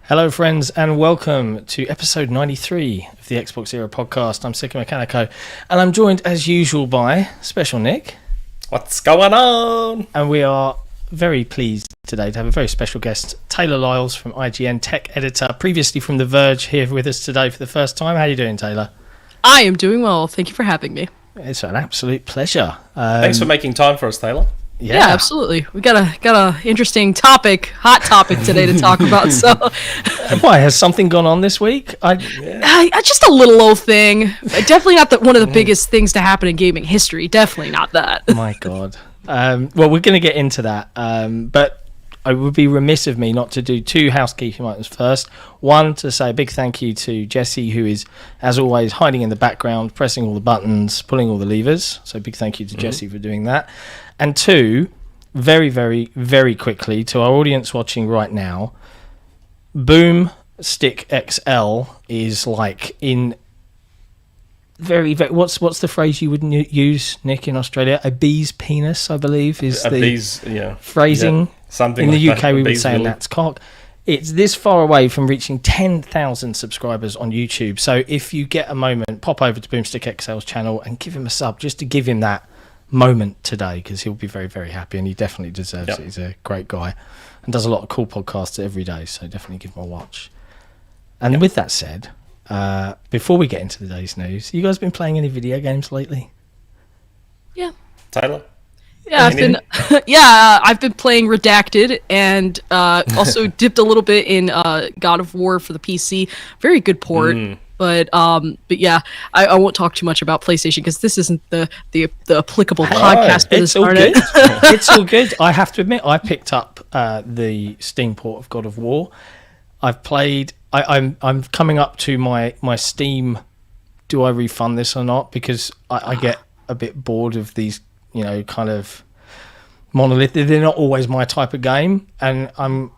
Hello, friends, and welcome to episode 93 of the XboxEra podcast. I'm Sikamikanico, and I'm joined, as usual, by Shepshal Nick. What's going on? And we are very pleased today to have a very special guest, Taylor Lyles from IGN, tech editor, previously from The Verge, here with us today for the first time. How are you doing, Taylor? I am doing well. Thank you for having me. It's an absolute pleasure. Thanks for making time for us, Taylor. Yeah, absolutely. We got a interesting topic, hot topic today to talk about. So, why has something gone on this week? Just a little old thing. Definitely not one of the biggest things to happen in gaming history. Definitely not that. My God. Well, we're going to get into that, but I would be remiss of me not to do two housekeeping items first. One, to say a big thank you to Jesse, who is, as always, hiding in the background, pressing all the buttons, pulling all the levers. So big thank you to Jesse for doing that. And two, very, very, very quickly, to our audience watching right now, Boomstick XL is like in very, very... What's the phrase you would use, Nick, in Australia? A bee's penis, I believe, is the bee's, phrasing. Yeah, something in the like UK, that. we would say a gnat's cock. It's this far away from reaching 10,000 subscribers on YouTube. So if you get a moment, pop over to Boomstick XL's channel and give him a sub, just to give him that moment today, because he'll be very, very happy, and he definitely deserves it. He's a great guy and does a lot of cool podcasts every day, so definitely give him a watch. And with that said, before we get into the day's news, you guys been playing any video games lately? Yeah. Taylor? Yeah, I've been playing Redacted, and also dipped a little bit in God of War for the PC. Very good port. But yeah, I won't talk too much about PlayStation because this isn't the applicable podcast for this part. It's all good. I have to admit, I picked up the Steam port of God of War. I've played. I'm coming up to my Steam. Do I refund this or not? Because I get a bit bored of these, kind of monolith. They're not always my type of game, and I'm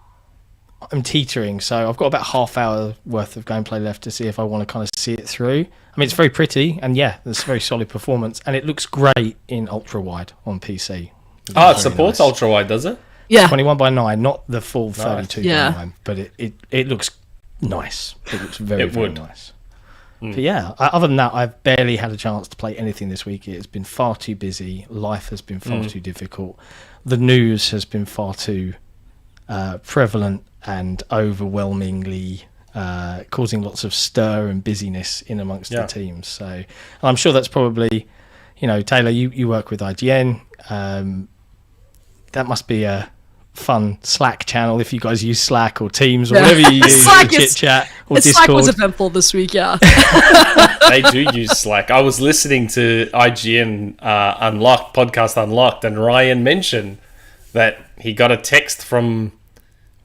teetering, so I've got about half hour worth of gameplay left to see if I want to kind of see it through. I mean, it's very pretty, and there's very solid performance, and it looks great in ultra wide on PC. It supports ultra wide, does it? Yeah, 21:9, not the full 32:9, but it looks nice. It looks very nice. But yeah, other than that, I've barely had a chance to play anything this week. It's been far too busy. Life has been far too difficult. The news has been far too prevalent and overwhelmingly causing lots of stir and busyness in amongst the teams. So I'm sure that's probably, Taylor, you work with IGN. That must be a fun Slack channel if you guys use Slack or Teams or whatever you use, chit chat or Discord. Slack was eventful this week, yeah. They do use Slack. I was listening to IGN podcast Unlocked, and Ryan mentioned that he got a text from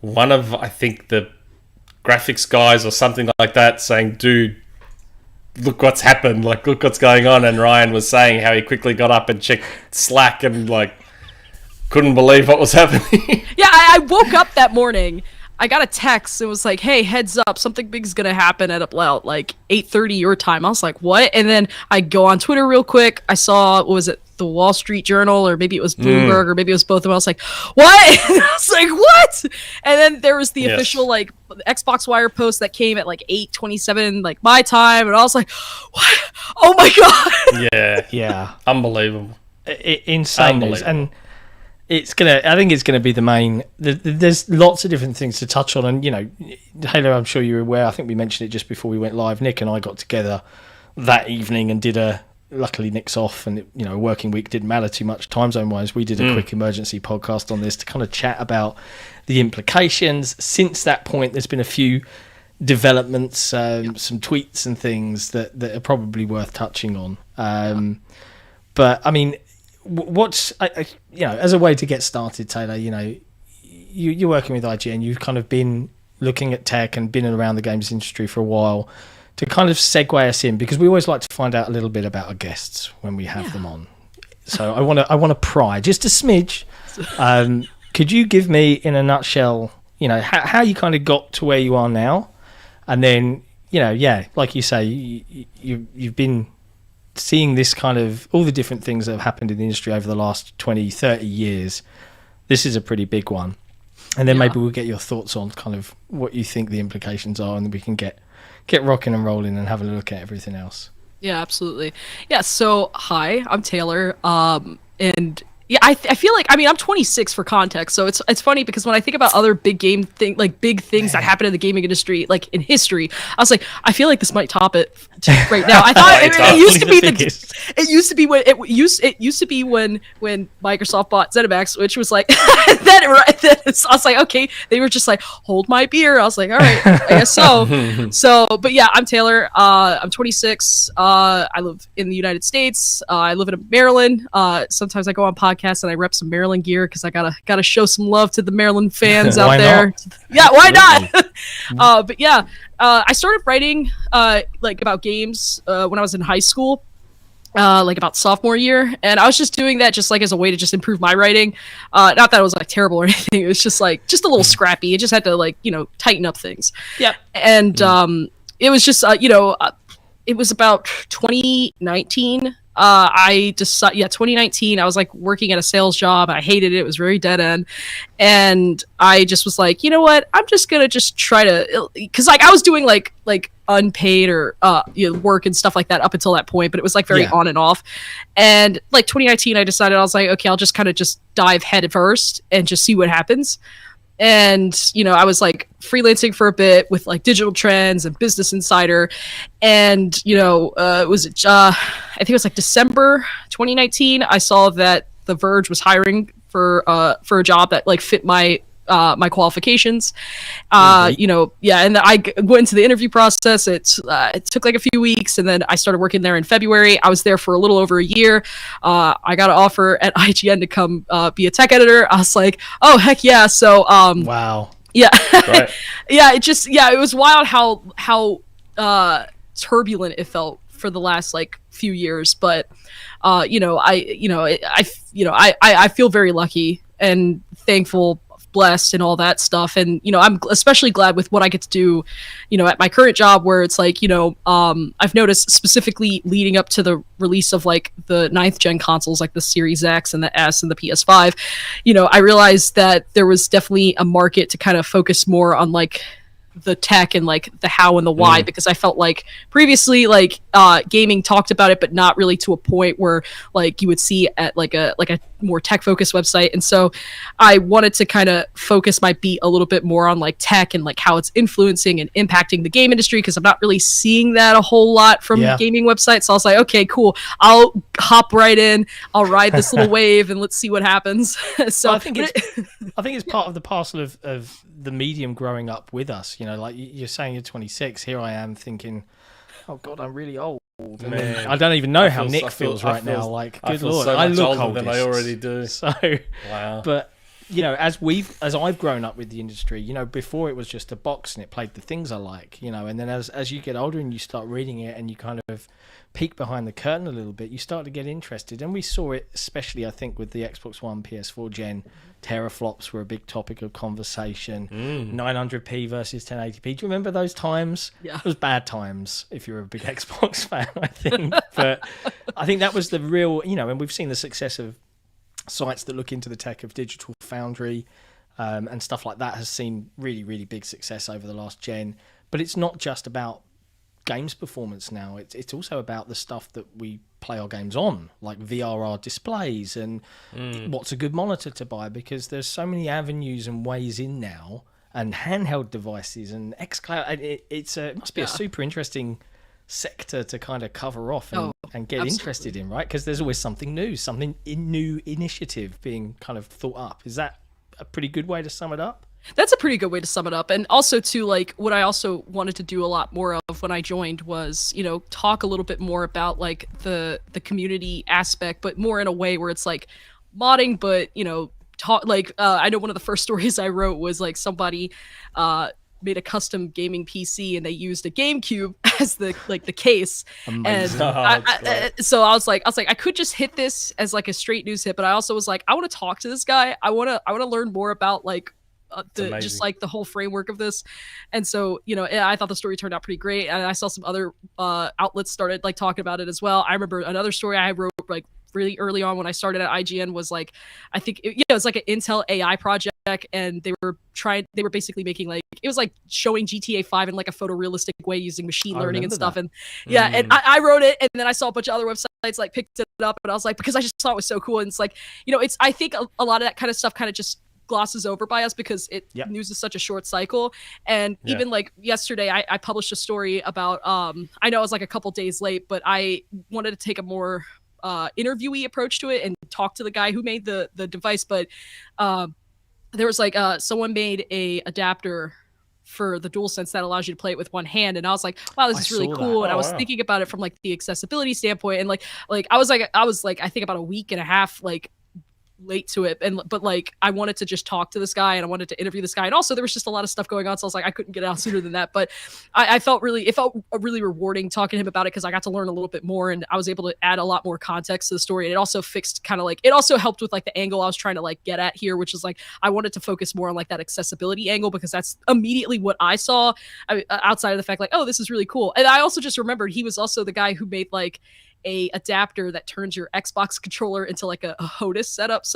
one of, I think, the graphics guys or something like that saying, dude, look what's happened, look what's going on. And Ryan was saying how he quickly got up and checked Slack and couldn't believe what was happening. Yeah, I woke up that morning, I got a text. It was like, hey, heads up, something big's gonna happen at about 8:30 your time. I was like, what? And then I go on Twitter real quick. I saw, what was it, the Wall Street Journal, or maybe it was Bloomberg, or maybe it was both of them. I was like, what? And I was like, what? And then there was the official Xbox Wire post that came at 8:27 my time, and I was like, what? Oh my God. Yeah. Unbelievable. Insane news. And I think it's gonna be the main. There's lots of different things to touch on, and Taylor, I'm sure you're aware. I think we mentioned it just before we went live. Nick and I got together that evening and did luckily Nick's off, and a working week didn't matter too much time zone wise. We did a quick emergency podcast on this to kind of chat about the implications. Since that point, there's been a few developments, some tweets and things that are probably worth touching on. But I mean, what's as a way to get started, Taylor, you're working with IGN. You've kind of been looking at tech and been around the games industry for a while. To kind of segue us in, because we always like to find out a little bit about our guests when we have them on. So I want to pry just a smidge. Could you give me, in a nutshell, how you kind of got to where you are now, and then like you say, you've been seeing this kind of all the different things that have happened in the industry over the last 20, 30 years. This is a pretty big one. And then maybe we'll get your thoughts on kind of what you think the implications are, and then we can get rocking and rolling and have a look at everything else. Yeah, absolutely. Yeah, so hi, I'm Taylor. And yeah, I feel like, I mean, I'm 26 for context, so it's funny because when I think about other big things that happen in the gaming industry, like in history, I was like, I feel like this might top it right now. I thought it used to be it used to be when Microsoft bought ZeniMax, which was like I was like, okay, they were just like, hold my beer. I was like, all right, I guess so. But yeah, I'm Taylor. I'm 26. I live in the United States. I live in Maryland. Sometimes I go on podcasts and I rep some Maryland gear because I gotta show some love to the Maryland fans out there. Not? Yeah, why not? But yeah, I started writing like about games when I was in high school. Like about sophomore year, and I was just doing that just like as a way to just improve my writing. Not that it was like terrible or anything. It was just a little scrappy. It just had to like, tighten up things. Yeah. And it was just it was about 2019. I decided, 2019, I was like working at a sales job. I hated it. It was very dead end. And I just was like, you know what? I'm just going to just try to, cause like I was doing like unpaid or, work and stuff like that up until that point, but it was like very on and off. And like 2019, I decided, I was like, okay, I'll just kind of just dive head first and just see what happens. And, I was like freelancing for a bit with like Digital Trends and Business Insider. And, I think it was like December 2019. I saw that The Verge was hiring for a job that like fit my qualifications. And I went into the interview process. It took like a few weeks, and then I started working there in February. I was there for a little over a year. I got an offer at IGN to come be a tech editor. I was like, oh heck yeah. So wow. Yeah. Right. It was wild how turbulent it felt for the last like few years, but I feel very lucky and thankful, blessed and all that stuff. And I'm especially glad with what I get to do at my current job, where it's like I've noticed specifically leading up to the release of like the 9th gen consoles, like the Series X and the S and the PS5, I realized that there was definitely a market to kind of focus more on like the tech and like the how and the why, because I felt like previously like gaming talked about it, but not really to a point where like you would see at like a more tech focused website. And so I wanted to kind of focus my beat a little bit more on like tech and like how it's influencing and impacting the game industry, because I'm not really seeing that a whole lot from gaming websites. So I was like, okay, cool, I'll hop right in, I'll ride this little wave and let's see what happens. So well, I think it's part of the parcel of the medium growing up with us. Like you're saying you're 26, here I am thinking, oh god, I'm really old. Man, I don't even know how Nick feels right now. Like, good lord, so I look older oldest than I already do. So, wow. But as I've grown up with the industry, before it was just a box and it played the things I like, and then as you get older and you start reading it and you kind of peek behind the curtain a little bit, you start to get interested. And we saw it, especially I think with the Xbox One, PS4 gen, teraflops were a big topic of conversation. 900p versus 1080p. Do you remember those times? Yeah. It was bad times if you're a big Xbox fan, I think. But I think that was the real, and we've seen the success of sites that look into the tech of Digital Foundry and stuff like that has seen really, really big success over the last gen. But it's not just about games performance now. It's also about the stuff that we play our games on, like VRR displays and what's a good monitor to buy, because there's so many avenues and ways in now, and handheld devices and xCloud. It must be a super interesting sector to kind of cover off and get interested in, right? Because there's always something new, new initiative being kind of thought up. Is that a pretty good way to sum it up? That's a pretty good way to sum it up. And also too, like what I also wanted to do a lot more of when I joined was, talk a little bit more about like the community aspect, but more in a way where it's like modding, but talk like I know one of the first stories I wrote was like somebody made a custom gaming PC and they used a GameCube as the case. Amazing. And so I was like, I could just hit this as like a straight news hit, but I also was like, I want to talk to this guy. I want to learn more about like just like the whole framework of this. And so I thought the story turned out pretty great, and I saw some other outlets started like talking about it as well. I remember another story I wrote like really early on when I started at IGN was like, I think it was like an Intel AI project, and they were basically making like, it was like showing GTA 5 in like a photorealistic way using machine learning and stuff. That. And and I wrote it, and then I saw a bunch of other websites like picked it up, and I was like, because I just thought it was so cool. And it's like, I think a lot of that kind of stuff kind of just glosses over by us because news is such a short cycle. And even like yesterday I published a story about I know I was like a couple days late, but I wanted to take a more interviewee approach to it and talk to the guy who made the device. But there was like someone made a adapter for the DualSense that allows you to play it with one hand, and I was like, wow, this is really cool. And I was thinking about it from like the accessibility standpoint, and like I was like I think about a week and a half like late to it, but like I wanted to just talk to this guy, and I wanted to interview this guy, and also there was just a lot of stuff going on, so I was like, I couldn't get out sooner than that. But it felt really rewarding talking to him about it, because I got to learn a little bit more, and I was able to add a lot more context to the story. And it also fixed kind of like, it also helped with like the angle I was trying to like get at here, which is like I wanted to focus more on like that accessibility angle, because that's immediately what I saw, outside of the fact like, oh, this is really cool. And I also just remembered he was also the guy who made like a adapter that turns your Xbox controller into like a HOTAS setup,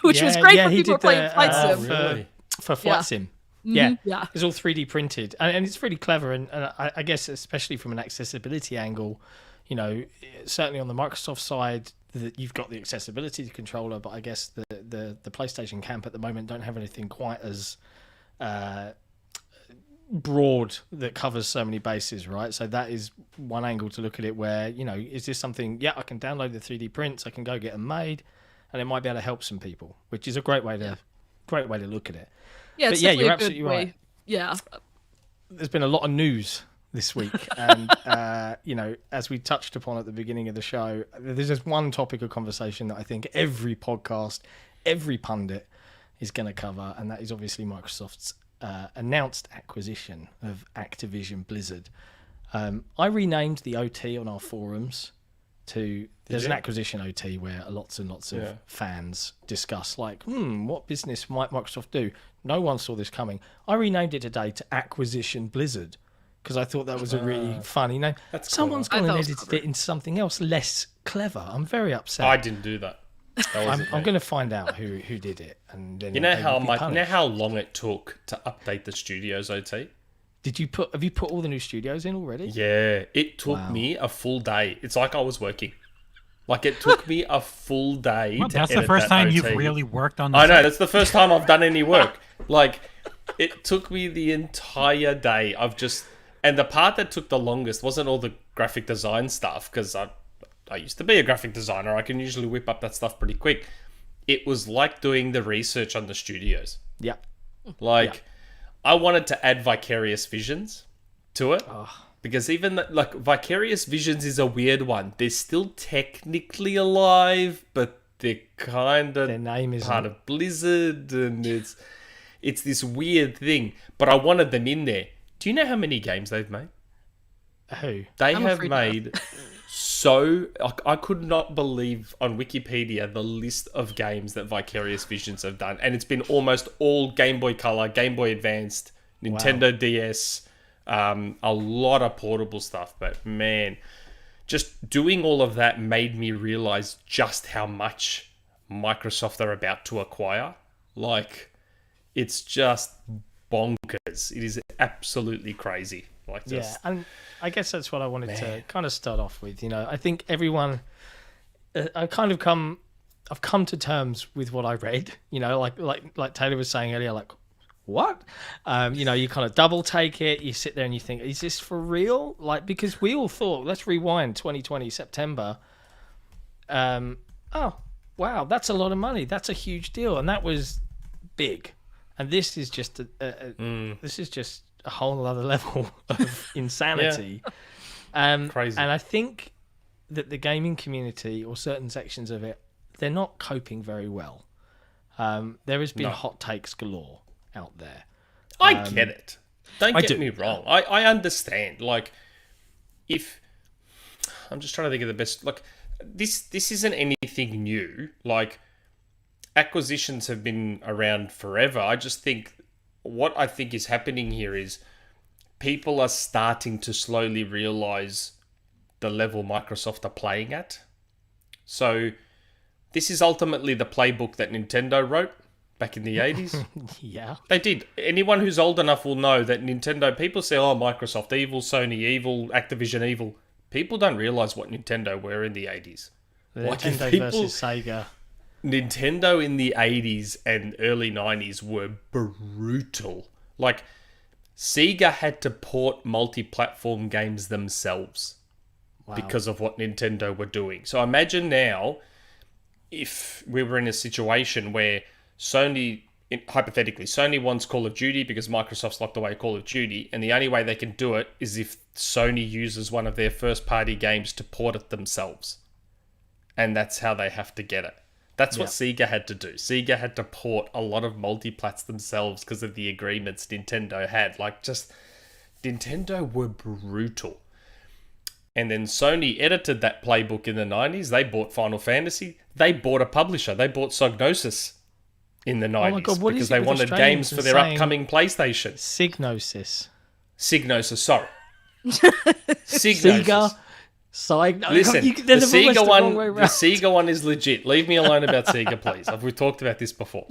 which was great for people playing Flight Sim. For Flight Sim. Yeah, it's all 3D printed, and it's really clever. And I guess especially from an accessibility angle, certainly on the Microsoft side, that you've got the accessibility controller, but I guess the PlayStation camp at the moment don't have anything quite as broad that covers so many bases, right? So that is one angle to look at it, where is this something I can download the 3D prints, I can go get them made, and it might be able to help some people, which is a great way to look at it. But you're absolutely right. There's been a lot of news this week, and as we touched upon at the beginning of the show, there's just one topic of conversation that I think every podcast, every pundit is going to cover, and that is obviously Microsoft's announced acquisition of Activision Blizzard. I renamed the OT on our forums to there's an acquisition OT where lots and lots of fans discuss like, what business might Microsoft do? No one saw this coming. I renamed it today to Acquisition Blizzard, because I thought that was a really funny name. Someone's gone and edited it into something else less clever. I'm very upset. I didn't do that. I'm going to find out who did it, and then how long it took to update the Studios OT? Have you put all the new studios in already? Yeah, it took me a full day. It's like I was working. Like, it took me a full day. Well, that's the first time you've really worked on this. I know, that's the first time I've done any work. Like, it took me the entire day. And the part that took the longest wasn't all the graphic design stuff, because I used to be a graphic designer. I can usually whip up that stuff pretty quick. It was like doing the research on the studios. Yeah. I wanted to add Vicarious Visions to it. Because even Vicarious Visions is a weird one. They're still technically alive, but they're kind of their name is part of Blizzard, and it's this weird thing. But I wanted them in there. Do you know how many games they've made? Who? They have made so... I could not believe on Wikipedia the list of games that Vicarious Visions have done. And it's been almost all Game Boy Color, Game Boy Advanced, Nintendo DS, a lot of portable stuff. But man, just doing all of that made me realize just how much Microsoft are about to acquire. Like, it's just bonkers. It is absolutely crazy. And I guess that's what I wanted to kind of start off with. I think everyone, I've come to terms with what I read. Like Taylor was saying earlier, like, what? You kind of double take it. You sit there and you think, is this for real? Like, because we all thought, let's rewind 2020 September. Oh wow, that's a lot of money. That's a huge deal, and that was big. And this is just a whole other level of insanity. Crazy. And I think that the gaming community, or certain sections of it, they're not coping very well. There has been hot takes galore out there. I get it. Don't get me wrong. I understand. Like, if... I'm just trying to think of the best... Like, this isn't anything new. Like, acquisitions have been around forever. I just think... What I think is happening here is people are starting to slowly realize the level Microsoft are playing at. So this is ultimately the playbook that Nintendo wrote back in the 80s. Yeah. They did. Anyone who's old enough will know that Nintendo, people say, oh, Microsoft evil, Sony evil, Activision evil. People don't realise what Nintendo were in the 80s. Nintendo versus Sega. Nintendo in the 80s and early 90s were brutal. Like, Sega had to port multi-platform games themselves because of what Nintendo were doing. So imagine now if we were in a situation where hypothetically, Sony wants Call of Duty because Microsoft's locked away Call of Duty, and the only way they can do it is if Sony uses one of their first-party games to port it themselves. And that's how they have to get it. That's what Sega had to do. Sega had to port a lot of multi-plats themselves because of the agreements Nintendo had. Nintendo were brutal. And then Sony edited that playbook in the 90s. They bought Final Fantasy. They bought a publisher. They bought Psygnosis in the 90s because they wanted games for their upcoming PlayStation. Psygnosis, sorry. Sega. Listen, the Sega one is legit. Leave me alone about Sega, please. We've talked about this before.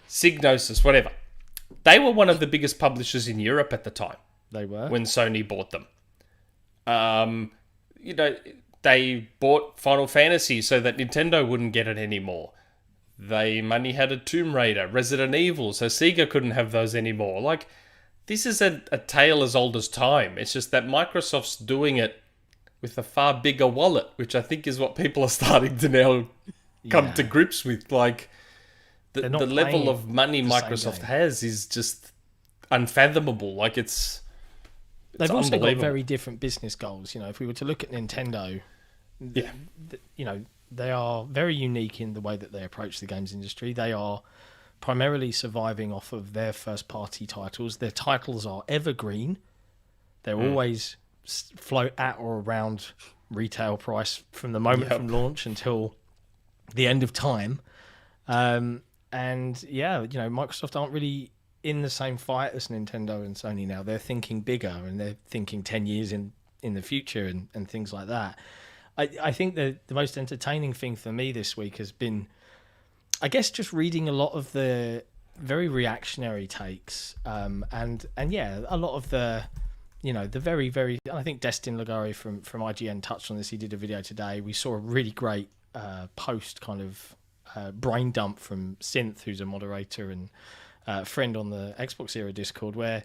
Psygnosis, whatever. They were one of the biggest publishers in Europe at the time. They were. When Sony bought them. They bought Final Fantasy so that Nintendo wouldn't get it anymore. They money had a Tomb Raider, Resident Evil, so Sega couldn't have those anymore. This is a tale as old as time. It's just that Microsoft's doing it with a far bigger wallet, which I think is what people are starting to now come to grips with. The level of money Microsoft has is just unfathomable. They've also got very different business goals. If we were to look at Nintendo, they are very unique in the way that they approach the games industry. They are primarily surviving off of their first-party titles. Their titles are evergreen. They're always float at or around retail price from the moment from launch until the end of time. Microsoft aren't really in the same fight as Nintendo and Sony now. They're thinking bigger and they're thinking 10 years in the future and things like that. I think the most entertaining thing for me this week has been, I guess, just reading a lot of the very reactionary takes a lot of the very, very... I think Destin Ligari from IGN touched on this. He did a video today. We saw a really great post brain dump from Synth, who's a moderator and friend on the XboxEra Discord, where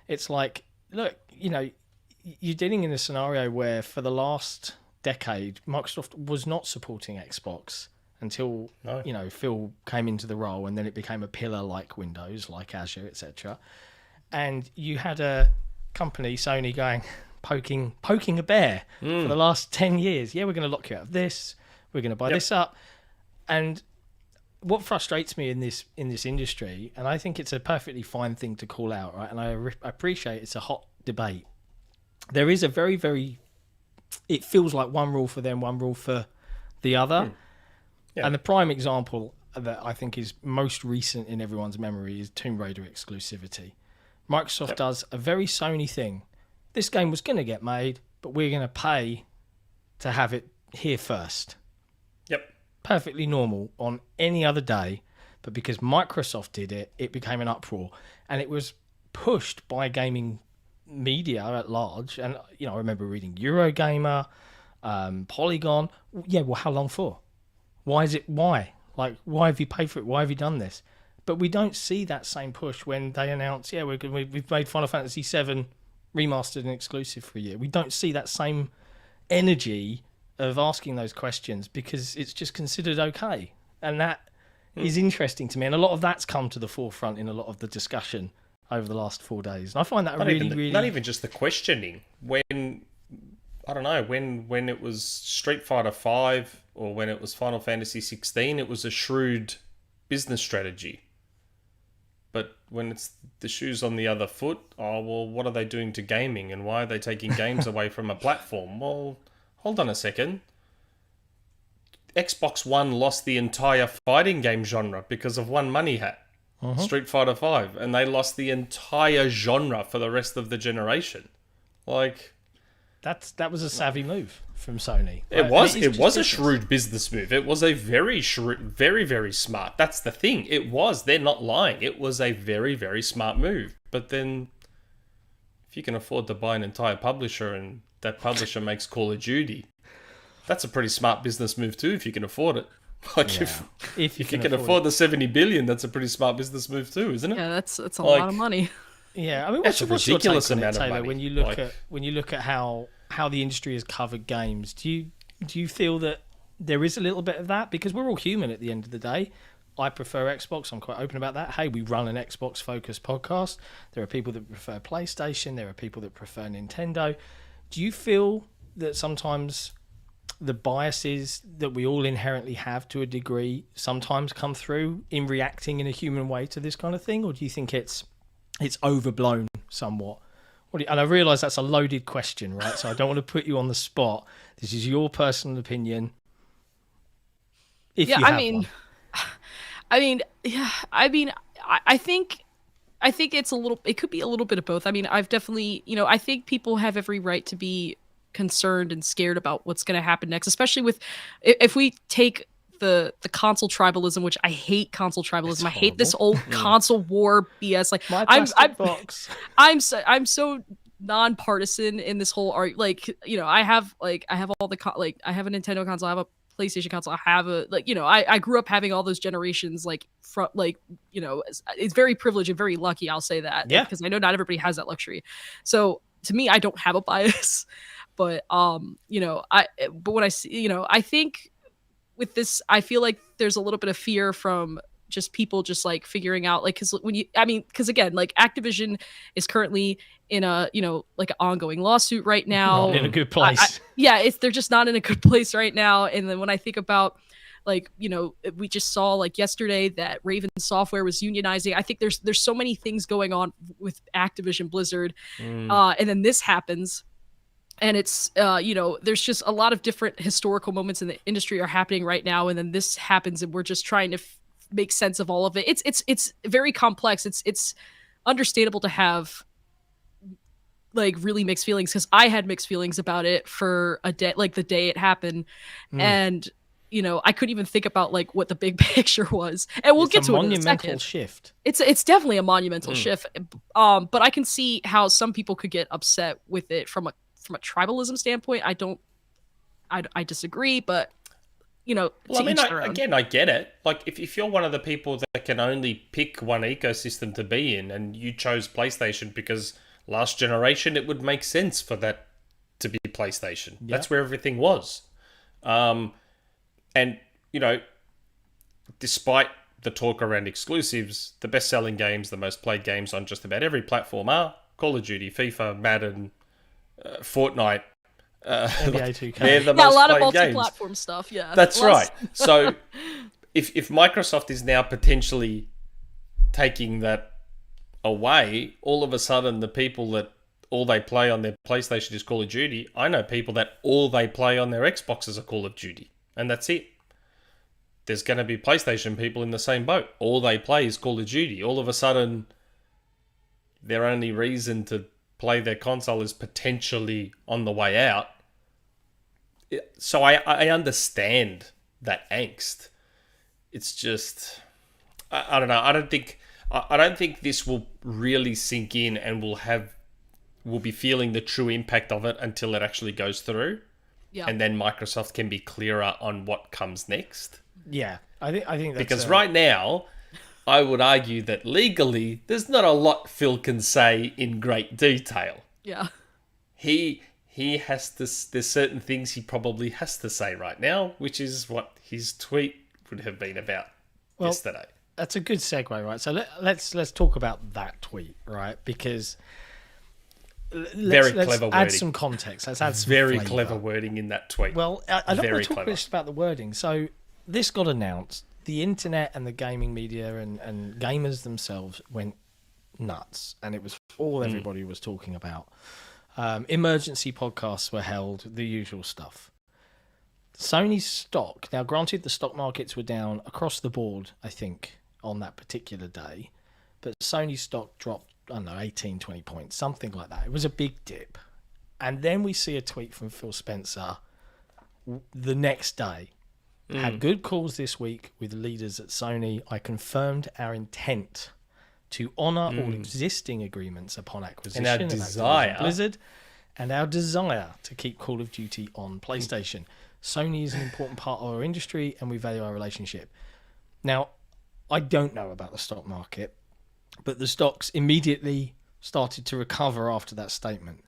it's like, look, you're dealing in a scenario where for the last decade, Microsoft was not supporting Xbox until Phil came into the role, and then it became a pillar like Windows, like Azure, etc. And you had a company, Sony, going poking a bear for the last 10 years. Yeah, we're going to lock you out of this. We're going to buy this up. And what frustrates me in this industry, and I think it's a perfectly fine thing to call out, right? And I appreciate it's a hot debate. There is a very, very... It feels like one rule for them, one rule for the other. Yeah. And the prime example that I think is most recent in everyone's memory is Tomb Raider exclusivity. Microsoft does a very Sony thing. This game was going to get made, but we're going to pay to have it here first. Yep. Perfectly normal on any other day, but because Microsoft did it, it became an uproar. And it was pushed by gaming media at large. And, I remember reading Eurogamer, Polygon. Yeah, well, how long for? Why? Why have you paid for it? Why have you done this? But we don't see that same push when they announce, we've made Final Fantasy VII remastered and exclusive for a year. We don't see that same energy of asking those questions because it's just considered okay. And that is interesting to me. And a lot of that's come to the forefront in a lot of the discussion over the last 4 days. And I find that really... Not even just the questioning. When it was Street Fighter V or when it was Final Fantasy 16, it was a shrewd business strategy. But when it's the shoes on the other foot, what are they doing to gaming and why are they taking games away from a platform? Well, hold on a second. Xbox One lost the entire fighting game genre because of one money hat, Street Fighter V, and they lost the entire genre for the rest of the generation. That was a savvy move from Sony. It was a shrewd business move. It was a very shrewd, very, very smart. That's the thing. It was. They're not lying. It was a very, very smart move. But then, if you can afford to buy an entire publisher and that publisher makes Call of Duty, that's a pretty smart business move too. If you can afford it, if you can afford the 70 billion, that's a pretty smart business move too, isn't it? Yeah, that's a lot of money. Yeah, I mean, what's your take on it, Taylor? When you look at how the industry has covered games, do you feel that there is a little bit of that? Because we're all human at the end of the day. I prefer Xbox. I'm quite open about that. Hey, we run an Xbox-focused podcast. There are people that prefer PlayStation. There are people that prefer Nintendo. Do you feel that sometimes the biases that we all inherently have to a degree sometimes come through in reacting in a human way to this kind of thing? Or do you think it's overblown somewhat? And I realise that's a loaded question, right? So I don't want to put you on the spot. This is your personal opinion. I think it's a little. It could be a little bit of both. I mean, I've definitely, I think people have every right to be concerned and scared about what's going to happen next, especially with if we take the console tribalism, which I hate console tribalism. I hate this old console war BS. Like I'm so nonpartisan in this whole art. Like, I have all the I have a Nintendo console, I have a PlayStation console, I have I grew up having all those generations. It's very privileged and very lucky. I'll say that, because I know not everybody has that luxury. So to me, I don't have a bias, but when I see, I think with this, I feel like there's a little bit of fear from just people just like figuring out, like, because again, like Activision is currently in a, like an ongoing lawsuit right now. Not in a good place. They're just not in a good place right now. And then when I think about, like, we just saw like yesterday that Raven Software was unionizing. I think there's so many things going on with Activision Blizzard. And then this happens. And it's, there's just a lot of different historical moments in the industry are happening right now. And then this happens and we're just trying to make sense of all of it. It's very complex. It's understandable to have like really mixed feelings, because I had mixed feelings about it for a day, like the day it happened. And, I couldn't even think about like what the big picture was. And we'll get to it in a second. Monumental shift. It's definitely a monumental shift. But I can see how some people could get upset with it from a tribalism standpoint. I disagree, but well, I mean, again, I get it. Like, if you're one of the people that can only pick one ecosystem to be in, and you chose PlayStation because last generation it would make sense for that to be PlayStation. Yeah. That's where everything was. And despite the talk around exclusives, the best-selling games, the most played games on just about every platform are Call of Duty, FIFA, Madden, Fortnite, NBA 2K. They're the most a lot of played multi-platform games. stuff. Yeah, that's right. So, if Microsoft is now potentially taking that away, all of a sudden the people that all they play on their PlayStation is Call of Duty. I know people that all they play on their Xboxes are Call of Duty, and that's it. There's going to be PlayStation people in the same boat. All they play is Call of Duty. All of a sudden, their only reason to play their console is potentially on the way out. So I understand that angst. It's just, I don't know. I don't think this will really sink in, and we'll be feeling the true impact of it until it actually goes through. Yeah. And then Microsoft can be clearer on what comes next. Yeah, I think that's because right now, I would argue that legally, there's not a lot Phil can say in great detail. Yeah. He has to. There's certain things he probably has to say right now, which is what his tweet would have been about yesterday. That's a good segue, right? So let's talk about that tweet, right? Because let's clever add wording. Some context. Let's add some very flavor. Clever wording in that tweet. Well, I don't want to talk clever. just about the wording. So this got announced. The internet and the gaming media and gamers themselves went nuts, and it was all everybody was talking about. Emergency podcasts were held, the usual stuff. Sony's stock, now granted the stock markets were down across the board, I think, on that particular day, but Sony's stock dropped, I don't know, 18, 20 points, something like that. It was a big dip. And then we see a tweet from Phil Spencer the next day. Had good calls this week with leaders at Sony. I confirmed our intent to honour all existing agreements upon acquisition and our of desire. Activision Blizzard, and our desire to keep Call of Duty on PlayStation. Sony is an important part of our industry, and we value our relationship. Now, I don't know about the stock market, but the stocks immediately started to recover after that statement.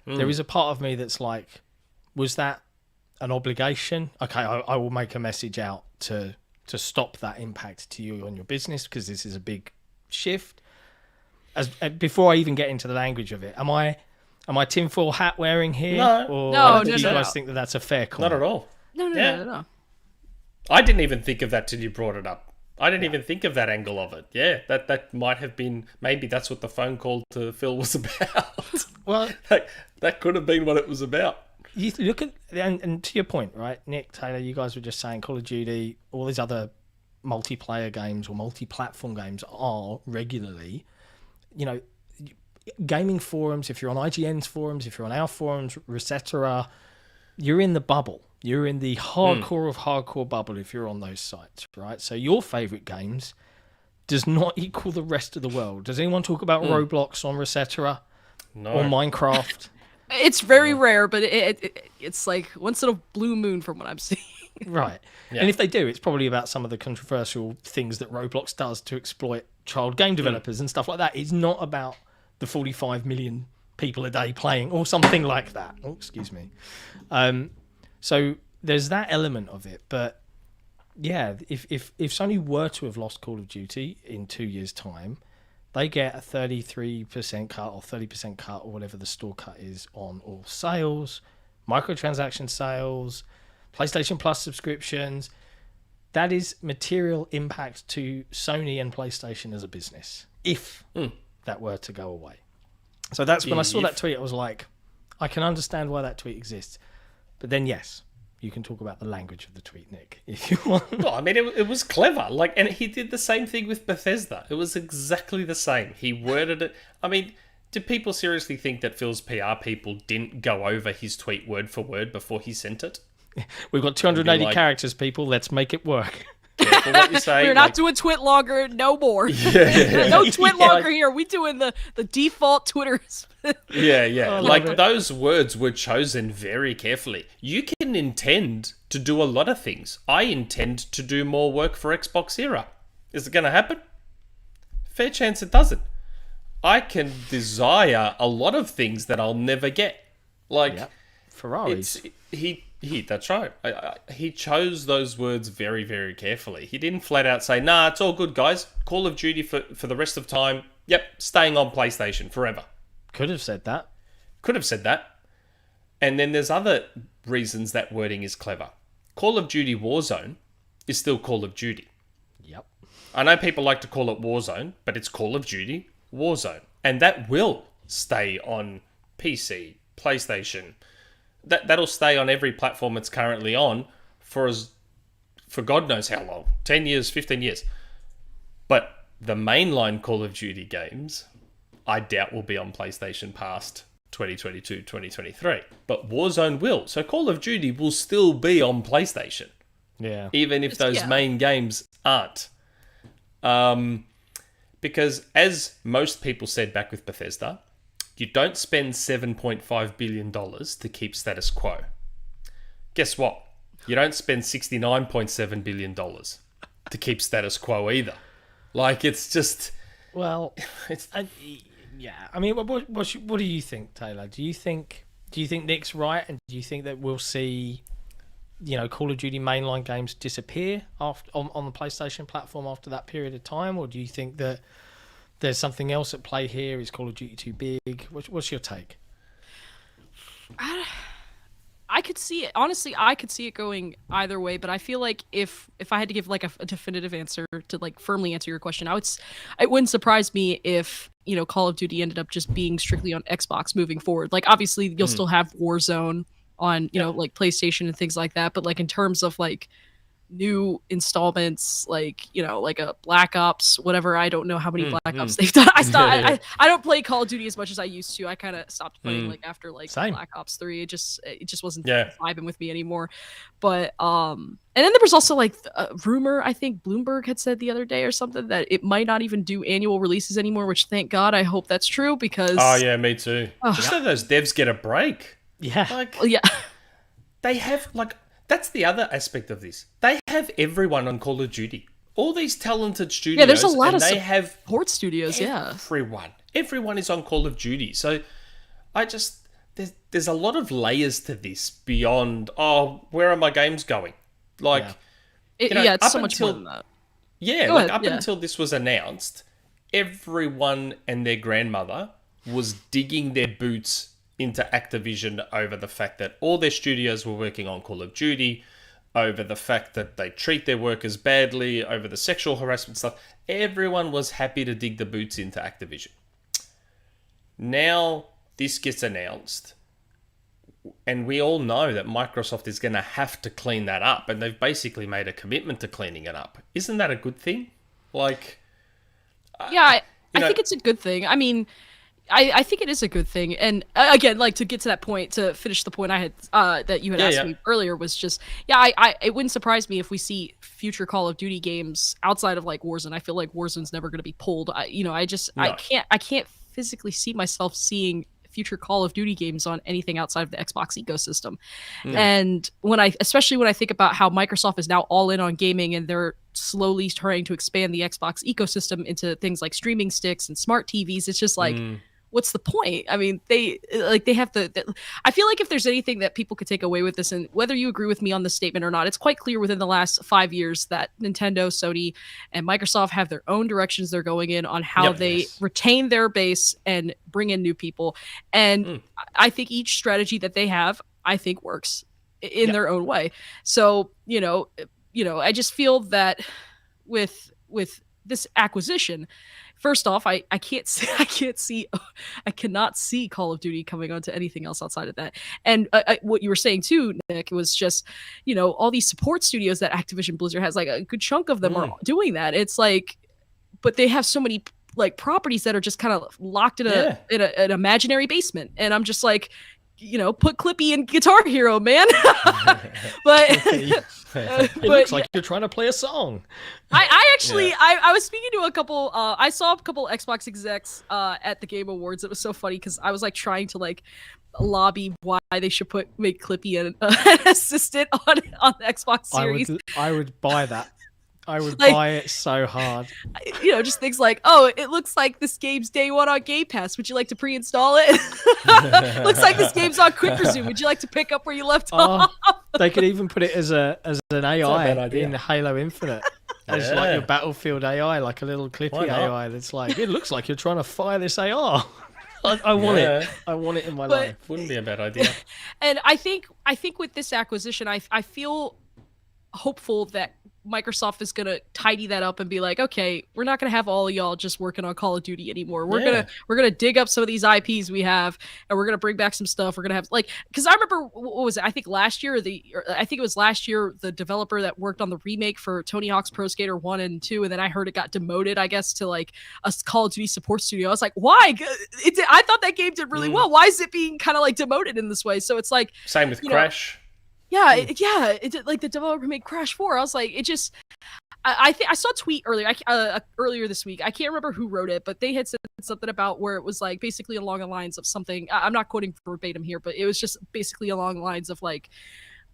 There is a part of me that's like, was that an obligation? Okay, I will make a message out to stop that impact to you on your business, because this is a big shift. Before I even get into the language of it, am I tinfoil hat wearing here? No. Or do you No. guys think that that's a fair call? Not at all. No. I didn't even think of that till you brought it up. I didn't even think of that angle of it. Yeah, that might have been, maybe that's what the phone call to Phil was about. Well, that could have been what it was about. you look at, and to your point, right, Nick, Taylor, you guys were just saying Call of Duty, all these other multiplayer games or multi-platform games are regularly, gaming forums, if you're on IGN's forums, if you're on our forums, etc., you're in the bubble. You're in the hardcore of hardcore bubble if you're on those sites, right? So your favourite games does not equal the rest of the world. Does anyone talk about Roblox on Resetera? No. Or Minecraft? It's very rare, but it's like once in a blue moon from what I'm seeing. Right. Yeah. And if they do, it's probably about some of the controversial things that Roblox does to exploit child game developers and stuff like that. It's not about the 45 million people a day playing or something like that. Oh, excuse me. So there's that element of it. But yeah, if Sony were to have lost Call of Duty in 2 years' time, they get a 33% cut or 30% cut or whatever the store cut is on all sales, microtransaction sales, PlayStation Plus subscriptions. That is material impact to Sony and PlayStation as a business, if that were to go away. So that's when I saw that tweet, I was like, I can understand why that tweet exists. But then, yes, you can talk about the language of the tweet, Nick, if you want. Well, I mean, it was clever. And he did the same thing with Bethesda. It was exactly the same. He worded it. I mean, do people seriously think that Phil's PR people didn't go over his tweet word for word before he sent it? We've got 280 characters, people. Let's make it work. Careful what you say. We're not doing Twit longer no more. No Twit longer here. We doing the default Twitter. Yeah. Like, those words were chosen very carefully. You can intend to do a lot of things. I intend to do more work for XboxEra. Is it going to happen? Fair chance it doesn't. I can desire a lot of things that I'll never get. Like, Ferraris. That's right. He chose those words very, very carefully. He didn't flat out say, nah, it's all good, guys. Call of Duty for the rest of time. Yep, staying on PlayStation forever. Could have said that. And then there's other reasons that wording is clever. Call of Duty Warzone is still Call of Duty. Yep. I know people like to call it Warzone, but it's Call of Duty Warzone. And that will stay on PC, PlayStation. That'll stay on every platform it's currently on for God knows how long. 10 years, 15 years. But the mainline Call of Duty games, I doubt will be on PlayStation past 2022, 2023. But Warzone will. So Call of Duty will still be on PlayStation. Yeah. Even if those main games aren't. Because as most people said back with Bethesda, you don't spend $7.5 billion to keep status quo. Guess what? You don't spend $69.7 billion to keep status quo either. Like, it's just... Well, yeah. I mean, what do you think, Taylor? Do you think Nick's right, and do you think that we'll see, Call of Duty mainline games disappear after on the PlayStation platform after that period of time, or do you think that there's something else at play here? Is Call of Duty too big? What's your take? I could see it. Honestly, I could see it going either way, but I feel like if I had to give like a definitive answer to like firmly answer your question, it wouldn't surprise me if, Call of Duty ended up just being strictly on Xbox moving forward. Like, obviously you'll still have Warzone on, like PlayStation and things like that, but like in terms of like new installments, like like a Black Ops, whatever. I don't know how many Black Ops they've done. I don't play Call of Duty as much as I used to. I kind of stopped playing like after Black Ops 3. It just wasn't vibing with me anymore. But and then there was also like a rumor, I think Bloomberg had said the other day or something, that it might not even do annual releases anymore, which thank God, I hope that's true, because me too. Just so those devs get a break. They have that's the other aspect of this. They have everyone on Call of Duty. All these talented studios. Yeah, there's a lot of support studios. Everyone is on Call of Duty. So there's a lot of layers to this beyond, where are my games going? It's so much more than that. Yeah, until this was announced, everyone and their grandmother was digging their boots into Activision over the fact that all their studios were working on Call of Duty, over the fact that they treat their workers badly, over the sexual harassment stuff. Everyone was happy to dig the boots into Activision. Now this gets announced, and we all know that Microsoft is going to have to clean that up, and they've basically made a commitment to cleaning it up. Isn't that a good thing? I think it's a good thing. I mean, I think it is a good thing. And again, to get to that point, to finish the point I had that you had asked me earlier, was just it wouldn't surprise me if we see future Call of Duty games outside of Warzone. I feel like Warzone's never going to be pulled. I can't physically see myself seeing future Call of Duty games on anything outside of the Xbox ecosystem. And especially when I think about how Microsoft is now all in on gaming, and they're slowly trying to expand the Xbox ecosystem into things like streaming sticks and smart TVs, it's just what's the point? I mean, they have I feel like if there's anything that people could take away with this, and whether you agree with me on this statement or not, it's quite clear within the last 5 years that Nintendo, Sony, and Microsoft have their own directions they're going in on how they retain their base and bring in new people. And I think each strategy that they have, I think, works in their own way. So, I just feel that with this acquisition, first off, I cannot see Call of Duty coming onto anything else outside of that. And what you were saying too, Nick, was just, all these support studios that Activision Blizzard has, a good chunk of them are doing that. It's but they have so many properties that are just kind of locked in an imaginary basement. And I'm just put Clippy in Guitar Hero, man. But it looks like you're trying to play a song. I was speaking to a couple. I saw a couple Xbox execs at the Game Awards. It was so funny because I was trying to lobby why they should make Clippy an assistant on the Xbox Series. I would buy that. I would buy it so hard. Just things it looks like this game's day one on Game Pass. Would you like to pre-install it? Looks like this game's on Quick Resume. Would you like to pick up where you left off? They could even put it as an AI in Halo Infinite. As your Battlefield AI, like a little Clippy AI that's it looks like you're trying to fire this AR. I want it. I want it in my life. Wouldn't be a bad idea. And I think with this acquisition, I feel hopeful that Microsoft is going to tidy that up and be okay, we're not going to have all of y'all just working on Call of Duty anymore. We're going to dig up some of these IPs we have, and we're going to bring back some stuff. We're going to have because I remember, what was it? I think last year, the developer that worked on the remake for Tony Hawk's Pro Skater 1 and 2, and then I heard it got demoted, I guess, to a Call of Duty support studio. I was why? I thought that game did really well. Why is it being kind of demoted in this way? So it's same with Crash. It did, the developer made Crash 4. I was it just, I think I saw a tweet earlier this week. I can't remember who wrote it, but they had said something about where it was basically along the lines of something. I'm not quoting verbatim here, but it was just basically along the lines of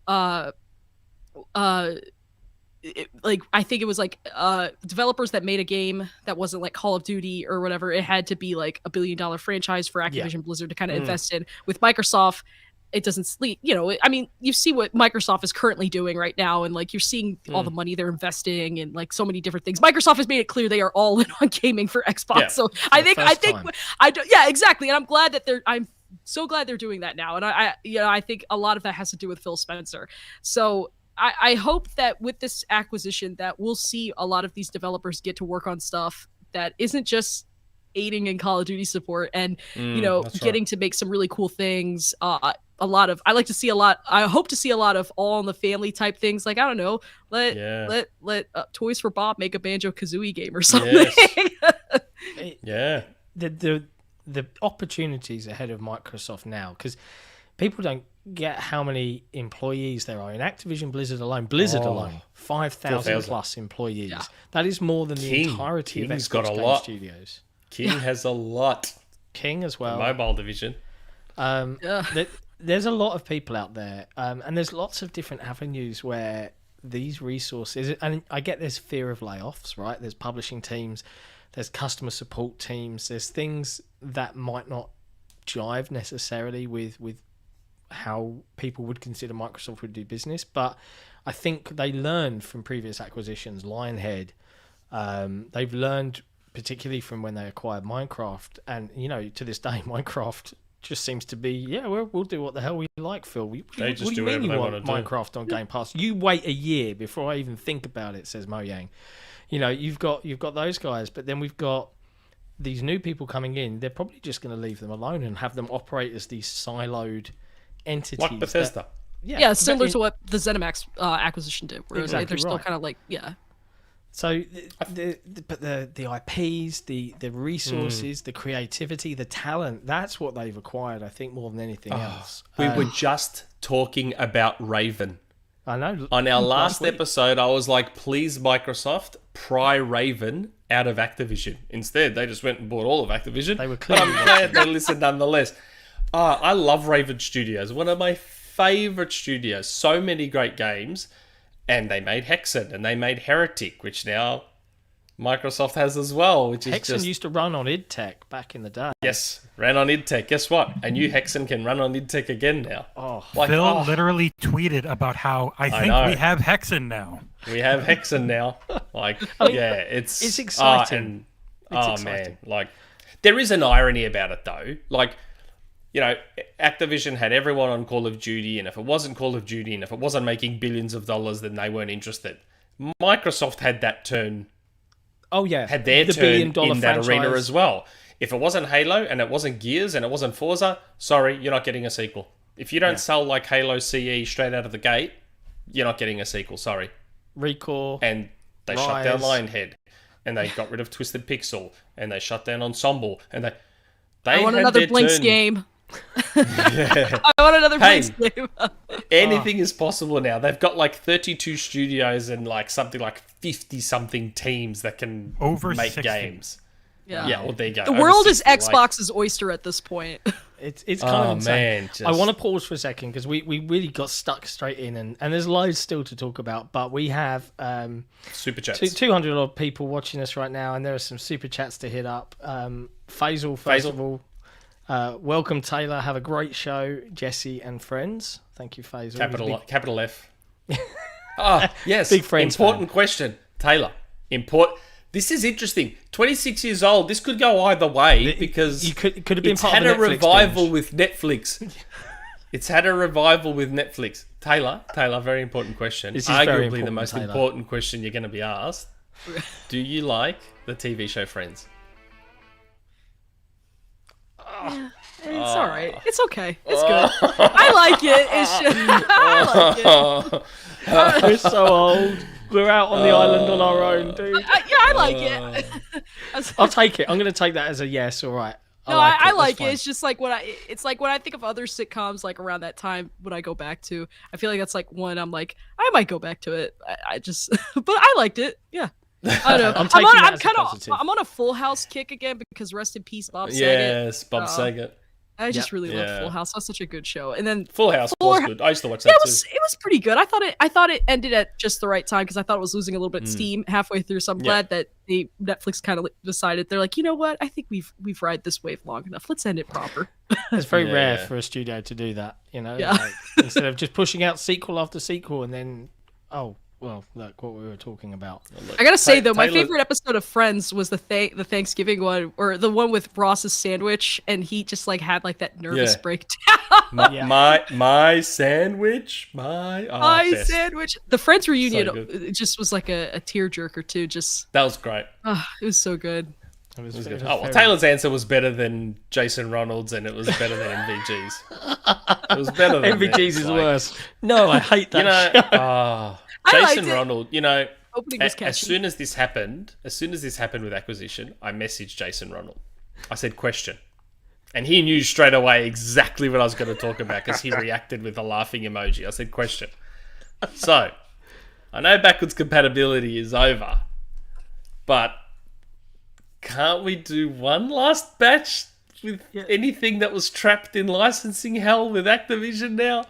I think it was developers that made a game that wasn't Call of Duty or whatever. It had to be $1 billion franchise for Activision Blizzard to kind of invest in. With Microsoft, it doesn't sleep. I mean, you see what Microsoft is currently doing right now, and you're seeing all the money they're investing and so many different things. Microsoft has made it clear they are all in on gaming for Xbox. So I think exactly. And I'm so glad they're doing that now. And I think a lot of that has to do with Phil Spencer. So I hope that with this acquisition that we'll see a lot of these developers get to work on stuff that isn't just aiding in Call of Duty support and, getting to make some really cool things. I like to see a lot. I hope to see a lot of All in the Family type things. Like, I don't know, let Toys for Bob make a Banjo-Kazooie game or something. Yes. The opportunities ahead of Microsoft now, because people don't get how many employees there are in Activision Blizzard alone. 5,000 plus employees. Yeah. That is more than the entirety of Xbox Game Studios. King has a lot. King as well. The mobile division. There's a lot of people out there, and there's lots of different avenues where these resources, and I get there's fear of layoffs, right? There's publishing teams, there's customer support teams, there's things that might not jive necessarily with how people would consider Microsoft would do business, but I think they learned from previous acquisitions, Lionhead. They've learned particularly from when they acquired Minecraft, and to this day, Minecraft just seems to be, we'll do what the hell we like, Phil. What do you mean you want Minecraft on Game Pass? You wait a year before I even think about it, says Mojang. You've got those guys, but then we've got these new people coming in. They're probably just going to leave them alone and have them operate as these siloed entities. Like Bethesda. Similar to what the ZeniMax acquisition did, where they're still kind of like, So, the IPs, the resources, the creativity, the talent, that's what they've acquired, I think, more than anything else. We were just talking about Raven. I know. On our last episode, I was like, please, Microsoft, pry Raven out of Activision. Instead, they just went and bought all of Activision. They were clearly but I'm glad they listened nonetheless. I love Raven Studios. One of my favorite studios. So many great games. And they made Hexen, and they made Heretic, which now Microsoft has as well. Which is Hexen used to run on idTech back in the day. Yes, ran on idTech. Guess what? A new Hexen can run on idTech again now. Phil literally tweeted about how I think we have Hexen now. We have Hexen now. It's exciting. Man, there is an irony about it though. Activision had everyone on Call of Duty, and if it wasn't Call of Duty, and if it wasn't making billions of dollars, then they weren't interested. Microsoft had that turn. Oh yeah, had their turn in franchise. That arena as well. If it wasn't Halo, and it wasn't Gears, and it wasn't Forza, sorry, you're not getting a sequel. If you don't sell like Halo CE straight out of the gate, you're not getting a sequel. Sorry. Recore. And they shut down Lionhead, and they got rid of Twisted Pixel, and they shut down Ensemble, and they I want another Blinks game. I want another Blinks game. Anything is possible now. They've got like 32 studios and like something like 50-something teams that can make 60 games. Yeah, well, there you go. The world is Xbox's oyster at this point. It's kind of insane. Man, I want to pause for a second because we really got stuck straight in, and there's loads still to talk about, but we have super chats. 200 odd people watching us right now, and there are some super chats to hit up. Faisal, first of all, welcome Taylor, have a great show, Jesse and friends. Thank you, Faisal. Capital F. Yes. Big friends. Important question, Taylor. This is interesting. 26 years old. This could go either way because it could have been it's part had of a revival with Netflix. It's had a revival with Netflix. Taylor, very important question. This is arguably very important, the most important question you're going to be asked. Do you like the TV show Friends? Yeah, it's all right. It's okay. It's good. I like it. It's just, I like it. We're so old. We're out on the island on our own, dude. I like it. I'll take it. I'm going to take that as a yes. All right. I like it. It's just like when I think of other sitcoms like around that time when I go back to, I feel like that's like one I'm like I might go back to it. I just, but I liked it. Yeah. I don't know. I'm on a Full House kick again because rest in peace Bob Saget. Yes, Bob Saget. I just really love Full House. That's such a good show. And then Full House was good. I used to watch that too. It was pretty good. I thought it ended at just the right time because I thought it was losing a little bit of steam halfway through. So I'm glad that Netflix kind of decided they're like, you know what? I think we've ride this wave long enough. Let's end it proper. It's very rare for a studio to do that. Like, instead of just pushing out sequel after sequel and then well, like what we were talking about. I gotta say though, my favorite episode of Friends was the Thanksgiving one, or the one with Ross's sandwich, and he just like had like that nervous breakdown. my sandwich, my sandwich. The Friends reunion it just was like a tearjerker too. Just that was great. It was so good. Taylor's answer was better than Jason Ronald's, and it was better than MVG's. It was better than MVG's is worse. No, I hate that. Jason Ronald. As soon as this happened with acquisition, I messaged Jason Ronald. I said question, and he knew straight away exactly what I was going to talk about because he reacted with a laughing emoji. I said question. So, I know backwards compatibility is over, but can't we do one last batch with anything that was trapped in licensing hell with Activision now?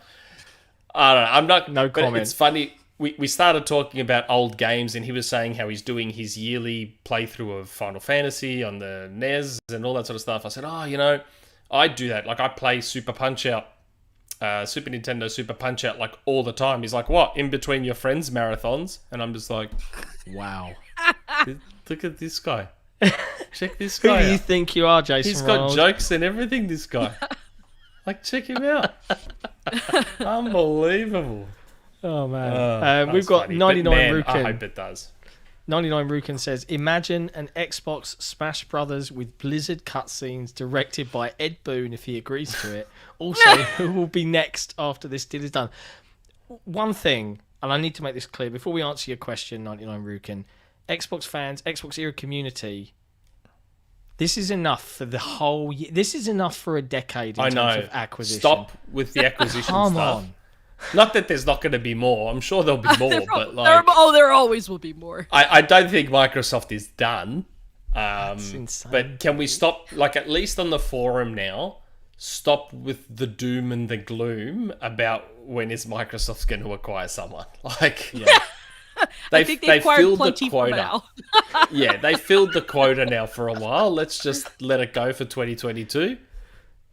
I don't know. I'm not. No comment. It's funny. We started talking about old games, and he was saying how he's doing his yearly playthrough of Final Fantasy on the NES and all that sort of stuff. I said, I do that. Like, I play Super Punch-Out, Super Nintendo Super Punch-Out, like, all the time. He's like, what? In between your friends' marathons? And I'm just like, wow. Look at this guy. Check this guy Who do you think you are, Jason He's Ronald? got jokes and everything, this guy. Like, check him out. Unbelievable. Oh, man. We've got funny. 99 Rukin. I hope it does. 99 Rukin says, imagine an Xbox Smash Brothers with Blizzard cutscenes directed by Ed Boon if he agrees to it. Also, who will be next after this deal is done? One thing, and I need to make this clear before we answer your question, 99 Rukin, Xbox fans, XboxEra community, this is enough for the whole year. This is enough for a decade in terms of acquisition. Stop with the acquisition Come stuff. on. Not that there's not going to be more. I'm sure there'll be more, but there always will be more. I don't think Microsoft is done. That's insane. But can we stop, like, at least on the forum now, stop with the doom and the gloom about when is Microsoft's going to acquire someone? Like, I think they filled the quota. now. Yeah, they filled the quota now for a while. Let's just let it go for 2022,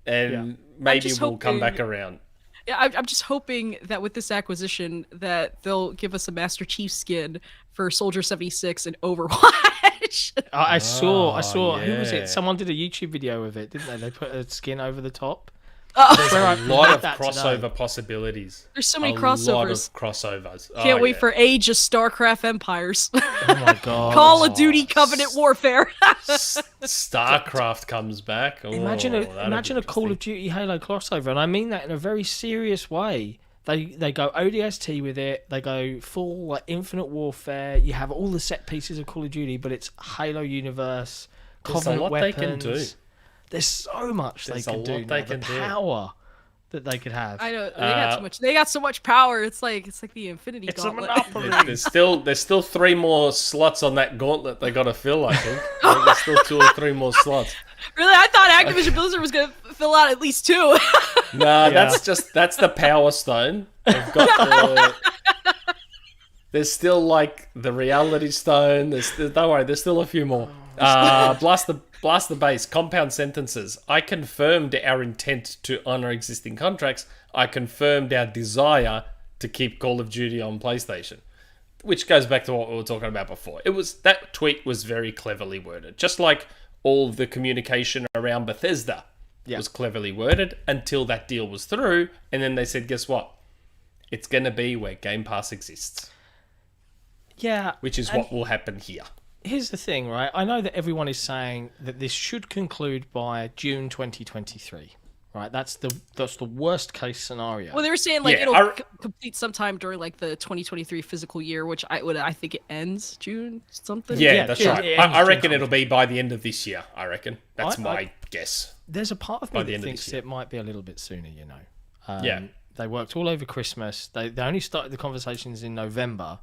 and maybe we'll come back around. Yeah, I'm just hoping that with this acquisition that they'll give us a Master Chief skin for Soldier 76 and Overwatch. I saw. Who was it? Someone did a YouTube video of it, didn't they? They put a skin over the top. There's a lot of crossover possibilities. There's so many crossovers. A lot of crossovers. Can't wait for Age of StarCraft Empires. Oh my god. Call of Duty Covenant Warfare. StarCraft comes back. Imagine a Call of Duty Halo crossover, and I mean that in a very serious way. They go ODST with it. They go full like Infinite Warfare. You have all the set pieces of Call of Duty, but it's Halo universe, Covenant weapons. They can do. There's so much they can do. The power that they could have. I know they got so much. They got so much power. It's like the Infinity Gauntlet. It's a monopoly. There's still 3 more slots on that gauntlet they got to fill. I think there's still 2 or 3 more slots. Really, I thought Activision Blizzard was going to fill out at least 2. Nah, that's the Power Stone. They've got There's still like the Reality Stone. Don't worry, there's still a few more. Blast the base. Compound sentences. I confirmed our intent to honor existing contracts. I confirmed our desire to keep Call of Duty on PlayStation, which goes back to what we were talking about before. That tweet was very cleverly worded, just like all the communication around Bethesda was cleverly worded until that deal was through, and then they said, "Guess what? It's going to be where Game Pass exists." Yeah, which is what will happen here. Here's the thing, right? I know that everyone is saying that this should conclude by June 2023, right? That's the worst case scenario. Well, they were saying like it'll complete sometime during like the 2023 physical year, which I think it ends June something. Yeah, that's right. I reckon it'll be by the end of this year. I reckon that's my guess. There's a part of me that thinks it might be a little bit sooner. You know, they worked all over Christmas. They only started the conversations in November.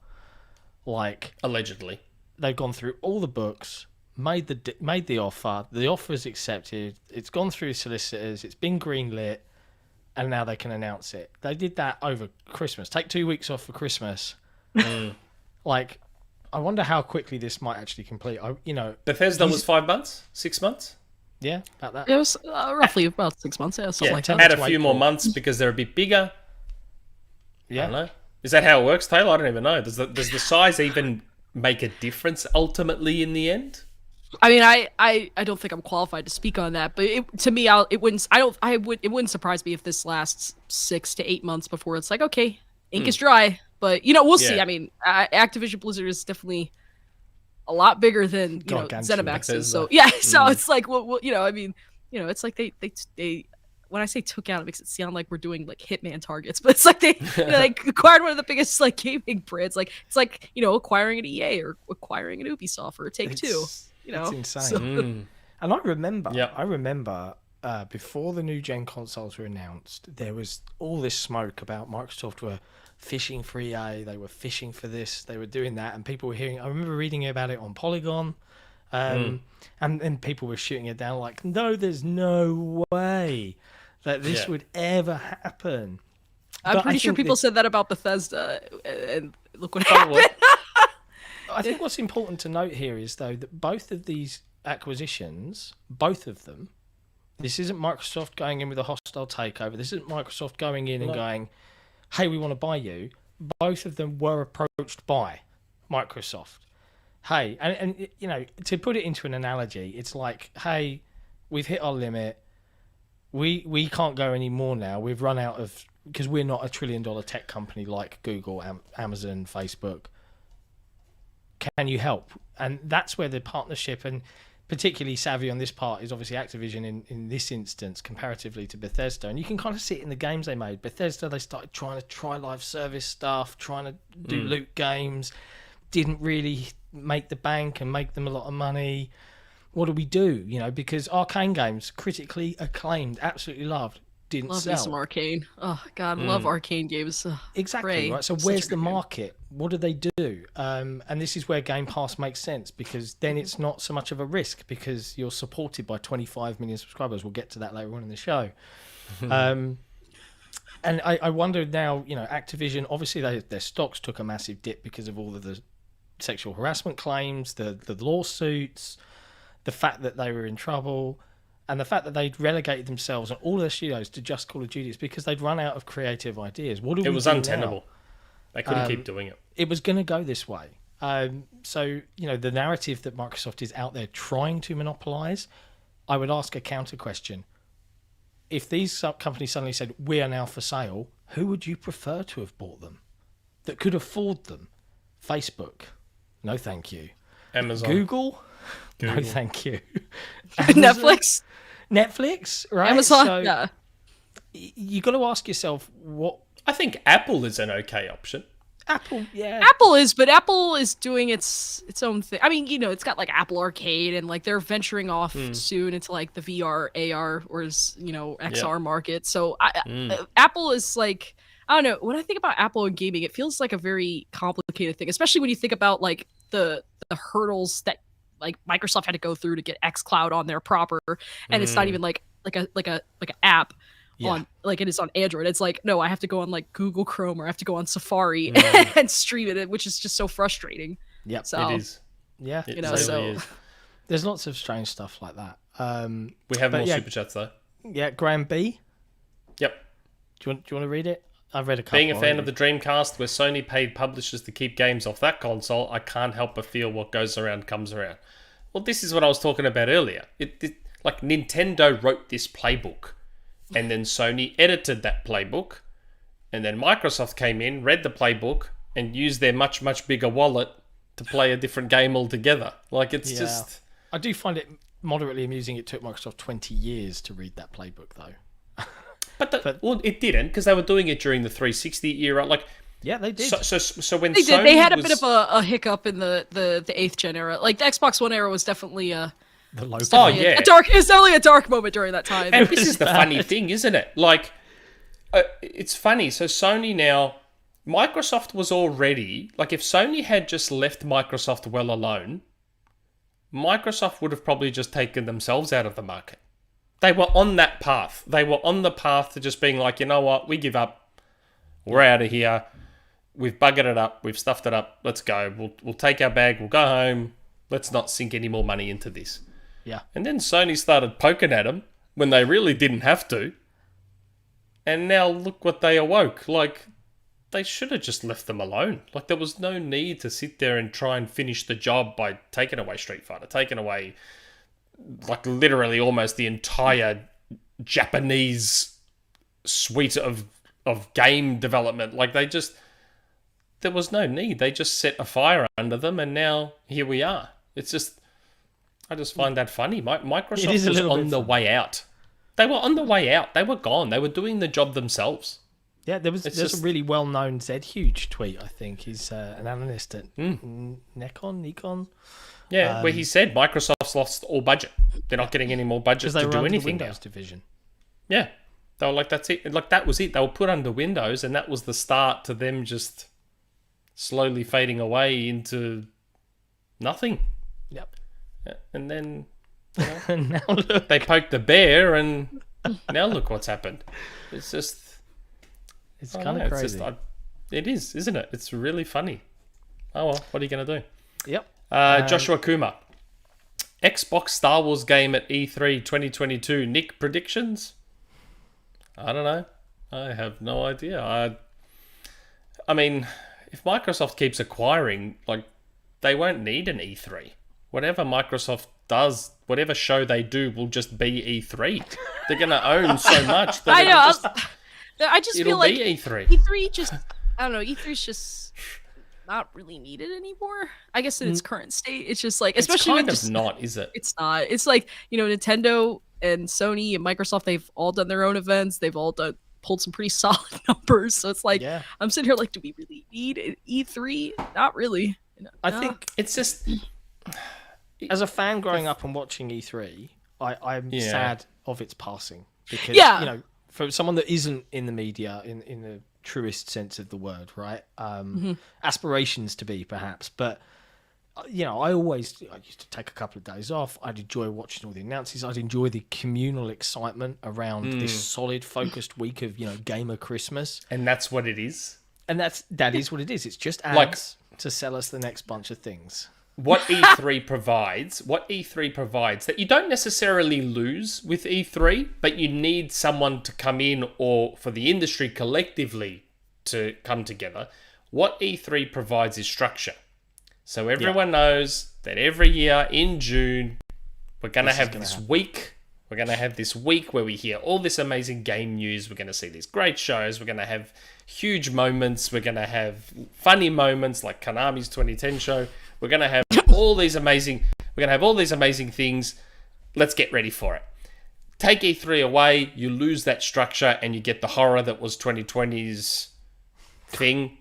Like allegedly. They've gone through all the books, made the offer. The offer is accepted. It's gone through solicitors. It's been greenlit, and now they can announce it. They did that over Christmas. Take 2 weeks off for Christmas. Like, I wonder how quickly this might actually complete. Bethesda was 5 months, 6 months. Yeah, about that. It was roughly about 6 months. Yeah, something like that. Add a few more months because they're a bit bigger. Yeah, I don't know. Is that how it works, Taylor? I don't even know. Does the size even make a difference ultimately in the end? I mean, I don't think I'm qualified to speak on that, but to me, it wouldn't surprise me if this lasts 6 to 8 months before it's like, okay, ink is dry. But we'll see. I mean, Activision Blizzard is definitely a lot bigger than Gargantuan. ZeniMax's. So yeah, so it's like, well, I mean, it's like they when I say took out, it makes it sound like we're doing like Hitman targets, but it's like they acquired one of the biggest like gaming brands. Like it's like acquiring an EA or acquiring an Ubisoft or a Take-Two. It's insane. So, and I remember before the new gen consoles were announced, there was all this smoke about Microsoft were fishing for EA, they were fishing for this, they were doing that, and people were hearing. I remember reading about it on Polygon. And people were shooting it down like, no, there's no way that this would ever happen. I'm pretty sure people said that about Bethesda, and look what happened. I think what's important to note here is, though, that both of these acquisitions, both of them, this isn't Microsoft going in with a hostile takeover. This isn't Microsoft going in and going, hey, we want to buy you. Both of them were approached by Microsoft. Hey, and to put it into an analogy, it's like, hey, we've hit our limit. We can't go any more now. We've run out of, because we're not a $1 trillion tech company like Google, Amazon, Facebook. Can you help? And that's where the partnership, and particularly savvy on this part, is obviously Activision in this instance comparatively to Bethesda. And you can kind of see it in the games they made. Bethesda, they started trying to try live service stuff, trying to do loot games, didn't really make the bank and make them a lot of money. What do we do? Because Arcane games, critically acclaimed, absolutely loved, didn't love sell. Love me some Arcane. Oh God, love Arcane games. Exactly, right? So where's the market? What do they do? And this is where Game Pass makes sense, because then it's not so much of a risk, because you're supported by 25 million subscribers. We'll get to that later on in the show. And I wonder now, Activision, obviously their stocks took a massive dip because of all of the sexual harassment claims, the lawsuits, the fact that they were in trouble, and the fact that they'd relegated themselves and all their studios to just Call of Duty is because they'd run out of creative ideas. It was untenable. Now? They couldn't keep doing it. It was going to go this way. So, the narrative that Microsoft is out there trying to monopolize, I would ask a counter question. If these companies suddenly said, we are now for sale, who would you prefer to have bought them that could afford them? Facebook? No, thank you. Amazon. Google? No, thank you. Netflix, right? Amazon. So yeah. You got to ask yourself what. I think Apple is an okay option. Apple, yeah. Apple is doing its own thing. I mean, it's got like Apple Arcade, and like they're venturing off soon into like the VR, AR, or XR market. So Apple is like, I don't know. When I think about Apple and gaming, it feels like a very complicated thing, especially when you think about like the hurdles that like Microsoft had to go through to get xCloud on there proper, and it's not even like an app on like it is on Android. It's like, no, I have to go on like Google Chrome, or I have to go on Safari and stream it, which is just so frustrating. Yep, so, it is. Yeah, it really is. There's lots of strange stuff like that. We have more super chats though. Yeah, Graham B. Yep. Do you want to read it? I've read a couple. Being a fan of the Dreamcast, where Sony paid publishers to keep games off that console, I can't help but feel what goes around comes around. Well, this is what I was talking about earlier. Like Nintendo wrote this playbook, and then Sony edited that playbook, and then Microsoft came in, read the playbook, and used their much, much bigger wallet to play a different game altogether. Like, it's just... I do find it moderately amusing it took Microsoft 20 years to read that playbook, though. Well, it didn't, because they were doing it during the 360 era. Like, yeah, they did. So when they did, they had a bit of a hiccup in the 8th gen era. Like the Xbox One era was definitely the low. It's definitely a dark moment during that time. And this is the funny thing, isn't it? Like, it's funny. So Sony now, Microsoft was already like, if Sony had just left Microsoft well alone, Microsoft would have probably just taken themselves out of the market. They were on that path. They were on the path to just being like, you know what, we give up. We're out of here. We've buggered it up. We've stuffed it up. Let's go. We'll take our bag. We'll go home. Let's not sink any more money into this. Yeah. And then Sony started poking at them when they really didn't have to. And now look what they awoke. Like, they should have just left them alone. Like, there was no need to sit there and try and finish the job by taking away Street Fighter, taking away, like, literally almost the entire Japanese suite of game development. Like, there was no need. They just set a fire under them, and now here we are. It's just, I just find that funny. Microsoft is a was little on bit the funny. way out. They were on the way out. They were gone. They were doing the job themselves. Yeah, there's a really well-known Zed Huge tweet, I think. He's an analyst at Nikon. Yeah, where he said Microsoft's lost all budget. They're not getting any more budget Because they to were do under the anything Windows now. division. Yeah. They were like, that's it. Like, that was it. They were put under Windows, and that was the start to them just slowly fading away into nothing. Yep. Yeah, and then And now look. they poked the bear, and now look what's happened. It's just... It's kind of crazy. It is, isn't it? It's really funny. Oh, well, what are you going to do? Yep. Joshua Kuma. Xbox Star Wars game at E3 2022. Nick, predictions? I don't know. I have no idea. I mean, if Microsoft keeps acquiring, like, they won't need an E3. Whatever Microsoft does, whatever show they do will just be E3. They're going to own so much. That I know. I just it'll feel like be E3. E3 just, I don't know, E3's just not really needed anymore. I guess in its current state, it's just like, especially it's kind with of just, not, is it? it's not. It's like, Nintendo and Sony and Microsoft, they've all done their own events. They've all pulled some pretty solid numbers. So it's like, Yeah. I'm sitting here like, do we really need an E3? Not really. I think It's just... as a fan growing up and watching E3, I'm Yeah. sad of its passing. Because, Yeah. for someone that isn't in the media, in the truest sense of the word, right? Aspirations to be, perhaps. But, I used to take a couple of days off. I'd enjoy watching all the announcements. I'd enjoy the communal excitement around this solid, focused week of, Gamer Christmas. And that's what it is. And that is what it is. It's just ads to sell us the next bunch of things. What E3 provides that you don't necessarily lose with E3, but you need someone to come in, or for the industry collectively to come together. What E3 provides is structure. So everyone knows that every year in June, we're going to have this week. We're going to have this week where we hear all this amazing game news. We're going to see these great shows. We're going to have huge moments. We're going to have funny moments like Konami's 2010 show. We're going to have all these amazing things. Let's get ready for it. Take E3 away, you lose that structure, and you get the horror that was 2020's thing,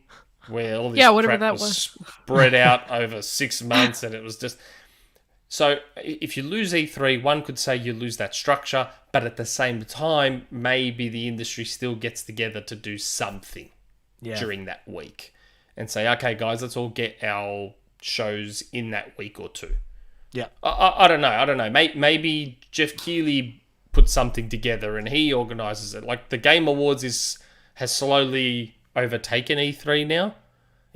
where all this whatever crap that was spread out over 6 months, and it was just... So if you lose E3, one could say you lose that structure, but at the same time, maybe the industry still gets together to do something during that week and say, okay, guys, let's all get our shows in that week or two. Yeah. I don't know. Maybe Jeff Keighley puts something together and he organises it. Like the Game Awards has slowly overtaken E3 now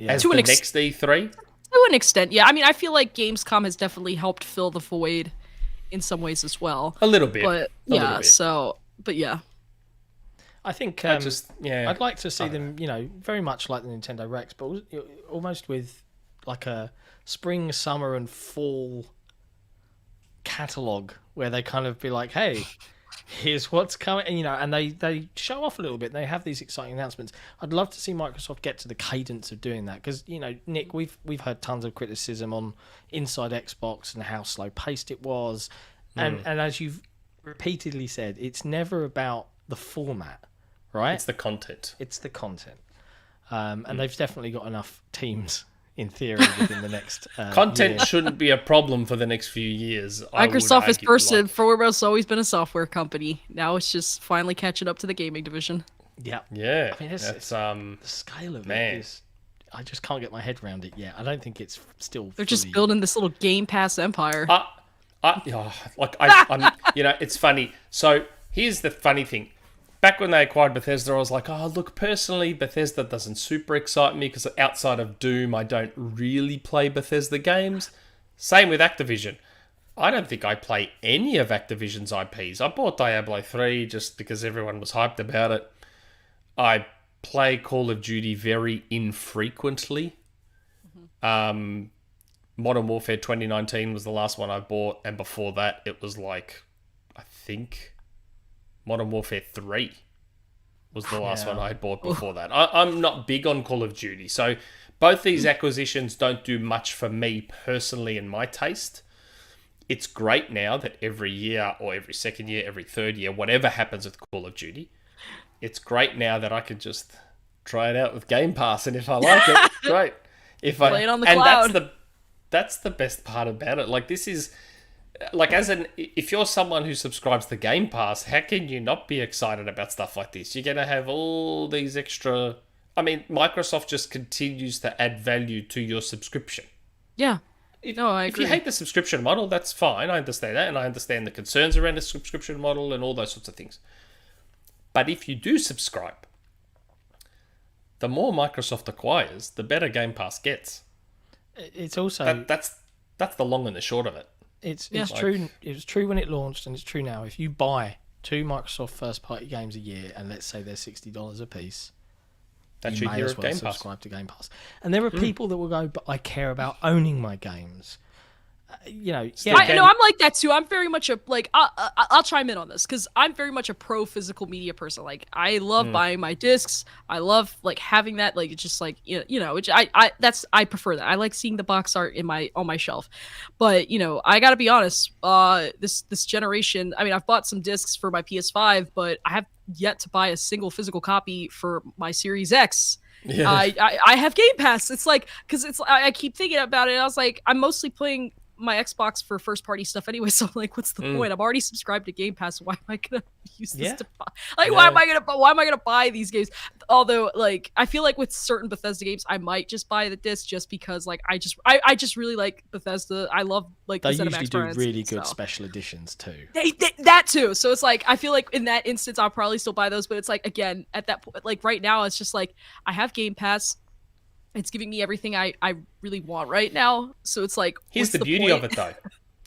as To the an next E3. To an extent, yeah. I mean, I feel like Gamescom has definitely helped fill the void in some ways as well. A little bit. But yeah, I think I'd like to see them, very much like the Nintendo Rex, but almost with like a spring, summer, and fall catalog where they kind of be like, hey, here's what's coming, and they show off a little bit. They have these exciting announcements. I'd love to see Microsoft get to the cadence of doing that because, Nick, we've heard tons of criticism on Inside Xbox and how slow paced it was, and as you've repeatedly said, it's never about the format, right? It's the content. And they've definitely got enough teams in theory within the next Content year. shouldn't be a problem for the next few years. Microsoft has foremost always been a software company. Now it's just finally catching up to the gaming division. Yeah. Yeah. I mean, it's the scale of man. it is... I just can't get my head around it yet. I don't think it's still They're just building this little Game Pass empire. It's funny. So here's the funny thing. Back when they acquired Bethesda, I was like, oh, look, personally, Bethesda doesn't super excite me because outside of Doom, I don't really play Bethesda games. Same with Activision. I don't think I play any of Activision's IPs. I bought Diablo 3 just because everyone was hyped about it. I play Call of Duty very infrequently. Modern Warfare 2019 was the last one I bought, and before that, it was like, I think... Modern Warfare 3 was the last one I had bought before that. I'm not big on Call of Duty, both these acquisitions don't do much for me personally in my taste. It's great now that every year or every second year, every third year, whatever happens with Call of Duty, it's great now that I can just try it out with Game Pass, and if I like it, great. Play it on the cloud. That's the best part about it. Like, this is like, if you're someone who subscribes to Game Pass, how can you not be excited about stuff like this? You're gonna have all these extra. I mean, Microsoft just continues to add value to your subscription. Yeah. No, I If agree. you hate the subscription model, that's fine. I understand that, and I understand the concerns around the subscription model and all those sorts of things. But if you do subscribe, the more Microsoft acquires, the better Game Pass gets. It's also that's the long and the short of it. It's true. It was true when it launched, and it's true now. If you buy 2 Microsoft first-party games a year, and let's say they're $60 a piece, That's you your may year as of well Game Pass. subscribe to Game Pass. And there are people that will go, but I care about owning my games. I'm like that too. I'm very much I'll chime in on this because I'm very much a pro physical media person. Like, I love buying my discs. I love having that. Like, it's just like which I prefer that. I like seeing the box art on my shelf. But I got to be honest. This generation. I mean, I've bought some discs for my PS5, but I have yet to buy a single physical copy for my Series X. Yeah. I have Game Pass. It's like, because I keep thinking about it. I was like, I'm mostly playing my Xbox for first party stuff anyway, so I'm like, what's the point? I'm already subscribed to Game Pass. Why am I gonna use this to buy? Why am I gonna buy these games? Although, I feel like with certain Bethesda games, I might just buy the disc just because I just really like Bethesda. I love the they ZeniMax usually do brands, really good special editions too. They that too. So it's like, I feel like in that instance I'll probably still buy those, but it's like, again, at that point, right now it's just like, I have Game Pass. It's giving me everything I really want right now. So it's like, here's the beauty of it, though.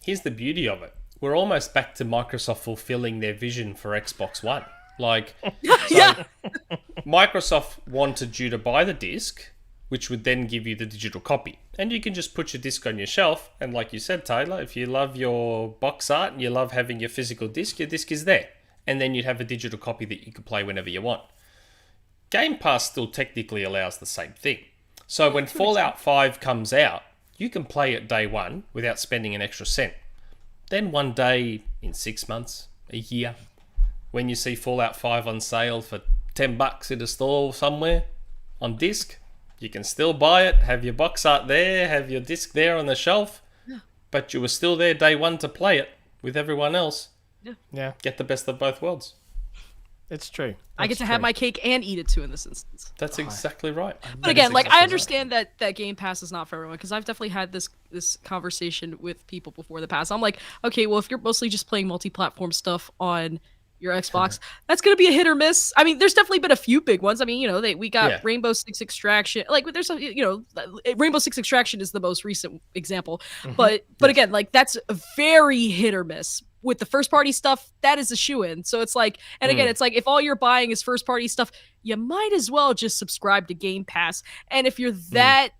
Here's the beauty of it. We're almost back to Microsoft fulfilling their vision for Xbox One. Microsoft wanted you to buy the disc, which would then give you the digital copy. And you can just put your disc on your shelf. And like you said, Taylor, if you love your box art and you love having your physical disc is there. And then you'd have a digital copy that you can play whenever you want. Game Pass still technically allows the same thing. So when Fallout 5 comes out, you can play it day one without spending an extra cent. Then one day in 6 months, a year, when you see Fallout 5 on sale for $10 in a store somewhere on disc, you can still buy it, have your box art there, have your disc there on the shelf, but you were still there day one to play it with everyone else. Yeah. Get the best of both worlds. It's true. I get to have my cake and eat it too in this instance. That's exactly right. But again, I understand that Game Pass is not for everyone, because I've definitely had this conversation with people before the past. I'm like, okay, well, if you're mostly just playing multi-platform stuff on your Xbox, that's going to be a hit or miss. I mean, there's definitely been a few big ones. I mean, we got Rainbow Six Extraction. There's Rainbow Six Extraction is the most recent example. But again, that's a very hit or miss. With the first party stuff, that is a shoo-in. So it's like, and again, it's like, if all you're buying is first party stuff, you might as well just subscribe to Game Pass. And if you're that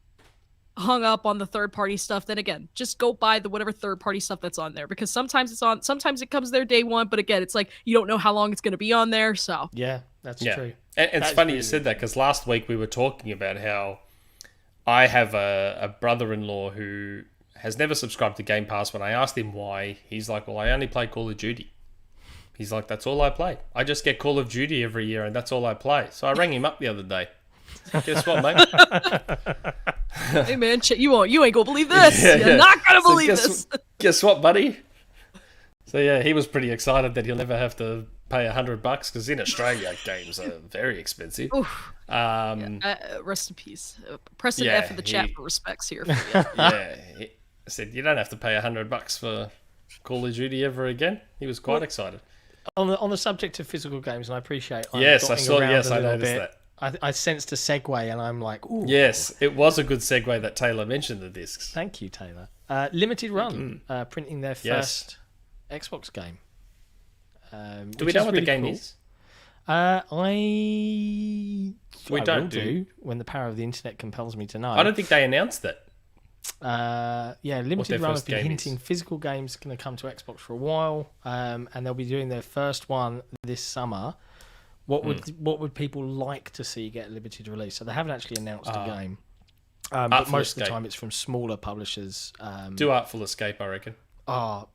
hung up on the third party stuff, then again, just go buy the whatever third party stuff that's on there, because sometimes it comes there day one, but again, it's like, you don't know how long it's going to be on there. So yeah, that's true. And it's funny you said that, because last week we were talking about how I have a brother-in-law who has never subscribed to Game Pass. When I asked him why, he's like, well, I only play Call of Duty. He's like, that's all I play. I just get Call of Duty every year, and that's all I play. So I rang him up the other day. Guess what, mate? Hey, man, you ain't gonna believe this. You're not gonna believe this. Guess what, buddy? So yeah, he was pretty excited that he'll never have to pay $100, because in Australia, games are very expensive. Rest in peace. Press an F in the chat for respects here. For he said, you don't have to pay $100 for Call of Duty ever again. He was quite excited. On the subject of physical games, and I appreciate. I noticed that. I sensed a segue, and I'm like, ooh. Yes, it was a good segue that Taylor mentioned the discs. Thank you, Taylor. Limited Run, printing their first Xbox game. Do we know what the game is? We don't do when the power of the internet compels me to know. I don't think they announced it. Limited Run have been hinting physical games going to come to Xbox for a while, and they'll be doing their first one this summer. What would people like to see get a limited release? So they haven't actually announced a game. But most of the time it's from smaller publishers. Do Artful Escape, I reckon. Artful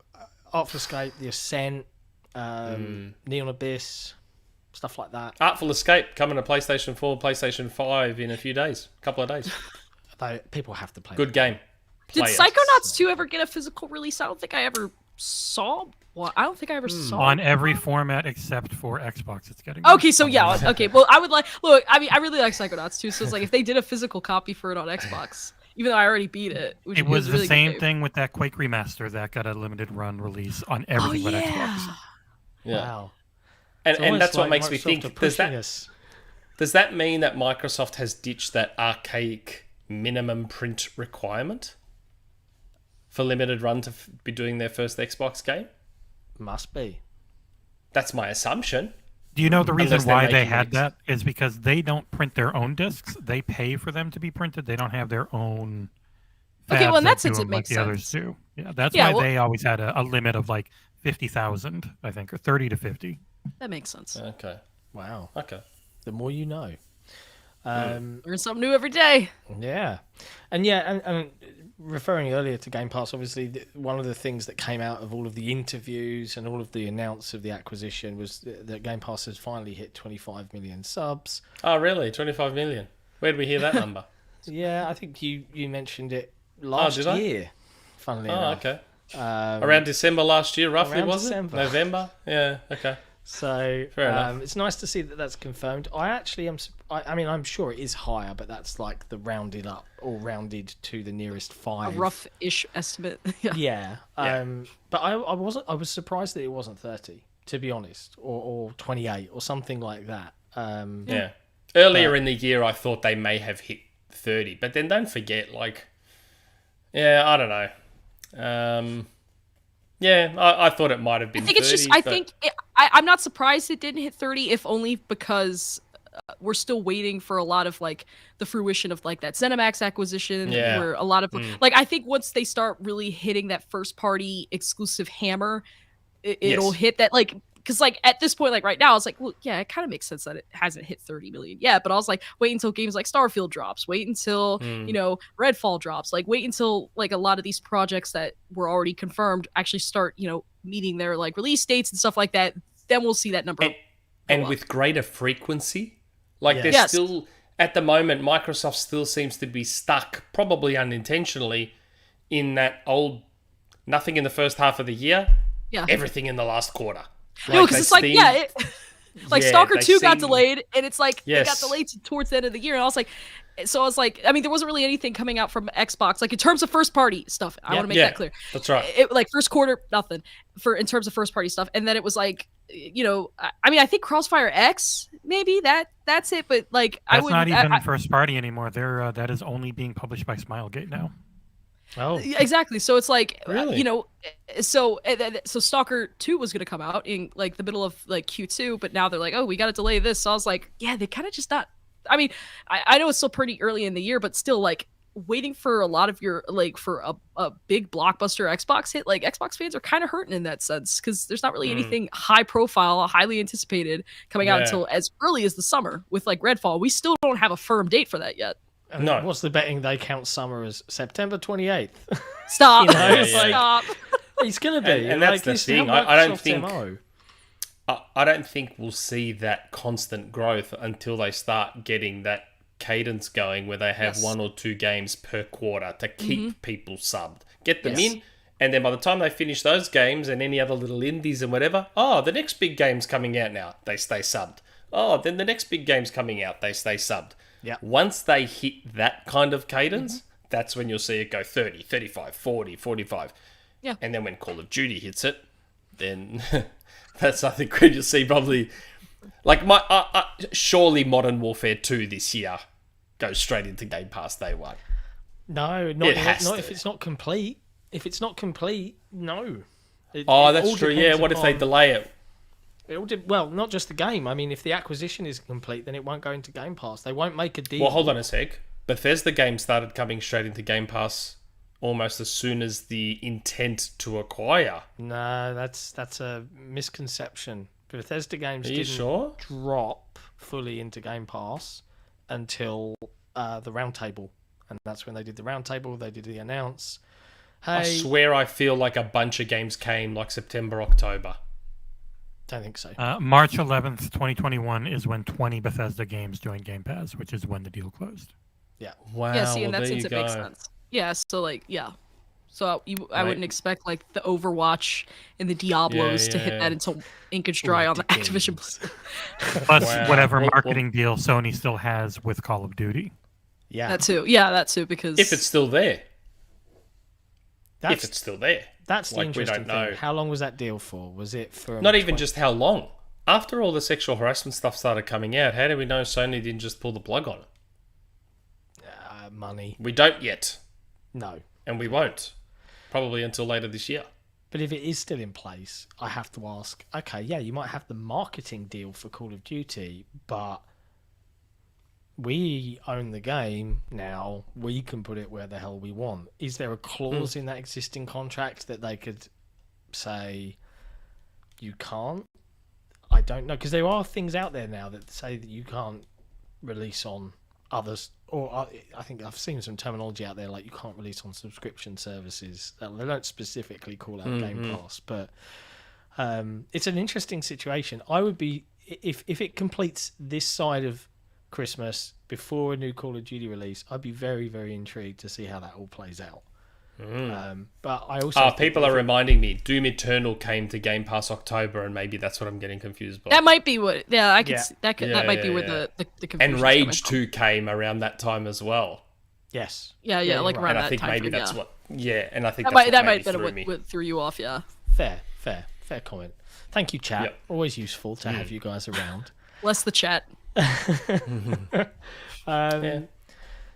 Escape, The Ascent, Neon Abyss, stuff like that. Artful Escape coming to PlayStation 4, PlayStation 5 in a couple of days. People have to play. Good game. Did Psychonauts 2 ever get a physical release? I don't think I ever saw. Well, I don't think I ever saw on every format except for Xbox. It's getting okay. So yeah, okay. Well, I would like. Look, I mean, I really like Psychonauts 2. So it's like if they did a physical copy for it on Xbox, even though I already beat it. It was the really same thing with that Quake remaster that got a limited run release on everything but Xbox. Yeah. Wow. And that's what makes Microsoft me think. Does that mean that Microsoft has ditched that archaic minimum print requirement for limited run to be doing their first Xbox game? Must be. That's my assumption. Do you know the reason why they had that is because they don't print their own discs. They pay for them to be printed. They don't have their own. Okay, well in that sense it makes sense. The others do. Yeah, that's why they always had a limit of like 50,000, I think, or 30 to 50. That makes sense. Okay. Wow. Okay. The more you know. Learn something new every day. Yeah. And referring earlier to Game Pass, obviously one of the things that came out of all of the interviews and all of the announcements of the acquisition was that Game Pass has finally hit 25 million subs. Oh, really? 25 million? Where did we hear that number? Yeah, I think you mentioned it last year, funnily enough. Oh, okay. Around December last year, roughly, was it? November. Yeah, okay. So it's nice to see that that's confirmed. I actually am. I mean, I'm sure it is higher, but that's like the rounded up or rounded to the nearest 5. A rough-ish estimate. Yeah. But I was surprised that it wasn't 30, to be honest, or 28 or something like that. Yeah. Earlier in the year, I thought they may have hit 30, but then don't forget, like, I don't know. I thought it might have been 30. I'm not surprised it didn't hit 30, if only because we're still waiting for a lot of like the fruition of like that ZeniMax acquisition. Yeah. Where a lot of like I think once they start really hitting that first party exclusive hammer, it'll hit that like. Because, like, at this point, like, right now, it's like, well, yeah, it kind of makes sense that it hasn't hit 30 million yet. But I was like, wait until games like Starfield drops. Wait until, Redfall drops. Like, wait until, like, a lot of these projects that were already confirmed actually start, meeting their, like, release dates and stuff like that. Then we'll see that number. And with greater frequency. Like, there's still, at the moment, Microsoft still seems to be stuck, probably unintentionally, in that old nothing in the first half of the year, everything in the last quarter. No, because it's like, Stalker 2 got delayed, and it's like, it got delayed towards the end of the year, and I was like, I mean, there wasn't really anything coming out from Xbox, like, in terms of first-party stuff, I want to make that clear. That's right. Like, first quarter, nothing, in terms of first-party stuff, and then it was like, I mean, I think Crossfire X, maybe, that's it, but, like, that's not even first-party anymore, that is only being published by Smilegate now. Oh, exactly. So it's like, really? So Stalker 2 was going to come out in like the middle of like Q2, but now they're like, oh, we got to delay this. So I was like, yeah, they kind of just not. I mean, I know it's still pretty early in the year, but still like waiting for a lot of your like for a big blockbuster Xbox hit. Like Xbox fans are kind of hurting in that sense because there's not really anything high profile, highly anticipated coming out until as early as the summer with like Redfall. We still don't have a firm date for that yet. No. What's the betting they count summer as September 28th? Stop. Stop. It's going to be. And that's the thing. I don't think we'll see that constant growth until they start getting that cadence going where they have 1 or 2 games per quarter to keep people subbed. Get them in. And then by the time they finish those games and any other little indies and whatever, the next big game's coming out now. They stay subbed. Then the next big game's coming out. They stay subbed. Yeah. Once they hit that kind of cadence, that's when you'll see it go 30, 35, 40, 45. Yeah. And then when Call of Duty hits it, then that's I think when you'll see probably like surely Modern Warfare 2 this year goes straight into Game Pass day one. No, not if it's not complete. If it's not complete, no. That's true. Yeah, what if they delay it? Well, not just the game. I mean, if the acquisition is complete, then it won't go into Game Pass. They won't make a deal. Well, hold on a sec. Bethesda games started coming straight into Game Pass almost as soon as the intent to acquire. No, that's a misconception. Bethesda games didn't drop fully into Game Pass until the Roundtable and that's when they did the roundtable. They did the announce. Hey, I swear I feel like a bunch of games came like September, October. Don't think so. March 11th, 2021 is when 20 Bethesda games joined Game Pass, which is when the deal closed. Yeah. Wow. Yeah, see, in well, that there sense, you it makes go. sense. Yeah, so like, yeah. So I Right. wouldn't expect like the Overwatch and the Diablos to hit yeah. that until ink is dry on the the Activision games. Blizzard. Plus, Wow. whatever Well- marketing deal Sony still has with Call of Duty. Yeah. That too. Yeah, that too. Because If it's still there. That's If it's still there. that's the like, we interesting don't know. thing. How long was that deal for? Was it for Not even just how long. After all the sexual harassment stuff started coming out, how do we know Sony didn't just pull the plug on it? money? We don't yet. No. And we won't. Probably until later this year. But if it is still in place, I have to ask, okay, yeah, you might have the marketing deal for Call of Duty, but we own the game now. We can put it where the hell we want. Is there a clause in that existing contract that they could say you can't? I don't know, because there are things out there now that say that you can't release on others, or I think I've seen some terminology out there like you can't release on subscription services. They don't specifically call out Game Pass, but it's an interesting situation. I would be, if it completes this side of Christmas before a new Call of Duty release, I'd be very, very intrigued to see how that all plays out. But I also people are reminding me Doom Eternal came to Game Pass October, and maybe that's what I'm getting confused by. that might be what. Yeah, I could. Yeah. See, that Yeah, might be yeah, where yeah. the confusion's And coming Rage from. 2 came around that time as well. yes, Yeah, you're like right. around And I that think time maybe frame, that's yeah. what... Yeah, and I think That that's might what have been maybe threw me. what threw you off. Yeah. fair comment. Thank you, chat. Yep. Always useful to have you guys around. Less the chat.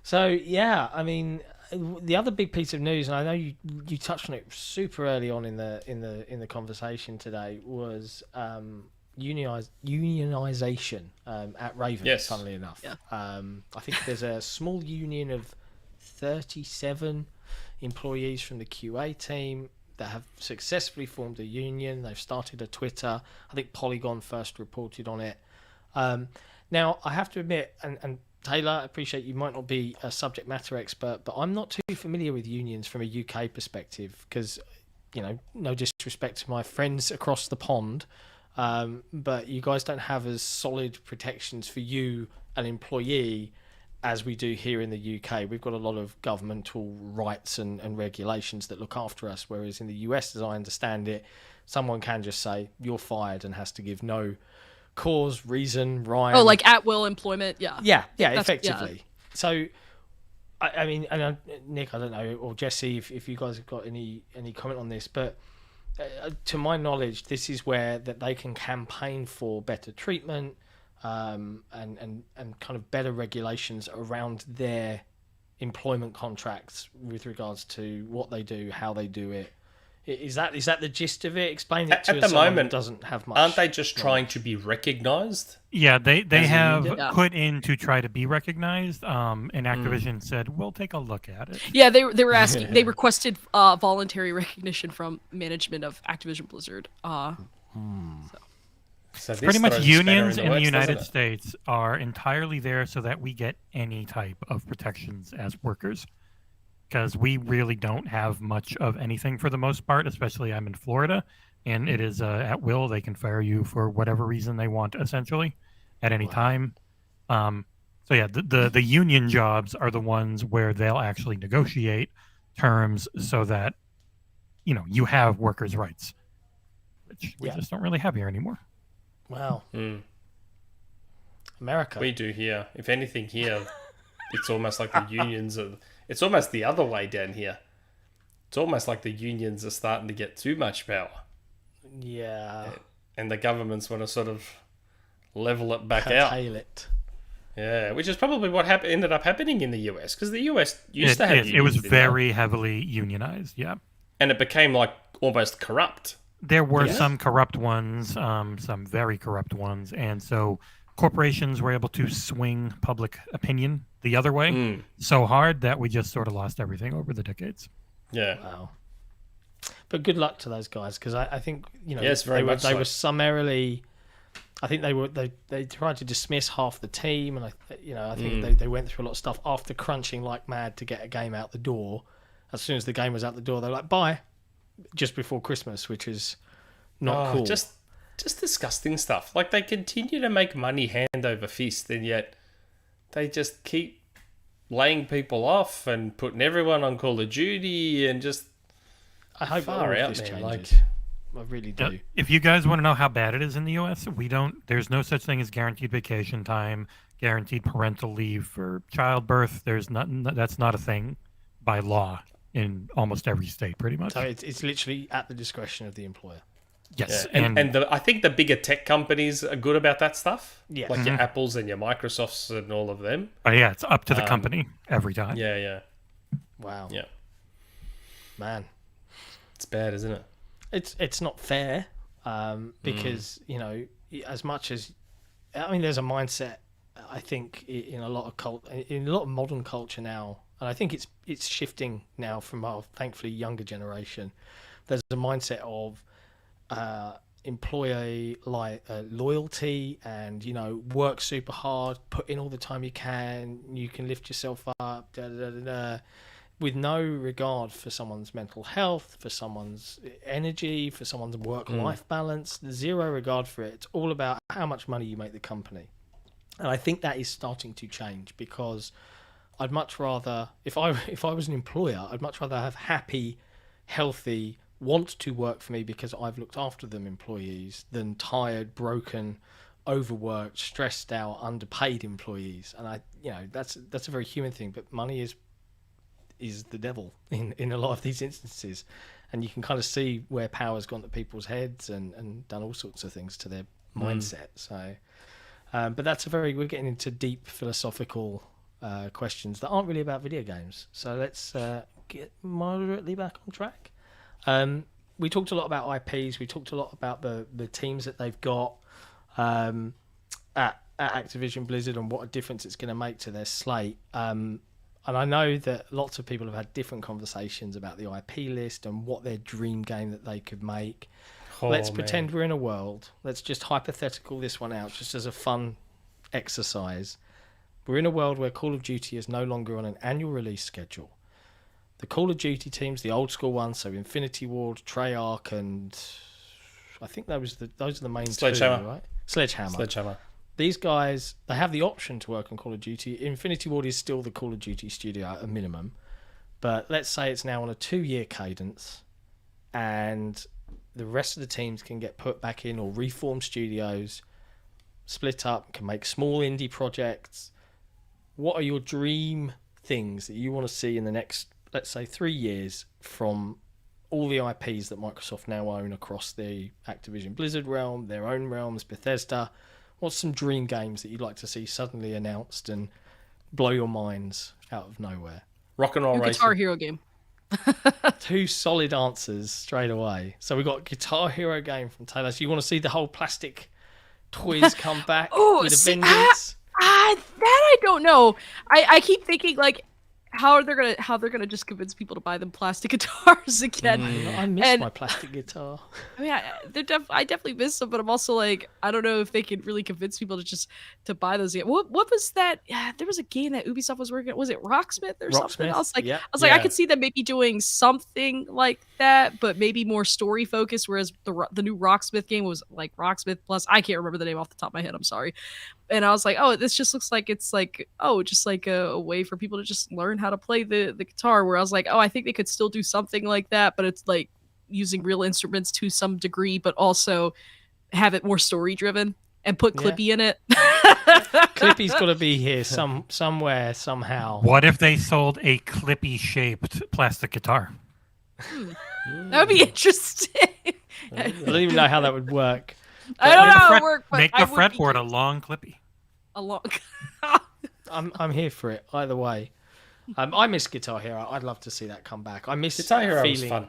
So yeah, I mean, the other big piece of news, and I know you touched on it super early on in the conversation today, was unionization at Raven. Yes. Funnily enough, Yeah. I think there's a small union of 37 employees from the QA team that have successfully formed a union. They've started a Twitter. I think Polygon first reported on it. Now, I have to admit, and Taylor, I appreciate you might not be a subject matter expert, but I'm not too familiar with unions from a UK perspective because, no disrespect to my friends across the pond, but you guys don't have as solid protections for you, an employee, as we do here in the UK. We've got a lot of governmental rights and regulations that look after us, whereas in the US, as I understand it, someone can just say, you're fired and has to give no cause, reason, rhyme. Oh, like at will employment. Yeah. Yeah, That's- effectively. So, I mean, and Nick, I don't know, or Jesse, if you guys have got any comment on this, but to my knowledge, this is where that they can campaign for better treatment and kind of better regulations around their employment contracts with regards to what they do, how they do it. Is that the gist of it? Explain it to At the someone who moment, doesn't have much. Aren't they just trying to be recognised? Yeah, they have union? Yeah. put in to try to be recognized, and Activision said, we'll take a look at it. Yeah, they were asking. They requested voluntary recognition from management of Activision Blizzard. So this Pretty much throws a spanner unions in the works, United doesn't it? States are entirely there so that we get any type of protections as workers. Because we really don't have much of anything for the most part, especially I'm in Florida, and it is at will. They can fire you for whatever reason they want, essentially, at any time. So yeah, the union jobs are the ones where they'll actually negotiate terms so that, you have workers' rights, which we just don't really have here anymore. Wow. America. We do here. If anything here, it's almost like the unions are... It's almost the other way down here. It's almost like the unions are starting to get too much power. Yeah. And the governments want to sort of level it back out. Curtail it. Yeah, which is probably what ended up happening in the US. Because the US used to have unions. It was didn't they? very heavily unionized, yeah. And it became like almost corrupt. There were Yeah. some corrupt ones, some very corrupt ones, and so corporations were able to swing public opinion the other way so hard that we just sort of lost everything over the decades. Yeah. Wow. But good luck to those guys because I think Yes, very much they so. were summarily I think they tried to dismiss half the team, and I think they went through a lot of stuff after crunching like mad to get a game out the door. As soon as the game was out the door, they're like, bye, just before Christmas, which is not cool. Just disgusting stuff. Like, they continue to make money hand over fist, and yet they just keep laying people off and putting everyone on Call of Duty and just I hope far all out of this there. changes. I really Yeah, do. if you guys want to know how bad it is in the US, there's no such thing as guaranteed vacation time, guaranteed parental leave for childbirth. That's not a thing by law in almost every state, pretty much. So it's literally at the discretion of the employer. Yes. Yeah. And I think the bigger tech companies are good about that stuff. Yeah. Like your Apples and your Microsofts and all of them. But yeah, it's up to the company every time. Yeah. Wow. Yeah. Man. It's bad, isn't it? It's not fair because as much as there's a mindset I think in a lot of modern culture now, and I think it's shifting now from our thankfully younger generation. There's a mindset of employee loyalty and work super hard, put in all the time you can lift yourself up, with no regard for someone's mental health, for someone's energy, for someone's work-life balance. Zero regard for it. It's all about how much money you make the company. And I think that is starting to change, because I'd much rather, if I was an employer, I'd much rather have happy, healthy, want to work for me because I've looked after them employees than tired, broken, overworked, stressed out, underpaid employees. And that's a very human thing, but money is the devil in a lot of these instances, and you can kind of see where power's gone to people's heads and done all sorts of things to their mindset. So but we're getting into deep philosophical questions that aren't really about video games, so let's get moderately back on track. We talked a lot about IPs, we talked a lot about the teams that they've got at Activision Blizzard and what a difference it's going to make to their slate. And I know that lots of people have had different conversations about the IP list and what their dream game that they could make. Let's pretend we're in a world. Let's just hypothetical this one out just as a fun exercise. We're in a world where Call of Duty is no longer on an annual release schedule. The Call of Duty teams, the old school ones, so Infinity Ward, Treyarch, and I think those are the main Sledgehammer. two, right? Sledgehammer. These guys, they have the option to work on Call of Duty. Infinity Ward is still the Call of Duty studio at a minimum. But let's say it's now on a 2-year cadence and the rest of the teams can get put back in or reform studios, split up, can make small indie projects. What are your dream things that you want to see in the next, let's say, 3 years from all the IPs that Microsoft now own across the Activision Blizzard realm, their own realms, Bethesda? What's some dream games that you'd like to see suddenly announced and blow your minds out of nowhere? Rock and Roll Racing. Guitar Hero game. 2 solid answers straight away. So we got Guitar Hero game from Taylor. So you want to see the whole plastic toys come back with a vengeance? That I don't know. I keep thinking like how they're gonna just convince people to buy them plastic guitars again. I miss my plastic guitar. I mean, I definitely miss them, but I'm also like, I don't know if they can really convince people to buy those again. What was that? Yeah, there was a game that Ubisoft was working on. Was it Rocksmith or something? I was like, I could see them maybe doing something like that, but maybe more story focused. Whereas the new Rocksmith game was like Rocksmith Plus. I can't remember the name off the top of my head. I'm sorry. And I was like, oh, this just looks like it's like, oh, just like a way for people to just learn how to play the guitar. Where I was like, oh, I think they could still do something like that, but it's like using real instruments to some degree, but also have it more story driven and put Clippy in it. Clippy's got to be here somewhere, somehow. What if they sold a Clippy shaped plastic guitar? That would be interesting. I don't even know how that would work. I don't know how it works. Make the fretboard a long Clippy. I'm here for it either way. I miss Guitar Hero. I'd love to see that come back. I miss Guitar Hero was fun.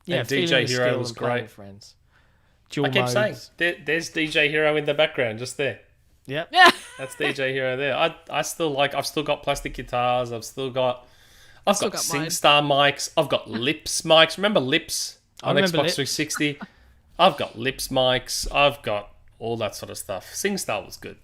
Yeah, and DJ Hero was great. Friends. I kept saying, there's DJ Hero in the background, just there. Yep. Yeah. That's DJ Hero there. I've still got plastic guitars. I've got SingStar mics. I've got Lips mics. Remember Lips on Xbox 360? I've got Lips mics. I've got all that sort of stuff. SingStar was good.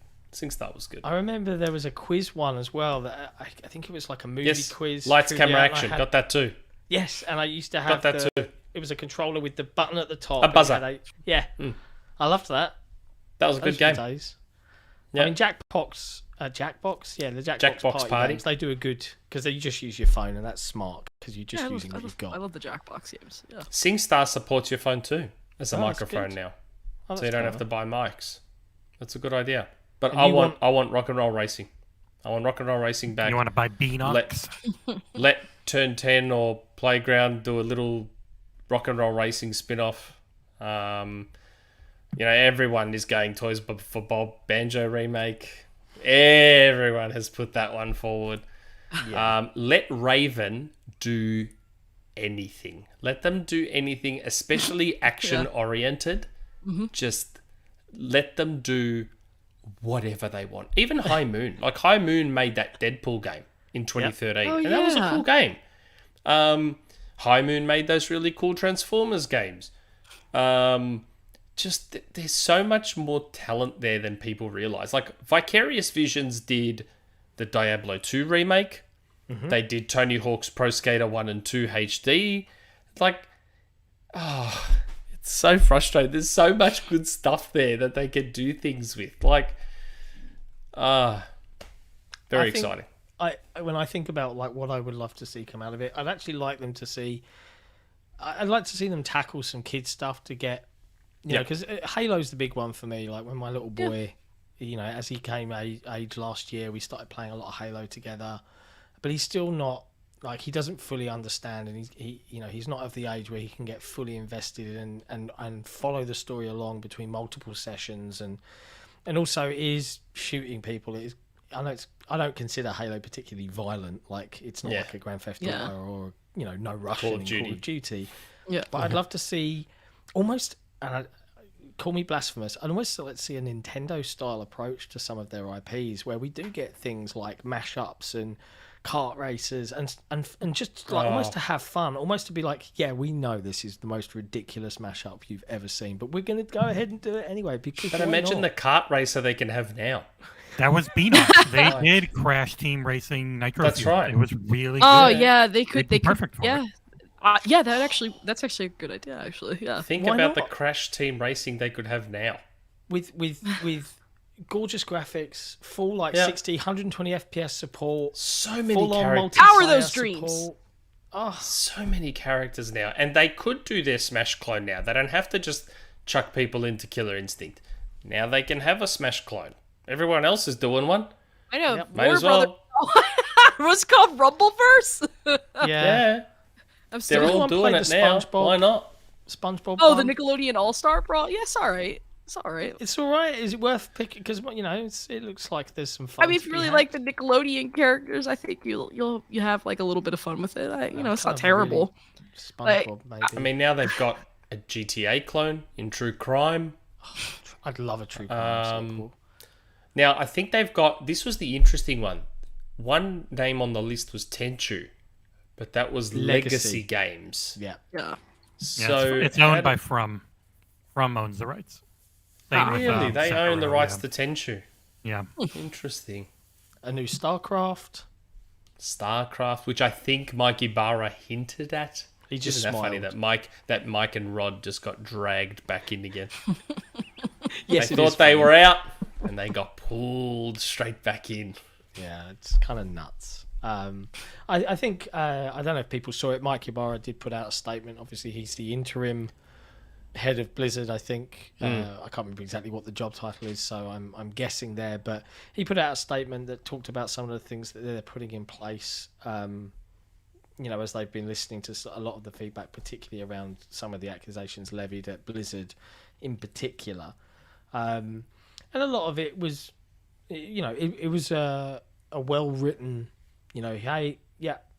I remember there was a quiz one as well that I think it was like a movie quiz. Lights, trivia, camera, action. Got that too. Yes, and I used to have Got that too. It was a controller with the button at the top. A buzzer. I loved that. That was a good game. Days. Yeah. I mean, Jackbox, the Jackbox Party. games, they do a good because you just use your phone and that's smart because you're just using what you've got. I love the Jackbox games. Yeah. SingStar supports your phone too as a microphone good. now, Oh, so you don't have to buy mics. That's a good idea. But And I want rock and roll racing. I want rock and roll racing back. You want to buy Beanox? Let Turn 10 or Playground do a little rock and roll racing spin-off. Everyone is going Toys for Bob Banjo remake. Everyone has put that one forward. Yeah. Let Raven do anything. Let them do anything, especially action-oriented. Mm-hmm. Just let them do whatever they want. Even High Moon. Like, High Moon made that Deadpool game in 2013. Oh, and that was a cool game. High Moon made those really cool Transformers games. Just there's so much more talent there than people realize. Like, Vicarious Visions did the Diablo 2 remake. Mm-hmm. They did Tony Hawk's Pro Skater 1 and 2 HD. Like, it's so frustrating. There's so much good stuff there that they can do things with. Like, very exciting. When I think about like what I would love to see come out of it, I'd actually like them to see. I'd like to see them tackle some kids stuff to get, because Halo's the big one for me. Like when my little boy, as he came age last year, we started playing a lot of Halo together, but he's still not like he doesn't fully understand, and he's not of the age where he can get fully invested and follow the story along between multiple sessions and also is shooting people. I don't consider Halo particularly violent. Like it's not like a Grand Theft Auto or no Russian in Call of Duty. Yeah, but I'd love to see almost, and call me blasphemous, I'd almost let's see a Nintendo style approach to some of their IPs where we do get things like mashups and kart races and just like almost to have fun, almost to be like, we know this is the most ridiculous mashup you've ever seen, but we're going to go ahead and do it anyway because. But imagine the kart racer they can have now. That was Beanox. They did Crash Team Racing Nitro. That's Fuel. right. It was really good. Oh yeah, they could. They'd be perfect for it. That's actually a good idea. Actually, yeah. Think about the Crash Team Racing they could have now. With gorgeous graphics, full 60, 120 FPS support. So many characters. Power those dreams. So many characters now. And they could do their Smash clone now. They don't have to just chuck people into Killer Instinct. Now they can have a Smash clone. Everyone else is doing one. I know. Yep. Might as well. What's it called? Rumbleverse? Yeah. They're all doing it now. Why not? SpongeBob. Oh, the Nickelodeon All-Star Brawl? Yeah, it's all right. It's all right. It's all right. Is it worth picking? Because it looks like there's some fun. I mean, if you really like the Nickelodeon characters, I think you have like a little bit of fun with it. It's not terrible. Really SpongeBob, maybe. I mean, now they've got a GTA clone in True Crime. I'd love a True Crime. So cool. Now, I think they've got... This was the interesting one. One name on the list was Tenchu, but that was Legacy Games. Yeah. So it's owned by From. From owns the rights. Really? They own the rights to Tenchu. Yeah. Interesting. A new StarCraft, which I think Mike Ibarra hinted at. He just Isn't that smiled. funny that Mike and Rod just got dragged back in again? Yes, they thought they were out, and they got pulled straight back in. Yeah, it's kind of nuts. I think I don't know if people saw it. Mike Ibarra did put out a statement. Obviously, he's the interim head of Blizzard. I think I can't remember exactly what the job title is, so I'm guessing there. But he put out a statement that talked about some of the things that they're putting in place. As they've been listening to a lot of the feedback, particularly around some of the accusations levied at Blizzard, in particular. And a lot of it was, it was a well-written,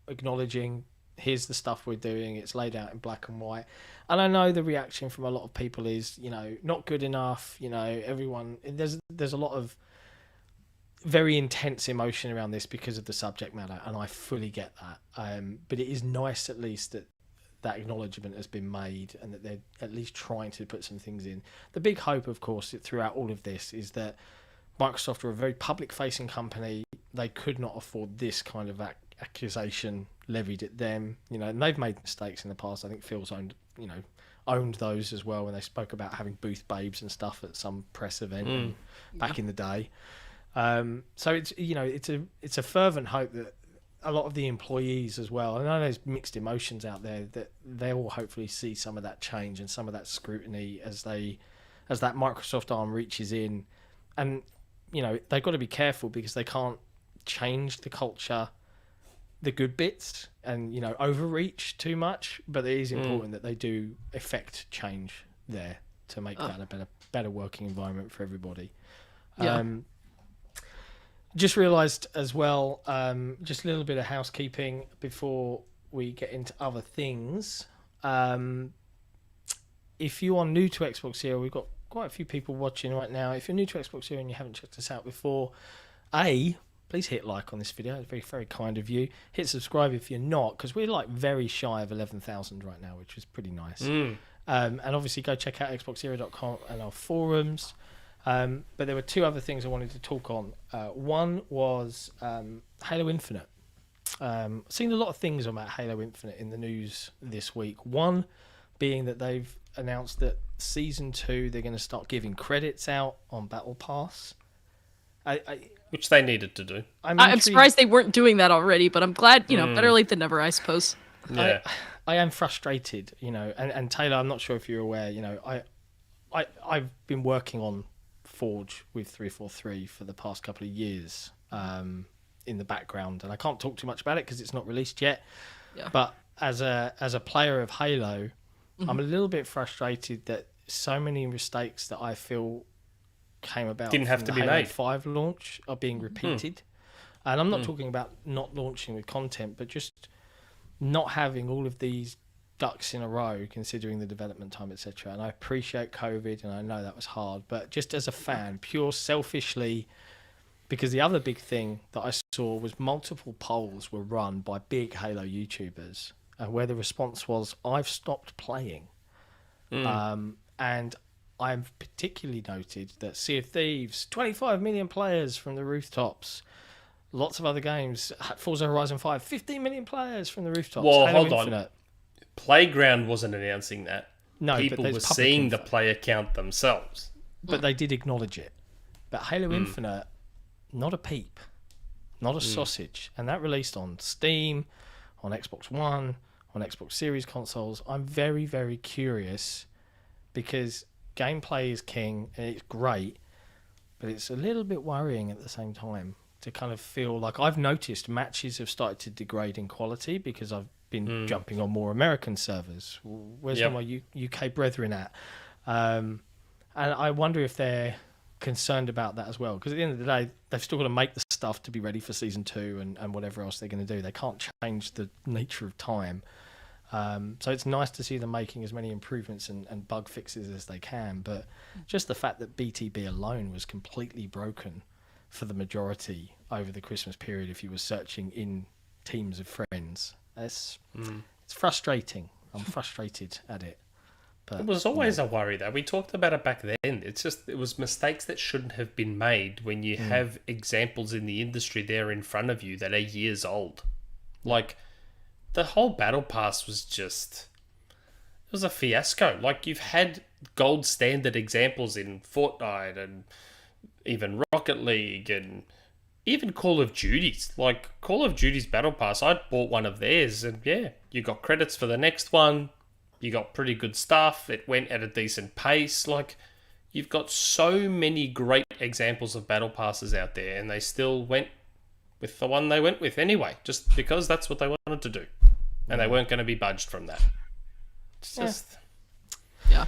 acknowledging, here's the stuff we're doing, it's laid out in black and white. And I know the reaction from a lot of people is, not good enough, everyone, there's a lot of very intense emotion around this because of the subject matter, and I fully get that. But it is nice at least that that acknowledgement has been made and that they're at least trying to put some things in. The big hope, of course, throughout all of this is that Microsoft are a very public-facing company. They could not afford this kind of accusation levied at them, and they've made mistakes in the past. I think Phil's owned those as well when they spoke about having booth babes and stuff at some press event back in the day. So it's a fervent hope that a lot of the employees as well, and I know there's mixed emotions out there, that they will hopefully see some of that change and some of that scrutiny as that Microsoft arm reaches in. And they've got to be careful because they can't change the culture, the good bits, and overreach too much, but it is important that they do effect change there to make that a better working environment for everybody. Just realised as well, just a little bit of housekeeping before we get into other things. If you are new to XboxEra, we've got quite a few people watching right now. If you're new to XboxEra and you haven't checked us out before, please hit like on this video. It's very, very kind of you. Hit subscribe if you're not, because we're like very shy of 11,000 right now, which is pretty nice. And obviously go check out XboxEra.com and our forums. But there were two other things I wanted to talk on. One was Halo Infinite. I've seen a lot of things about Halo Infinite in the news this week. One being that they've announced that Season 2, they're going to start giving credits out on Battle Pass. Which they needed to do. I'm surprised they weren't doing that already, but I'm glad, better late than never, I suppose. Yeah. I am frustrated, and Taylor, I'm not sure if you're aware, I've been working on Forge with 343 for the past couple of years in the background, and I can't talk too much about it because it's not released yet. Yeah. But as a player of Halo, I'm a little bit frustrated that so many mistakes that I feel came about didn't have to be Halo made. 5 launch are being repeated. And I'm not talking about not launching with content, but just not having all of these ducks in a row, considering the development time, etc. And I appreciate COVID, and I know that was hard, but just as a fan, pure selfishly, because the other big thing that I saw was multiple polls were run by big Halo YouTubers, where the response was, I've stopped playing. And I've particularly noted that Sea of Thieves, 25 million players from the rooftops. Lots of other games, Forza Horizon 5, 15 million players from the rooftops. Well, Halo hold Infinite. on. Playground wasn't announcing that. No, people but were seeing the player count themselves. But they did acknowledge it. But Halo Infinite, not a peep, not a sausage. And that released on Steam, on Xbox One, on Xbox Series consoles. I'm very, very curious because gameplay is king and it's great, but it's a little bit worrying at the same time to kind of feel like I've noticed matches have started to degrade in quality because I've been jumping on more American servers. Where's all my UK brethren at? And I wonder if they're concerned about that as well, because at the end of the day, they've still got to make the stuff to be ready for Season 2 and whatever else they're going to do. They can't change the nature of time. So it's nice to see them making as many improvements and bug fixes as they can, but just the fact that BTB alone was completely broken for the majority over the Christmas period, if you were searching in teams of friends, it's frustrating. I'm frustrated at it. But it was always a worry, though. We talked about it back then. It was mistakes that shouldn't have been made when you have examples in the industry there in front of you that are years old. Like, the whole Battle Pass was just... It was a fiasco. Like, you've had gold standard examples in Fortnite and even Rocket League and even Call of Duty's. Like, Call of Duty's Battle Pass, I'd bought one of theirs, and you got credits for the next one. You got pretty good stuff. It went at a decent pace. Like, you've got so many great examples of Battle Passes out there, and they still went with the one they went with anyway, just because that's what they wanted to do. And they weren't going to be budged from that. It's just... Yeah.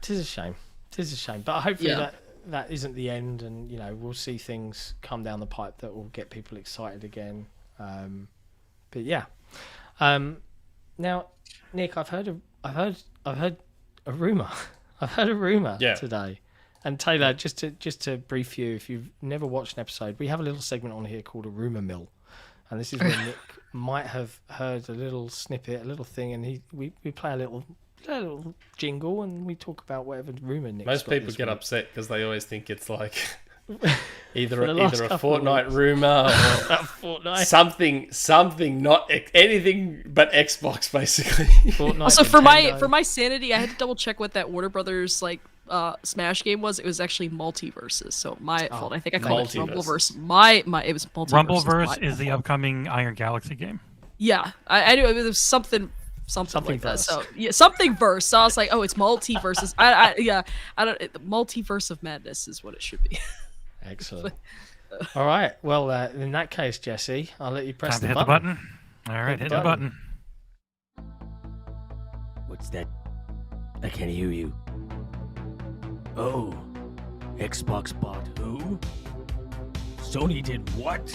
It is a shame. It is a shame. But hopefully that isn't the end, and, we'll see things come down the pipe that will get people excited again. But yeah. Now, Nick, I've heard a rumor. I've heard a rumor today. And Taylor, just to brief you, if you've never watched an episode, we have a little segment on here called a Rumour Mill. and this is where Nick might have heard a little snippet, a little thing, and we play a little jingle, and we talk about whatever rumor Nick's Most got people this get week. upset because they always think it's like either For the last a couple of Fortnite weeks. rumor or Fortnite. something not anything but Xbox basically. Fortnite, Also, Nintendo. for my sanity, I had to double check what that Warner Brothers Smash game was. It was actually Multiverses, so my fault. I think I called it Multiverse. Rumbleverse. It was Multiverse. Rumbleverse is the upcoming Iron Galaxy game. Yeah, I knew it was something like that. So yeah, something verse. So I was like, oh, it's multiverses. I don't. Multiverse of madness is what it should be. Excellent. All right. Well, in that case, Jesse, I'll let you press Time to the hit button. the button. All right, hit the the button. What's that? I can't hear you. Oh, Xbox bought who? Sony did what?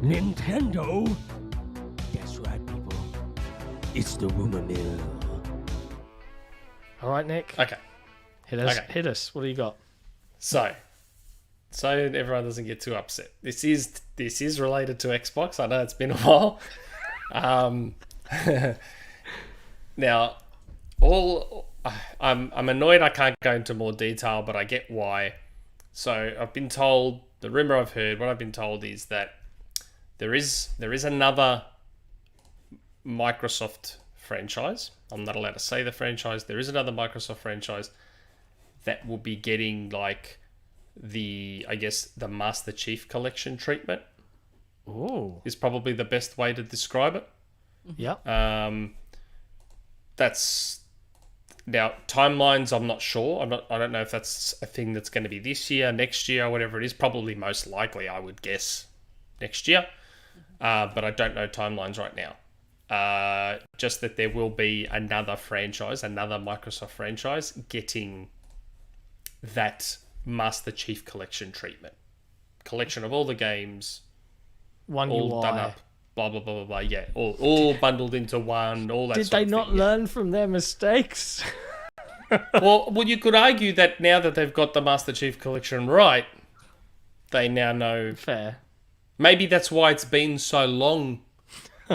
Nintendo? That's right, people. It's the Rumour Mill. All right, Nick. Okay. Hit us. Okay. Hit us. What do you got? So everyone doesn't get too upset. This is related to Xbox. I know it's been a while. Now, I'm annoyed I can't go into more detail, but I get why. So I've been told, the rumor I've heard, what I've been told is that there is another Microsoft franchise. I'm not allowed to say the franchise. There is another Microsoft franchise that will be getting like the Master Chief Collection treatment. Oh. Is probably the best way to describe it. Yep. That's now timelines. I'm not sure. I don't know if that's a thing that's going to be this year, next year, or whatever it is. Probably most likely, I would guess next year. But I don't know timelines right now. Just that there will be another Microsoft franchise getting that Master Chief Collection treatment. Collection of all the games, One all UI. done up, blah, blah, blah, blah, blah. Yeah, all bundled into one, all that Did sort they of not thing, yeah. learn from their mistakes? Well, you could argue that now that they've got the Master Chief Collection right, they now know. Fair. Maybe that's why it's been so long.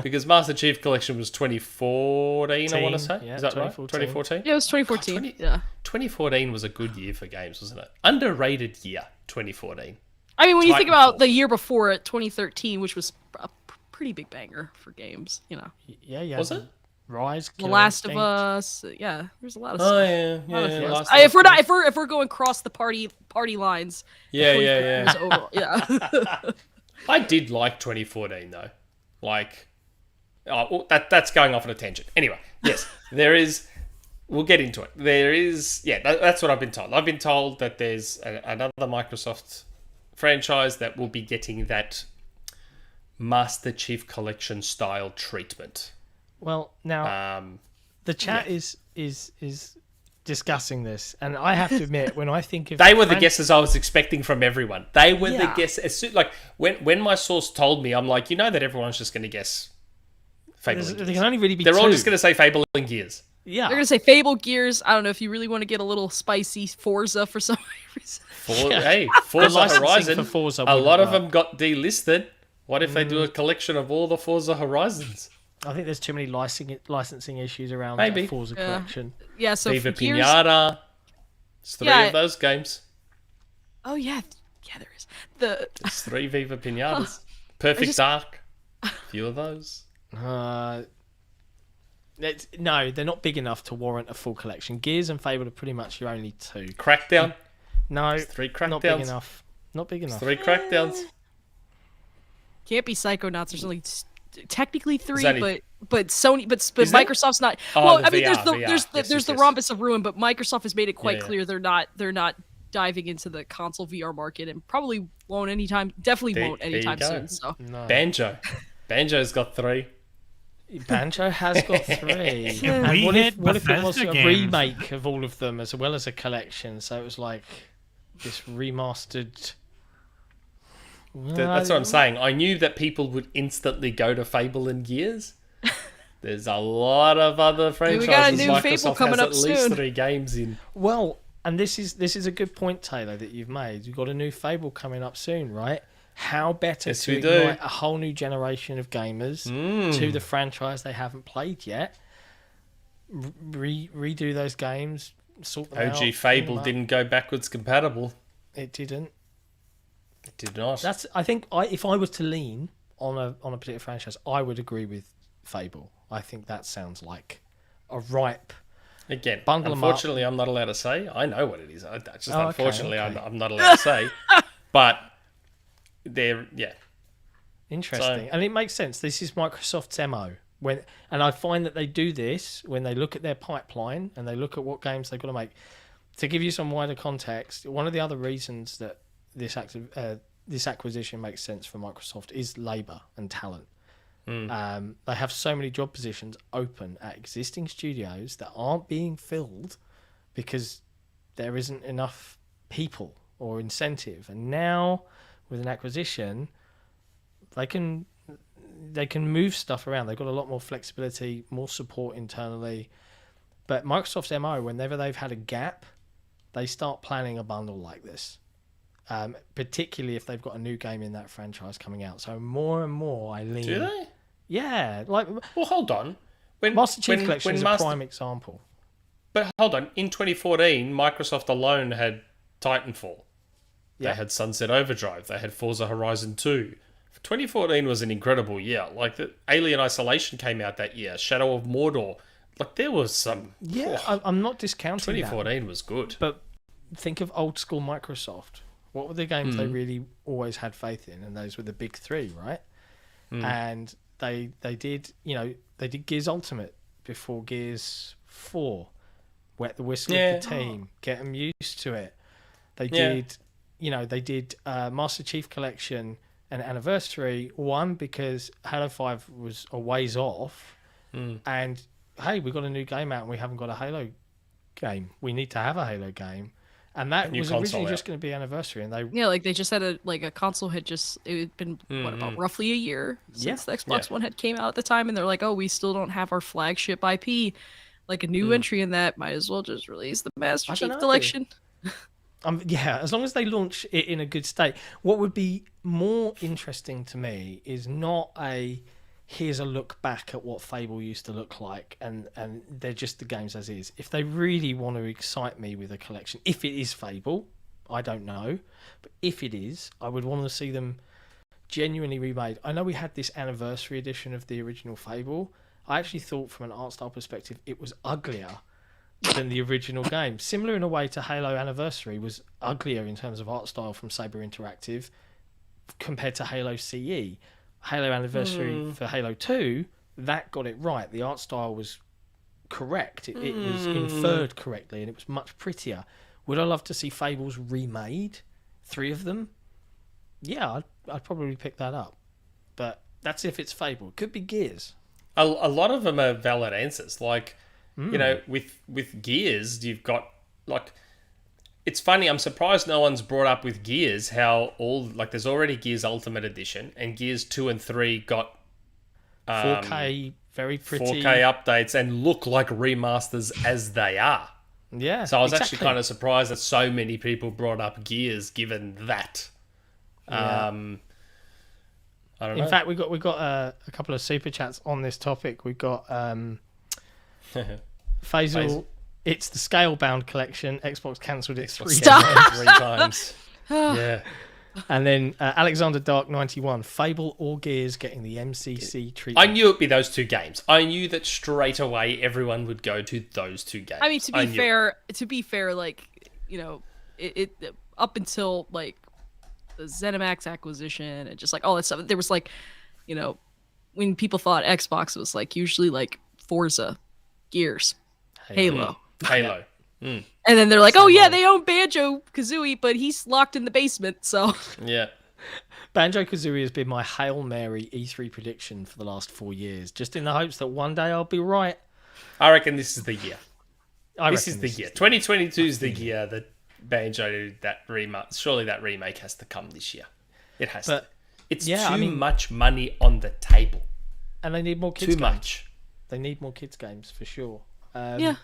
Because Master Chief Collection was 2014, I want to say. Yeah, Is that right? 2014. 2014? Yeah, it was 2014. Yeah. 2014 was a good year for games, wasn't it? Underrated year, 2014. I mean, when you think about Titanfall. the year before it, 2013, which was a pretty big banger for games, you know. Yeah. Was it? Rise. The Killer Last of Instinct. Us, yeah. There's a lot of Oh, stuff. yeah. Last If of Us. we're going across the party lines, Yeah. 2013 was over- yeah. I did like 2014 though. Like, that's going off on a tangent. Anyway, yes, there is. We'll get into it. There is, that's what I've been told. I've been told that there's another Microsoft franchise that will be getting that Master Chief Collection style treatment. Well, now the chat is discussing this, and I have to admit, when I think of They were the guesses I was expecting from everyone. They were the Yeah. guesses. Like when my source told me, I'm like, that everyone's just going to guess Fable and there Gears. can only really be They're all two. just going to say Fable and Gears. Yeah. They're gonna say Fable, Gears. I don't know if you really want to get a little spicy Forza for some reason. Hey, Forza licensing Horizon. for Forza A wouldn't lot of work. them got delisted. What if they do a collection of all the Forza Horizons? I think there's too many licensing issues around Maybe. that Forza Yeah. collection. Yeah, so Viva for Gears. Pinata. It's three Yeah. of those games. Oh yeah, there is. It's 3 Viva Pinatas. Perfect just- Dark. A few of those. No, they're not big enough to warrant a full collection. Gears and Fable are pretty much your only two. Crackdown. No, 3 not big Crackdowns. enough. Not big enough. 3 Crackdowns. Can't be Psychonauts. There's only technically 3, only- but Sony, but Is there? Microsoft's not. Oh, Well, the I mean, VR. there's Yes, the yes. Rhombus of Ruin, but Microsoft has made it quite Yeah. clear they're not diving into the console VR market and probably won't anytime. Definitely There- won't there you anytime go. soon. So No. Banjo. Banjo's got 3. Banjo has got 3. If And we what hit if it was Bethesda a games- remake of all of them as well as a collection? So it was like this remastered. That's what I'm saying. I knew that people would instantly go to Fable and Gears. There's a lot of other franchises. got a new Microsoft Fable coming has up at least soon. 3 games in. Well, and this is a good point, Taylor, that you've made. You've got a new Fable coming up soon, right? How better Yes, to we do. ignite a whole new generation of gamers to the franchise they haven't played yet. Redo those games, sort them out. OG Fable didn't go backwards compatible. It didn't. It did not. I think if I was to lean on a particular franchise, I would agree with Fable. I think that sounds like a ripe. Again, bundle unfortunately, I'm not allowed to say. I know what it is. Unfortunately, okay. I'm not allowed to say. But yeah. Interesting. And it makes sense. This is Microsoft's MO. And I find that they do this when they look at their pipeline and they look at what games they've got to make. To give you some wider context, one of the other reasons that this acquisition makes sense for Microsoft is labour and talent. They have so many job positions open at existing studios that aren't being filled because there isn't enough people or incentive. And now with an acquisition, they can move stuff around. They've got a lot more flexibility, more support internally. But Microsoft's MO, whenever they've had a gap, they start planning a bundle like this. Particularly if they've got a new game in that franchise coming out. So more and more I lean... Do they? Yeah. Well, hold on. Master Chief Collection is a prime example. But hold on. In 2014, Microsoft alone had Titanfall. They had Sunset Overdrive. They had Forza Horizon 2. 2014 was an incredible year. Like, the Alien Isolation came out that year. Shadow of Mordor. Like, there was some... Yeah, I'm not discounting 2014 was good. But think of old school Microsoft. What were the games they really always had faith in? And those were the big three, right? And they did Gears Ultimate before Gears 4. Wet the whistle of the team. Get them used to it. They did Master Chief Collection and Anniversary. One, because Halo 5 was a ways off. And, hey, we've got a new game out and we haven't got a Halo game. We need to have a Halo game. And that was originally just going to be Anniversary, and they just had a console had just it had been about roughly a year since the Xbox One had came out at the time, and they're like, oh, we still don't have our flagship IP, like a new entry in that. Might as well just release the Master Chief Collection. As long as they launch it in a good state. What would be more interesting to me is not here's a look back at what Fable used to look like, and they're just the games as is. If they really want to excite me with a collection, if it is Fable, I don't know, but if it is, I would want to see them genuinely remade. I know we had this Anniversary edition of the original Fable. I actually thought from an art style perspective it was uglier than the original game. Similar in a way to Halo Anniversary was uglier in terms of art style from Saber Interactive compared to Halo CE. Halo Anniversary for Halo 2, that got it right. The art style was correct. It was inferred correctly, and it was much prettier. Would I love to see Fables remade? 3 of them? Yeah, I'd probably pick that up. But that's if it's Fable. It could be Gears. A lot of them are valid answers. Like, with Gears, you've got, like... It's funny, I'm surprised no one's brought up with Gears how there's already Gears Ultimate Edition, and Gears 2 and 3 got 4K, very pretty 4K updates and look like remasters as they are. Yeah. So I was actually kind of surprised that so many people brought up Gears given that. Yeah. I don't know. In fact, we got a couple of super chats on this topic. We got Faisal. It's the scale-bound collection. Xbox cancelled it 3 times. Yeah. And then Alexander Dark 91. Fable or Gears getting the MCC treatment. I knew it'd be those 2 games. I knew that straight away everyone would go to those 2 games. I mean, to be fair, like, you know, it up until like the ZeniMax acquisition and just like all that stuff, there was like, you know, when people thought Xbox, it was like usually like Forza, Gears, Halo. And then they're like, oh yeah, they own Banjo-Kazooie, but he's locked in the basement, so... Yeah. Banjo-Kazooie has been my Hail Mary E3 prediction for the last 4 years, just in the hopes that one day I'll be right. I reckon this is the year. This is the year. 2022 is the year that Banjo, surely that remake has to come this year. It has to. It's too much money on the table. And they need more kids games. Too much. They need more kids games, for sure. Yeah.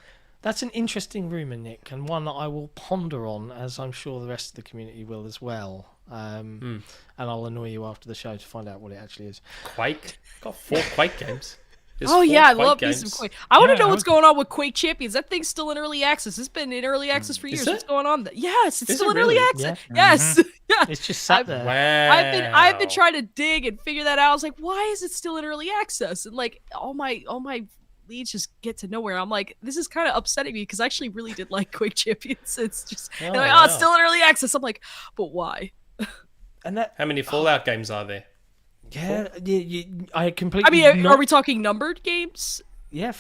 That's an interesting rumour, Nick, and one that I will ponder on, as I'm sure the rest of the community will as well. and I'll annoy you after the show to find out what it actually is. Quake? Got 4 Quake games. There's Oh 4 yeah, I Quake love me games. some Quake. I want to Yeah, know I what's was- going on with Quake Champions. That thing's still in early access. It's been in early access for years. it? What's going on? Yes, it's Is still it in early really? access. Yeah. Yes. Yeah. It's just sat there. Wow. I've been trying to dig and figure that out. I was like, why is it still in early access? And like all my leads just get to nowhere. I'm like, this is kind of upsetting me because I actually really did like Quake Champions. It's just they're like, wow. it's still in early access. I'm like, but why? And that, How many Fallout games are there? I completely. I mean, are we talking numbered games? Yeah,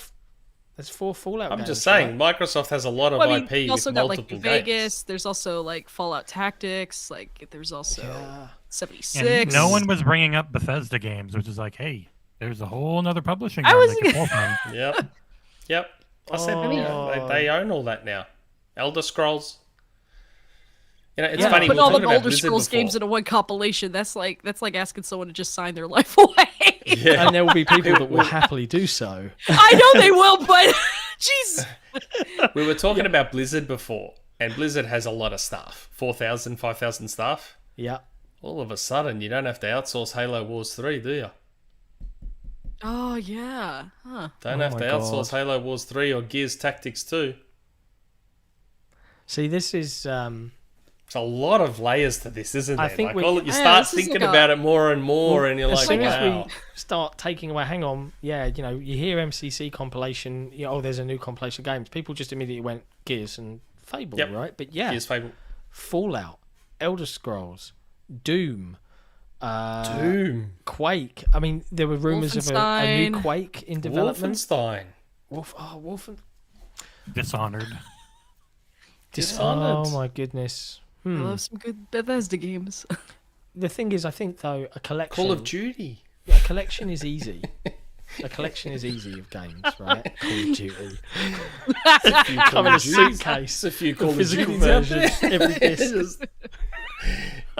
there's 4 Fallout. I'm games, just saying, right? Microsoft has a lot of Well, I mean, IP you with also got like multiple New games. Vegas. There's also like Fallout Tactics. Like there's also Yeah. 76. And no one was bringing up Bethesda games, which is like, hey, there's a whole other publishing I arm was- they could pull from. Yep. I said, they own all that now. Elder Scrolls. You know, it's Yeah, funny. Putting we were all the talking about Elder Blizzard Scrolls games before. into one compilation. That's like asking someone to just sign their life away. Yeah. And there will be people that will happily do so. I know they will, but jeez. We were talking about Blizzard before, and Blizzard has a lot of staff. 4,000, 5,000 staff. Yeah. All of a sudden, you don't have to outsource Halo Wars 3, do you? Oh yeah. Huh. Don't Oh have to my outsource God. Halo Wars 3 or Gears Tactics 2. See, this is. There's a lot of layers to this, isn't there? I think like, we- all, you Yeah, start this is thinking like about it more and more, and you're as like, soon wow. as we start taking away, hang on, yeah, you know, you hear MCC compilation, oh, there's a new compilation of games. People just immediately went Gears and Fable, Yep. right? But yeah, Gears Fable. Fallout, Elder Scrolls, Doom, Doom. Quake. I mean, there were rumors of a new Wolfenstein. Quake in development. Wolfenstein. Dishonored. Dishonored. Oh my goodness. I love some good Bethesda games. The thing is, I think though, a collection. Call of Duty. A collection is easy. A collection is easy of games, right? Call of Duty. Come in a suitcase. A few Call of Physical Duties out versions. there. Every disc.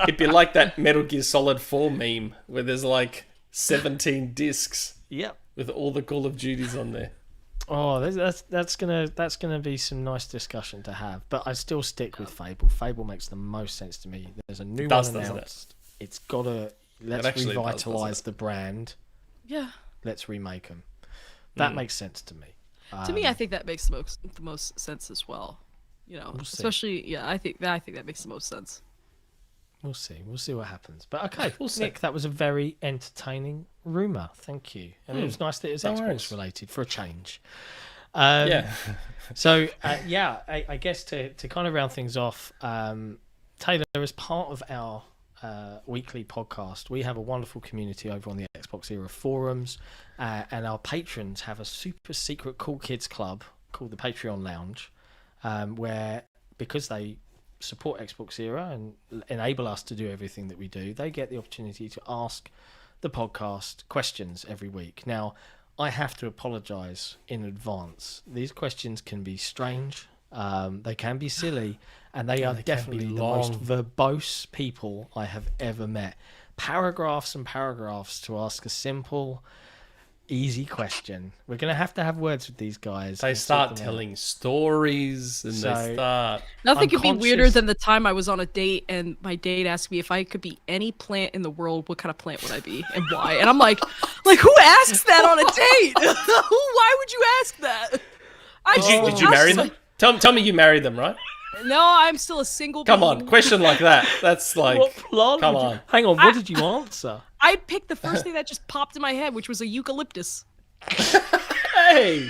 It'd be like that Metal Gear Solid 4 meme where there's like 17 discs Yep. with all the Call of Duties on there. Oh, that's gonna be some nice discussion to have. But I still stick with Fable. Fable makes the most sense to me. There's a new Does, one doesn't it? announced. It's gotta let's actually does, revitalize doesn't the brand. Yeah. Let's remake them. That makes sense to me. To me, I think that makes the most sense as well. You know, see. especially I think that makes the most sense. We'll see. We'll see what happens. But okay, We'll see. Nick, that was a very entertaining rumor. Thank you. And it was nice that it was No Xbox worries. related for a change. Yeah. So, I guess to kind of round things off, Taylor, as part of our weekly podcast, we have a wonderful community over on the XboxEra forums, and our patrons have a super secret cool kids club called the Patreon Lounge, where because they support XboxEra and enable us to do everything that we do, they get the opportunity to ask the podcast questions every week. Now, I have to apologise in advance. These questions can be strange, they can be silly, and they are definitely the most verbose people I have ever met. Paragraphs and paragraphs to ask a simple, easy question. We're going to have words with these guys. They and sort start them out. telling stories and So- they start. Nothing I'm could be weirder conscious- than the time I was on a date and my date asked me if I could be any plant in the world, what kind of plant would I be and why? And I'm like who asks that on a date? Why would you ask that? Did you marry them? Tell me you married them, right? No, I'm still a single. Come being. on, question like that. That's like, What plant come would you- on. Hang on, what did you answer? I picked the first thing that just popped in my head, which was a eucalyptus. Hey,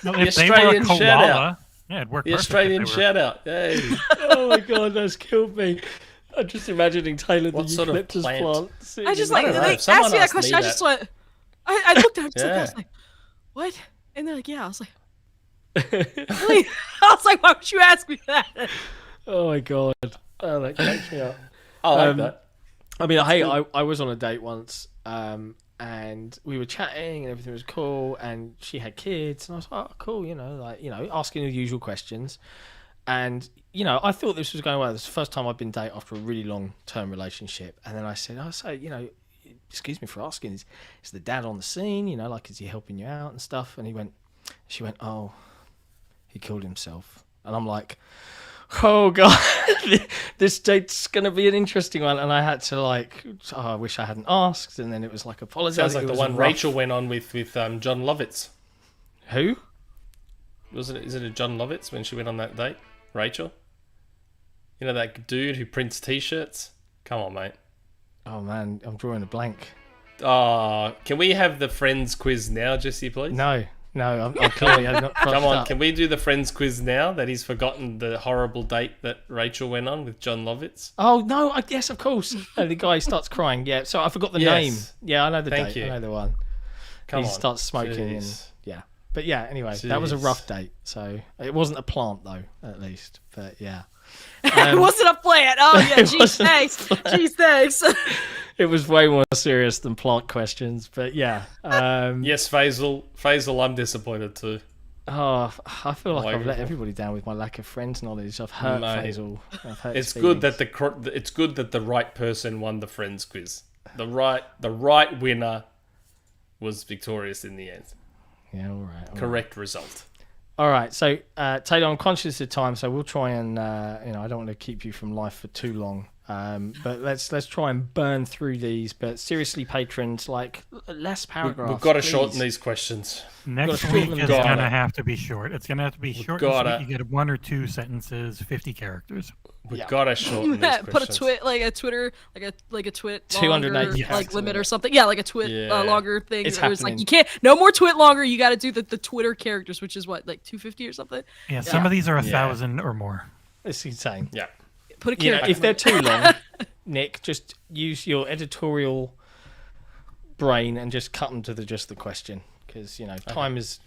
No, The if they were a Australian koala, shout-out. yeah, it'd work the perfect if Australian they were- shout out. Hey, Oh my god, that's killed me. I'm just imagining Taylor the What sort of eucalyptus plant? plant. sitting I just in like don't know, they if someone asked me that asked me question. I that- just went. I looked at him. I was Yeah. like, "What?" And they're like, "Yeah." I was like, "Really?" I was like, "Why would you ask me that?" Oh my god. Oh, that cracks me up. I like that. I mean, hey, I was on a date once, and we were chatting and everything was cool, and she had kids, and I was like, oh, cool, asking the usual questions. And, I thought this was going well. This is the first time I've been dating after a really long-term relationship. And then I said, excuse me for asking, is the dad on the scene? Is he helping you out and stuff? And she went, oh, he killed himself. And I'm like, Oh god, this date's gonna be an interesting one, and I had to I wish I hadn't asked, and then it was like apologize. Sounds like the one Rachel went on with John Lovitz. Who? Is it a John Lovitz when she went on that date? Rachel? You know that dude who prints t-shirts? Come on, mate. Oh man, I'm drawing a blank. Can we have the Friends quiz now, Jesse, please? No, I'm clearly I've not. Come on, can we do the Friends quiz now that he's forgotten the horrible date that Rachel went on with John Lovitz? Oh no, yes, of course. And the guy starts crying. Yeah, so I forgot the name. Yeah, I know the date. I know the one. He starts smoking and yeah. But yeah, anyway, that was a rough date. So it wasn't a plant though, at least. But yeah. It wasn't a plant. Oh yeah, geez, thanks. Geez, thanks. It was way more serious than plant questions, but yeah. Yes, Faisal, I'm disappointed too. Oh, I feel like I've let everybody down with my lack of Friends knowledge. I've hurt Faisal. It's good that the right person won the Friends quiz. The right winner was victorious in the end. Yeah, all right. Correct result. All right, so Taylor, I'm conscious of time, so we'll try and I don't want to keep you from life for too long. But let's try and burn through these. But seriously, patrons, less paragraphs. We've got to shorten these questions. Next week is going to have to be short. It's going to have to be short. You get 1 or 2 sentences, 50 characters. We've got to shorten these questions. Put a twit, like a Twitter, like a twit 280 longer, limit or something. Yeah, like a twit longer thing. It's it's like you can't, no more twit longer. You got to do the Twitter characters, which is what, like 250 or something. Yeah, some of these are 1,000 or more. It's insane. Yeah. Put a character. If they're too long, Nick, just use your editorial brain and just cut them to just the question, because time is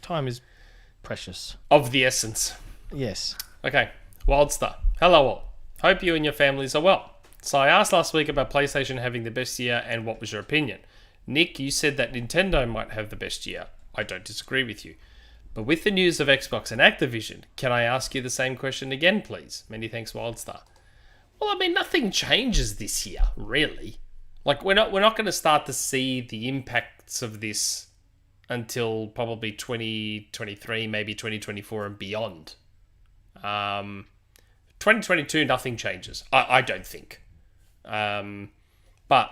precious. Of the essence. Yes. Okay. WildStar. Hello all. Hope you and your families are well. So I asked last week about PlayStation having the best year, and what was your opinion? Nick, you said that Nintendo might have the best year. I don't disagree with you. But with the news of Xbox and Activision, can I ask you the same question again, please? Many thanks, WildStar. Well, I mean, nothing changes this year, really. We're not going to start to see the impacts of this until probably 2023, maybe 2024 and beyond. 2022, nothing changes. I don't think. But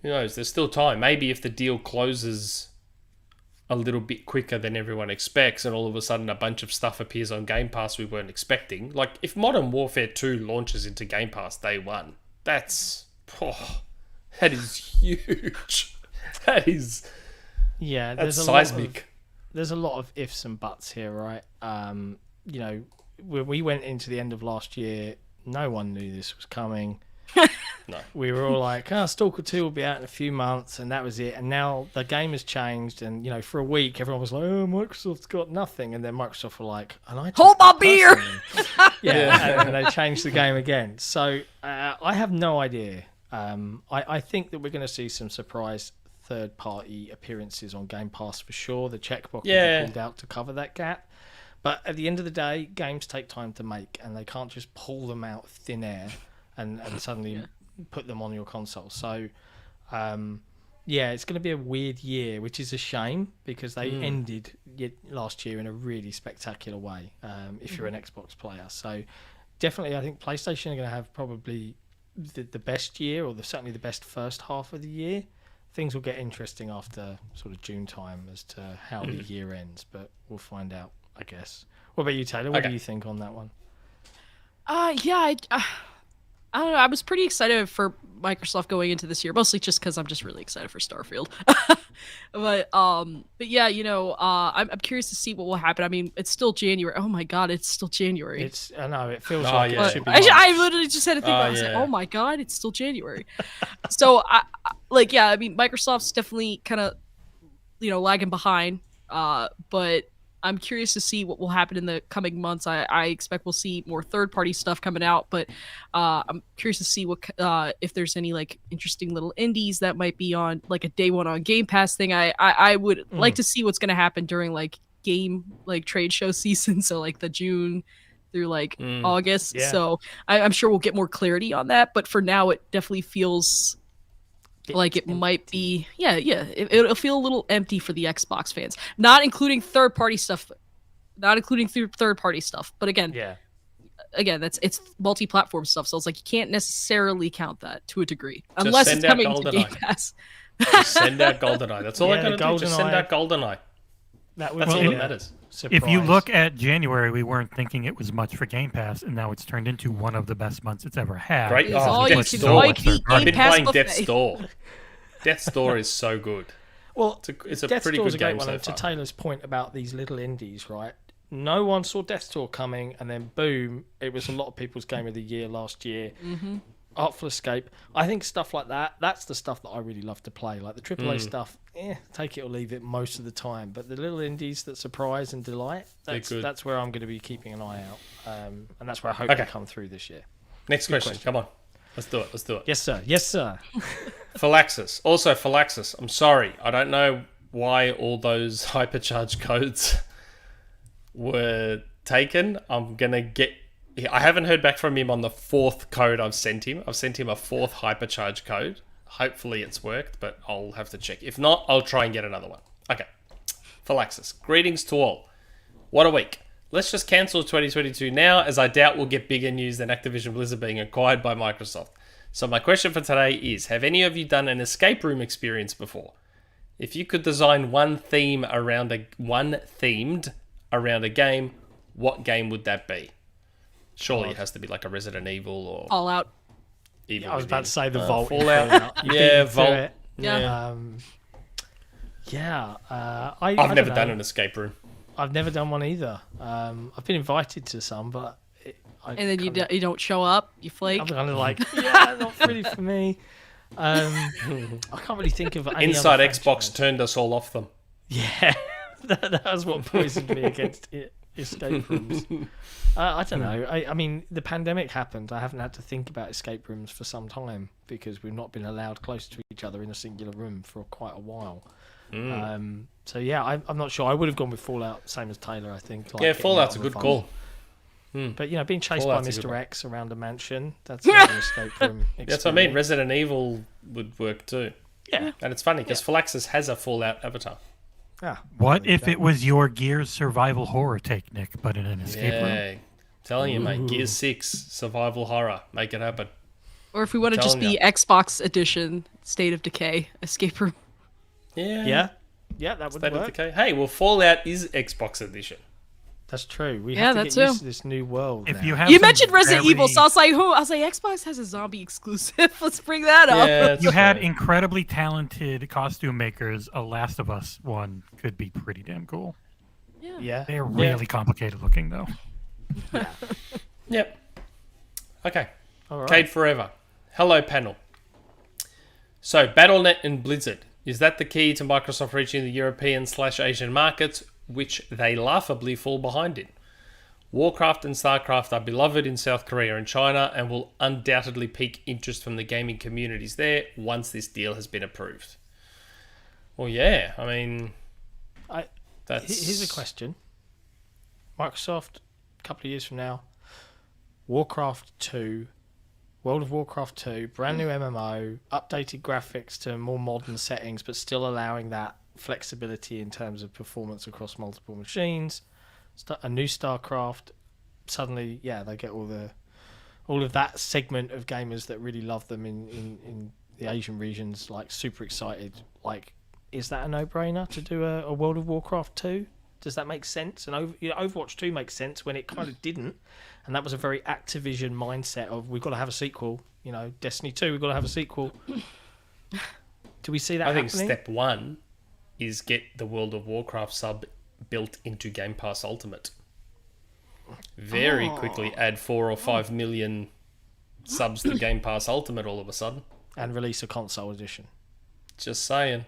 who knows? There's still time. Maybe if the deal closes a little bit quicker than everyone expects, and all of a sudden a bunch of stuff appears on Game Pass we weren't expecting. Like, if Modern Warfare 2 launches into Game Pass day one, that is huge. That's seismic. There's a lot of ifs and buts here, right? When we went into the end of last year, no one knew this was coming. No. We were all like, Stalker 2 will be out in a few months, and that was it. And now the game has changed, and for a week everyone was like, Microsoft's got nothing, and then Microsoft were like, and I hold my beer. And they changed the game again. So I have no idea. I think that we're going to see some surprise third-party appearances on Game Pass for sure. The checkbox will be pulled out to cover that gap. But at the end of the day, games take time to make, and they can't just pull them out of thin air and suddenly put them on your console. So, it's going to be a weird year, which is a shame, because they ended last year in a really spectacular way, if you're an Xbox player. So definitely, I think PlayStation are going to have probably the best year, or certainly the best first half of the year. Things will get interesting after sort of June time as to how the year ends, but we'll find out, I guess. What about you, Taylor? What do you think on that one? I don't know. I was pretty excited for Microsoft going into this year, mostly just because I'm just really excited for Starfield. but yeah, I'm curious to see what will happen. I mean, it's still January. Oh my God, it's still January. I know it feels like it should be. I literally just had to think about it. I was like, oh my God, it's still January. So I mean, Microsoft's definitely kind of, lagging behind. But I'm curious to see what will happen in the coming months. I expect we'll see more third-party stuff coming out, but I'm curious to see what if there's any interesting little indies that might be on a day one on Game Pass thing. I would like to see what's going to happen during game trade show season, so the June through August. Yeah. So I'm sure we'll get more clarity on that. But for now, it definitely feels like it might be, it'll feel a little empty for the Xbox fans, not including third-party stuff. But again, again, it's multi-platform stuff, so it's like you can't necessarily count that to a degree unless it's coming to Game Pass. Just send out GoldenEye. That's all I gotta do. Just send out GoldenEye. That's all that matters. If you look at January, we weren't thinking it was much for Game Pass, and now it's turned into one of the best months it's ever had. Great. Death's Door. I've been playing Death's Door. Death's Door is so good. Well, it's a Death's pretty Door's good a great game one. so And to far. Taylor's point about these little indies, right? No one saw Death's Door coming, and then boom, it was a lot of people's game of the year last year. Mm-hmm. Artful Escape. I think stuff like that, that's the stuff that I really love to play. Like the AAA stuff, take it or leave it most of the time. But the little indies that surprise and delight, that's where I'm going to be keeping an eye out. And that's where I hope to come through this year. Next question. Come on. Let's do it. Yes, sir. Yes, sir. Phylaxis. Also, Phylaxis, I'm sorry. I don't know why all those hypercharge codes were taken. I'm going to get... I haven't heard back from him on the 4th code I've sent him. I've sent him a 4th hypercharge code. Hopefully it's worked, but I'll have to check. If not, I'll try and get another one. Okay. Phylaxis. Greetings to all. What a week. Let's just cancel 2022 now, as I doubt we'll get bigger news than Activision Blizzard being acquired by Microsoft. So my question for today is, have any of you done an escape room experience before? If you could design one themed around a game, what game would that be? Surely it has to be like a Resident Evil or Fallout. I was about to say the Vault. Fallout. Yeah, Vault. Yeah. I've never done an escape room. I've never done one either. I've been invited to some, but And then you don't show up, you flake. I'm kind of like, not really for me. I can't really think of any Inside other Xbox franchise. turned us all off them. Yeah, that was what poisoned me against escape rooms. I don't know. I mean, the pandemic happened. I haven't had to think about escape rooms for some time because we've not been allowed close to each other in a singular room for quite a while. So yeah, I'm not sure. I would have gone with Fallout, same as Taylor. I think. Like, Yeah, Fallout's a good call. But being chased Fallout's by a good Mr. one. X around a mansion, that's not an escape room experience. That's what I mean. Resident Evil would work too. Yeah. And it's funny because Phylaxis has a Fallout avatar. What if it was your Gears survival horror take, Nick, but in an escape room? Yeah. Telling you, mate. Gears 6 survival horror. Make it happen. Or if we want to just be Xbox edition, State of Decay, escape room. Yeah. Yeah, that would State of work. Decay. Hey, well, Fallout is Xbox edition. That's true. We have to get used to this new world. If now. you have You some mentioned Resident very- Evil, so I was like, Xbox has a zombie exclusive. Let's bring that up. Yeah, You had incredibly talented costume makers. A Last of Us one could be pretty damn cool. Yeah. They're really complicated looking, though. Yep. Okay. All right. Cade Forever. Hello, panel. So, Battle.net and Blizzard. Is that the key to Microsoft reaching the European/Asian markets, which they laughably fall behind in? Warcraft and StarCraft are beloved in South Korea and China and will undoubtedly pique interest from the gaming communities there once this deal has been approved. Well, yeah, I mean... Here's a question. Microsoft, a couple of years from now, Warcraft 2, World of Warcraft 2, brand new MMO, updated graphics to more modern settings, but still allowing that flexibility in terms of performance across multiple machines. A new StarCraft. Suddenly, they get all of that segment of gamers that really love them in the Asian regions, like super excited. Like, is that a no-brainer to do a World of Warcraft 2? Does that make sense? And Overwatch 2 makes sense when it kind of didn't. And that was a very Activision mindset of, we've got to have a sequel. Destiny 2, we've got to have a sequel. Do we see that happening? I think step one is get the World of Warcraft sub built into Game Pass Ultimate. Very quickly add 4 or 5 million subs to Game Pass Ultimate all of a sudden. And release a console edition. Just saying.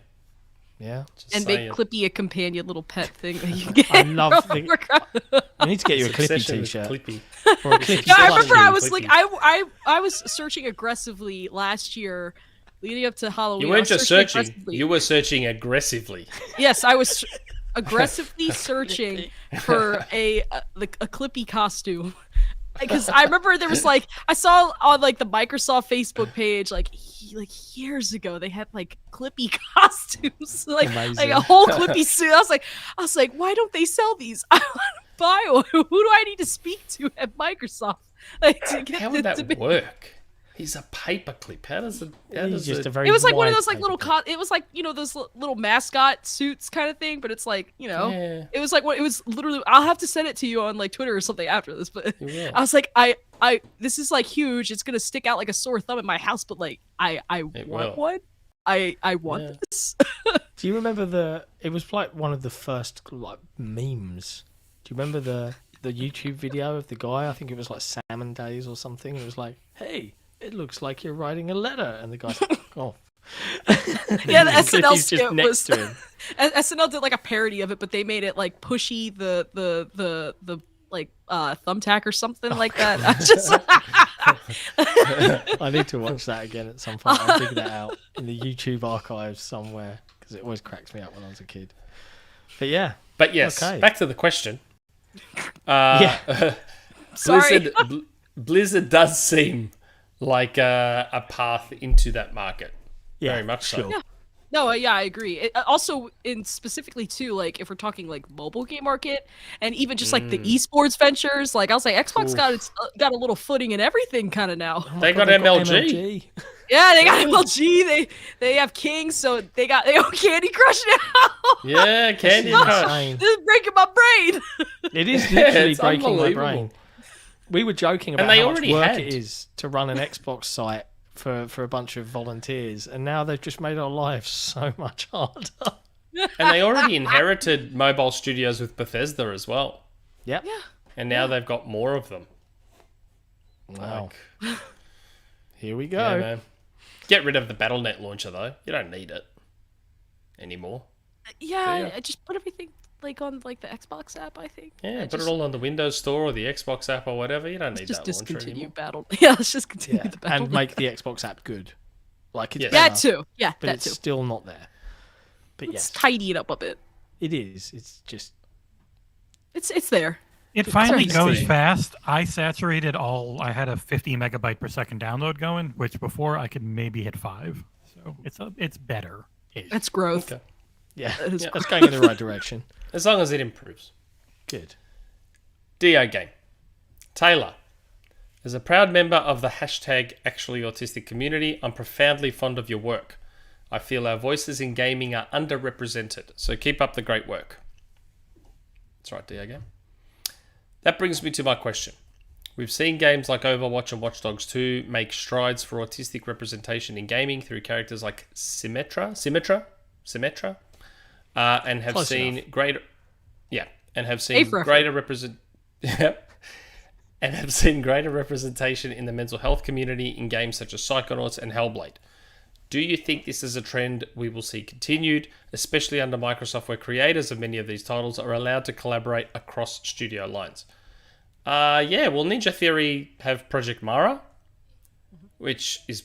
Yeah. And make Clippy a companion little pet thing that you get. I love I need to get you a Clippy Succession is t-shirt. Clippy. Or a Clippy No, I remember Clippy. I was like, I was searching aggressively last year, leading up to Halloween. You weren't just searching. aggressively. You were searching aggressively. Yes, I was aggressively searching for a Clippy costume. Because I remember there was I saw on the Microsoft Facebook page years ago they had Clippy costumes, like a whole Clippy suit. I was like, why don't they sell these? I want to buy one. Who do I need to speak to at Microsoft? Like, to get How would it to that be- work? He's a paperclip. How does it? He's just a very. It was like one of wide those like little paperclip. it was like, you know, those little mascot suits kind of thing, but it's like, you know, Yeah. it was like what it was literally. I'll have to send it to you on like Twitter or something after this, but You will. I was like, I this is like huge. It's gonna stick out like a sore thumb in my house, but like I It want will. one. I want Yeah. this. Do you remember it was like one of the first like memes. Do you remember the YouTube video of the guy? I think it was like Salmon Days or something. It was like, hey, it looks like you're writing a letter, and the guy's like, oh. Yeah, the He's SNL just skit next was to him. SNL did like a parody of it, but they made it like pushy the like thumbtack or something like that. I just I need to watch that again at some point. I'll dig that out in the YouTube archives somewhere because it always cracks me up when I was a kid. But yeah, But yes, Okay. back to the question. Yeah. Sorry. Blizzard does seem like a path into that market. yeah, Very much so. sure. Yeah. No, yeah, I agree. Also, in specifically too, like if we're talking like mobile game market, and even just like the esports ventures, like I'll say Xbox got a little footing in everything kind of now. They got They've MLG. Yeah, they got MLG. They have King, so they got Candy Crush now. Yeah, Candy This is Crush. insane. This is breaking my brain. It is literally it's breaking my unbelievable. brain. We were joking about they how much already work had. it is to run an Xbox site for a bunch of volunteers, and now they've just made our lives so much harder. And they already inherited mobile studios with Bethesda as well. Yep. Yeah. And now they've got more of them. Wow. Like, Here we yeah, go. man. Get rid of the Battle.net launcher, though. You don't need it anymore. Yeah, I just put everything like on like the Xbox app. I think. Yeah, I put just, it all on the Windows Store or the Xbox app or whatever. You don't need just that launcher discontinue anymore. battle. Yeah, let's just continue Yeah. the battle. And make the Xbox app good. Like it's Yes. that better, too. Yeah, but that it's too. still not there. But Let's yes, tidy it up a bit. it is. It's just It's there. It finally Sorry. goes fast. I saturated all. I had a 50 megabyte per second download going, which before I could maybe hit 5. So it's better. That's growth. Okay. yeah, That is that's going in the right direction. As long as it improves. Good. Dio Game. Taylor. As a proud member of the hashtag Actually Autistic community, I'm profoundly fond of your work. I feel our voices in gaming are underrepresented, so keep up the great work. That's right, Dio Game. That brings me to my question. We've seen games like Overwatch and Watch Dogs 2 make strides for autistic representation in gaming through characters like Symmetra, and have Close seen enough. greater, Safe greater and have seen greater representation in the mental health community in games such as Psychonauts and Hellblade. Do you think this is a trend we will see continued, especially under Microsoft, where creators of many of these titles are allowed to collaborate across studio lines? Yeah, well, Ninja Theory have Project Mara, which is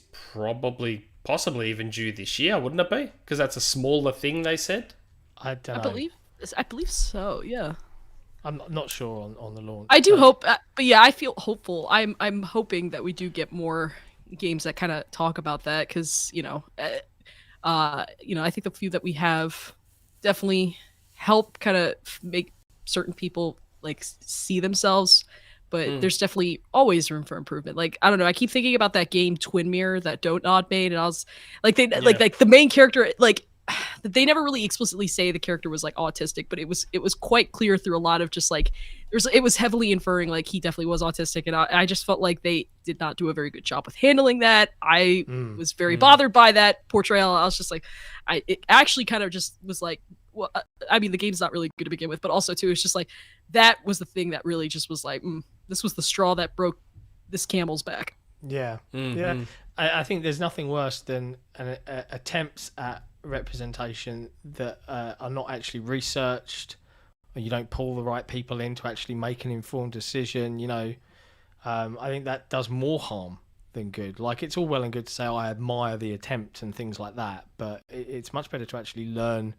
possibly even due this year, wouldn't it be? Because that's a smaller thing, they said. I don't I know. believe so. Yeah. I'm not sure on the launch. I do but hope, but yeah, I feel hopeful. I'm hoping that we do get more games that kind of talk about that because I think the few that we have definitely help kind of make certain people like see themselves, but there's definitely always room for improvement. Like I don't know, I keep thinking about that game Twin Mirror that Don't Nod made, and I was like, like the main character like. They never really explicitly say the character was like autistic, but it was quite clear through a lot of just like it was heavily inferring like he definitely was autistic, and I just felt like they did not do a very good job with handling that. I was very bothered by that portrayal. I was just like, it actually kind of just was like, well, I mean the game's not really good to begin with, but also too it's just like that was the thing that really just was like this was the straw that broke this camel's back. Yeah, yeah. I think there's nothing worse than attempts at representation that are not actually researched, or you don't pull the right people in to actually make an informed decision. I think that does more harm than good. Like it's all well and good to say, I admire the attempt and things like that, but it's much better to actually learn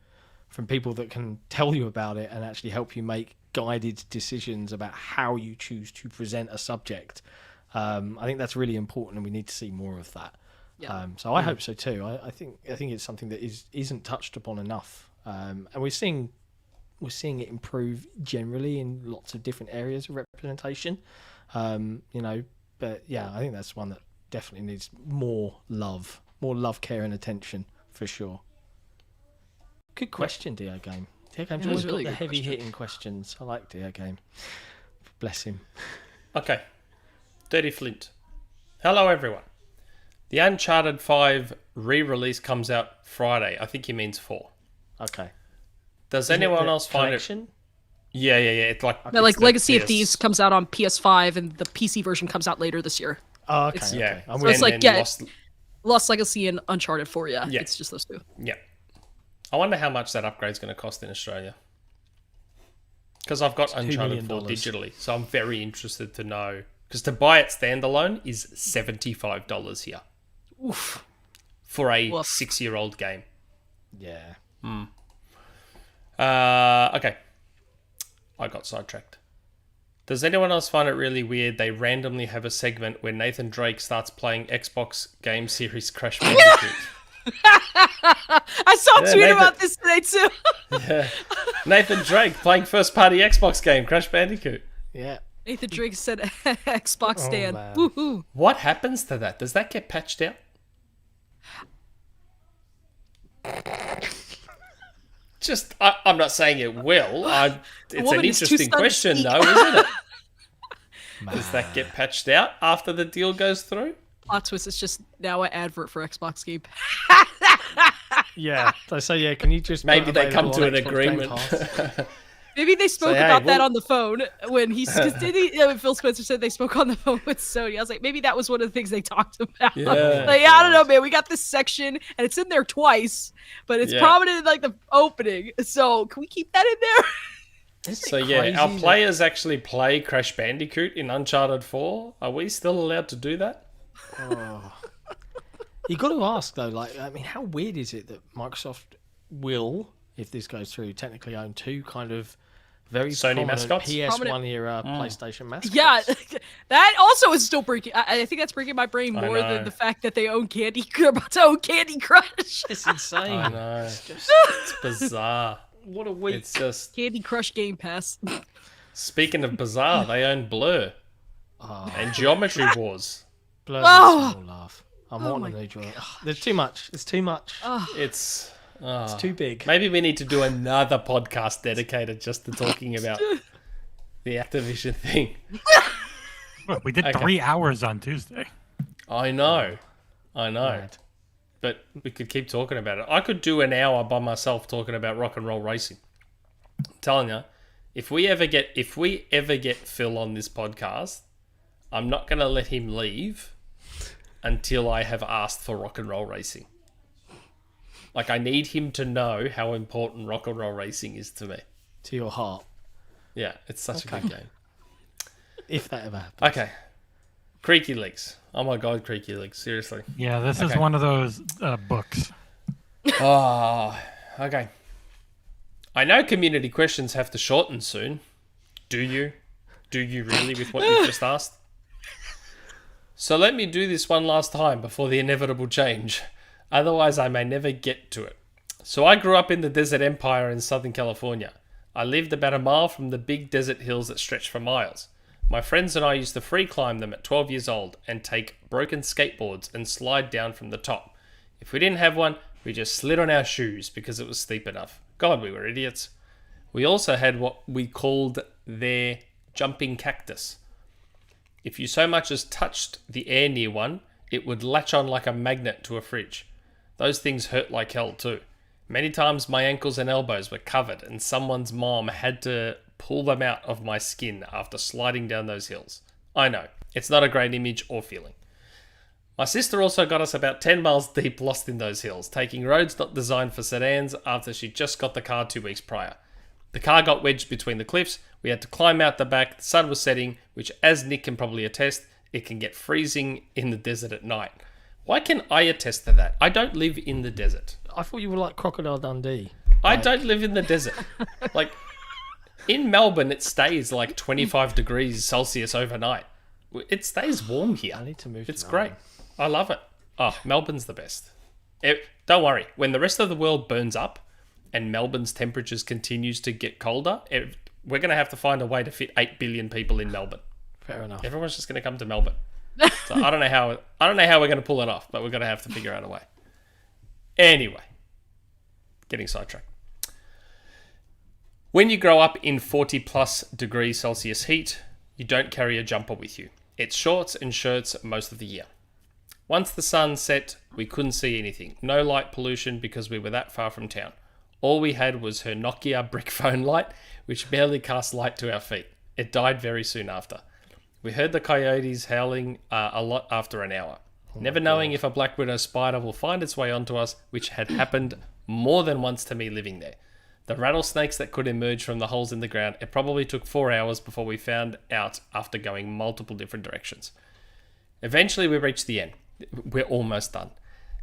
from people that can tell you about it and actually help you make guided decisions about how you choose to present a subject. I think that's really important, and we need to see more of that. Yeah. So I hope so too. I think it's something that isn't touched upon enough, and we're seeing it improve generally in lots of different areas of representation. You know, but yeah, I think that's one that definitely needs more love, care and attention for sure. Good question, Dio Game. Dio Game's always got the heavy hitting questions. I like Dio Game. Bless him. Okay. Dirty Flint. Hello, everyone. The Uncharted 5 re-release comes out Friday. I think he means 4. Okay. Does anyone else find collection? it? Yeah. It's like Legacy of Thieves comes out on PS5, and the PC version comes out later this year. Oh, okay. Yeah. I'm So it's like Lost... Lost Legacy and Uncharted 4. Yeah, it's just those two. Yeah. I wonder how much that upgrade's going to cost in Australia. Because I've got Uncharted 4 digitally, so I'm very interested to know. Because to buy it standalone is $75 here. Oof. For a 6-year-old game. Yeah. Okay. I got sidetracked. Does anyone else find it really weird they randomly have a segment where Nathan Drake starts playing Xbox game series Crash Bandicoot? I saw a tweet about this today too. Yeah. Nathan Drake playing first-party Xbox game Crash Bandicoot. Yeah. Nathan Drake said Xbox stand. Man. Woohoo. What happens to that? Does that get patched out? Just, I'm not saying it will. It's an interesting question, though, isn't it? Does that get patched out after the deal goes through? Plot twist, it's just now an advert for Xbox Game. Yeah. So yeah, can you just maybe they come to an agreement? Maybe they spoke about that on the phone when Phil Spencer said they spoke on the phone with Sony. I was like, maybe that was one of the things they talked about. Yeah, I don't know, man. We got this section, and it's in there twice, but it's prominent in like the opening. So can we keep that in there? So yeah, our players actually play Crash Bandicoot in Uncharted 4. Are we still allowed to do that? Oh. You got to ask though, like, I mean, how weird is it that Microsoft will, if this goes through, technically own two kind of very Sony mascots? PS1 era PlayStation mascots? Yeah, that also is still breaking. I think that's breaking my brain more than the fact that they own They're about to own Candy Crush. It's insane. I know. It's bizarre. What a week. It's just Candy Crush Game Pass. Speaking of bizarre, they own Blur and Geometry Wars. Blur makes me all laugh. I'm wanting a new draw. There's too much. It's too much. It's too big. Maybe we need to do another podcast dedicated just to talking about the Activision thing. Look, we did 3 hours on Tuesday. I know. Right. But we could keep talking about it. I could do an hour by myself talking about rock and roll racing. I'm telling you, if we ever get Phil on this podcast, I'm not going to let him leave until I have asked for rock and roll racing. Like, I need him to know how important rock and roll racing is to me. To your heart. Yeah, it's such a good game. If that ever happens. Okay. Creaky Legs. Oh my God, Creaky Legs. Seriously. Yeah, this is one of those books. Oh, okay. I know community questions have to shorten soon. Do you? Do you really with what you've just asked? So let me do this one last time before the inevitable change. Otherwise, I may never get to it. So I grew up in the Desert Empire in Southern California. I lived about a mile from the big desert hills that stretch for miles. My friends and I used to free climb them at 12 years old and take broken skateboards and slide down from the top. If we didn't have one, we just slid on our shoes because it was steep enough. God, we were idiots. We also had what we called their jumping cactus. If you so much as touched the air near one, it would latch on like a magnet to a fridge. Those things hurt like hell too. Many times my ankles and elbows were covered and someone's mom had to pull them out of my skin after sliding down those hills. I know, it's not a great image or feeling. My sister also got us about 10 miles deep lost in those hills, taking roads not designed for sedans after she just got the car 2 weeks prior. The car got wedged between the cliffs, we had to climb out the back, the sun was setting, which as Nick can probably attest, it can get freezing in the desert at night. Why can I attest to that? I don't live in the desert. I thought you were like Crocodile Dundee. I don't live in the desert. Like, in Melbourne, it stays like 25 degrees Celsius overnight. It stays warm here. I need to move. It's to great. I love it. Oh, Melbourne's the best. Don't worry. When the rest of the world burns up and Melbourne's temperatures continues to get colder, we're going to have to find a way to fit 8 billion people in Melbourne. Fair enough. Everyone's just going to come to Melbourne. So I don't know how we're going to pull it off, but we're going to have to figure out a way. Anyway, getting sidetracked. When you grow up in 40 plus degrees Celsius heat, you don't carry a jumper with you. It's shorts and shirts most of the year. Once the sun set, we couldn't see anything. No light pollution because we were that far from town. All we had was her Nokia brick phone light, which barely cast light to our feet. It died very soon after. We heard the coyotes howling a lot after an hour. Never knowing if a black widow spider will find its way onto us, which had happened more than once to me living there. The rattlesnakes that could emerge from the holes in the ground, it probably took 4 hours before we found out after going multiple different directions. Eventually we reached the end. We're almost done.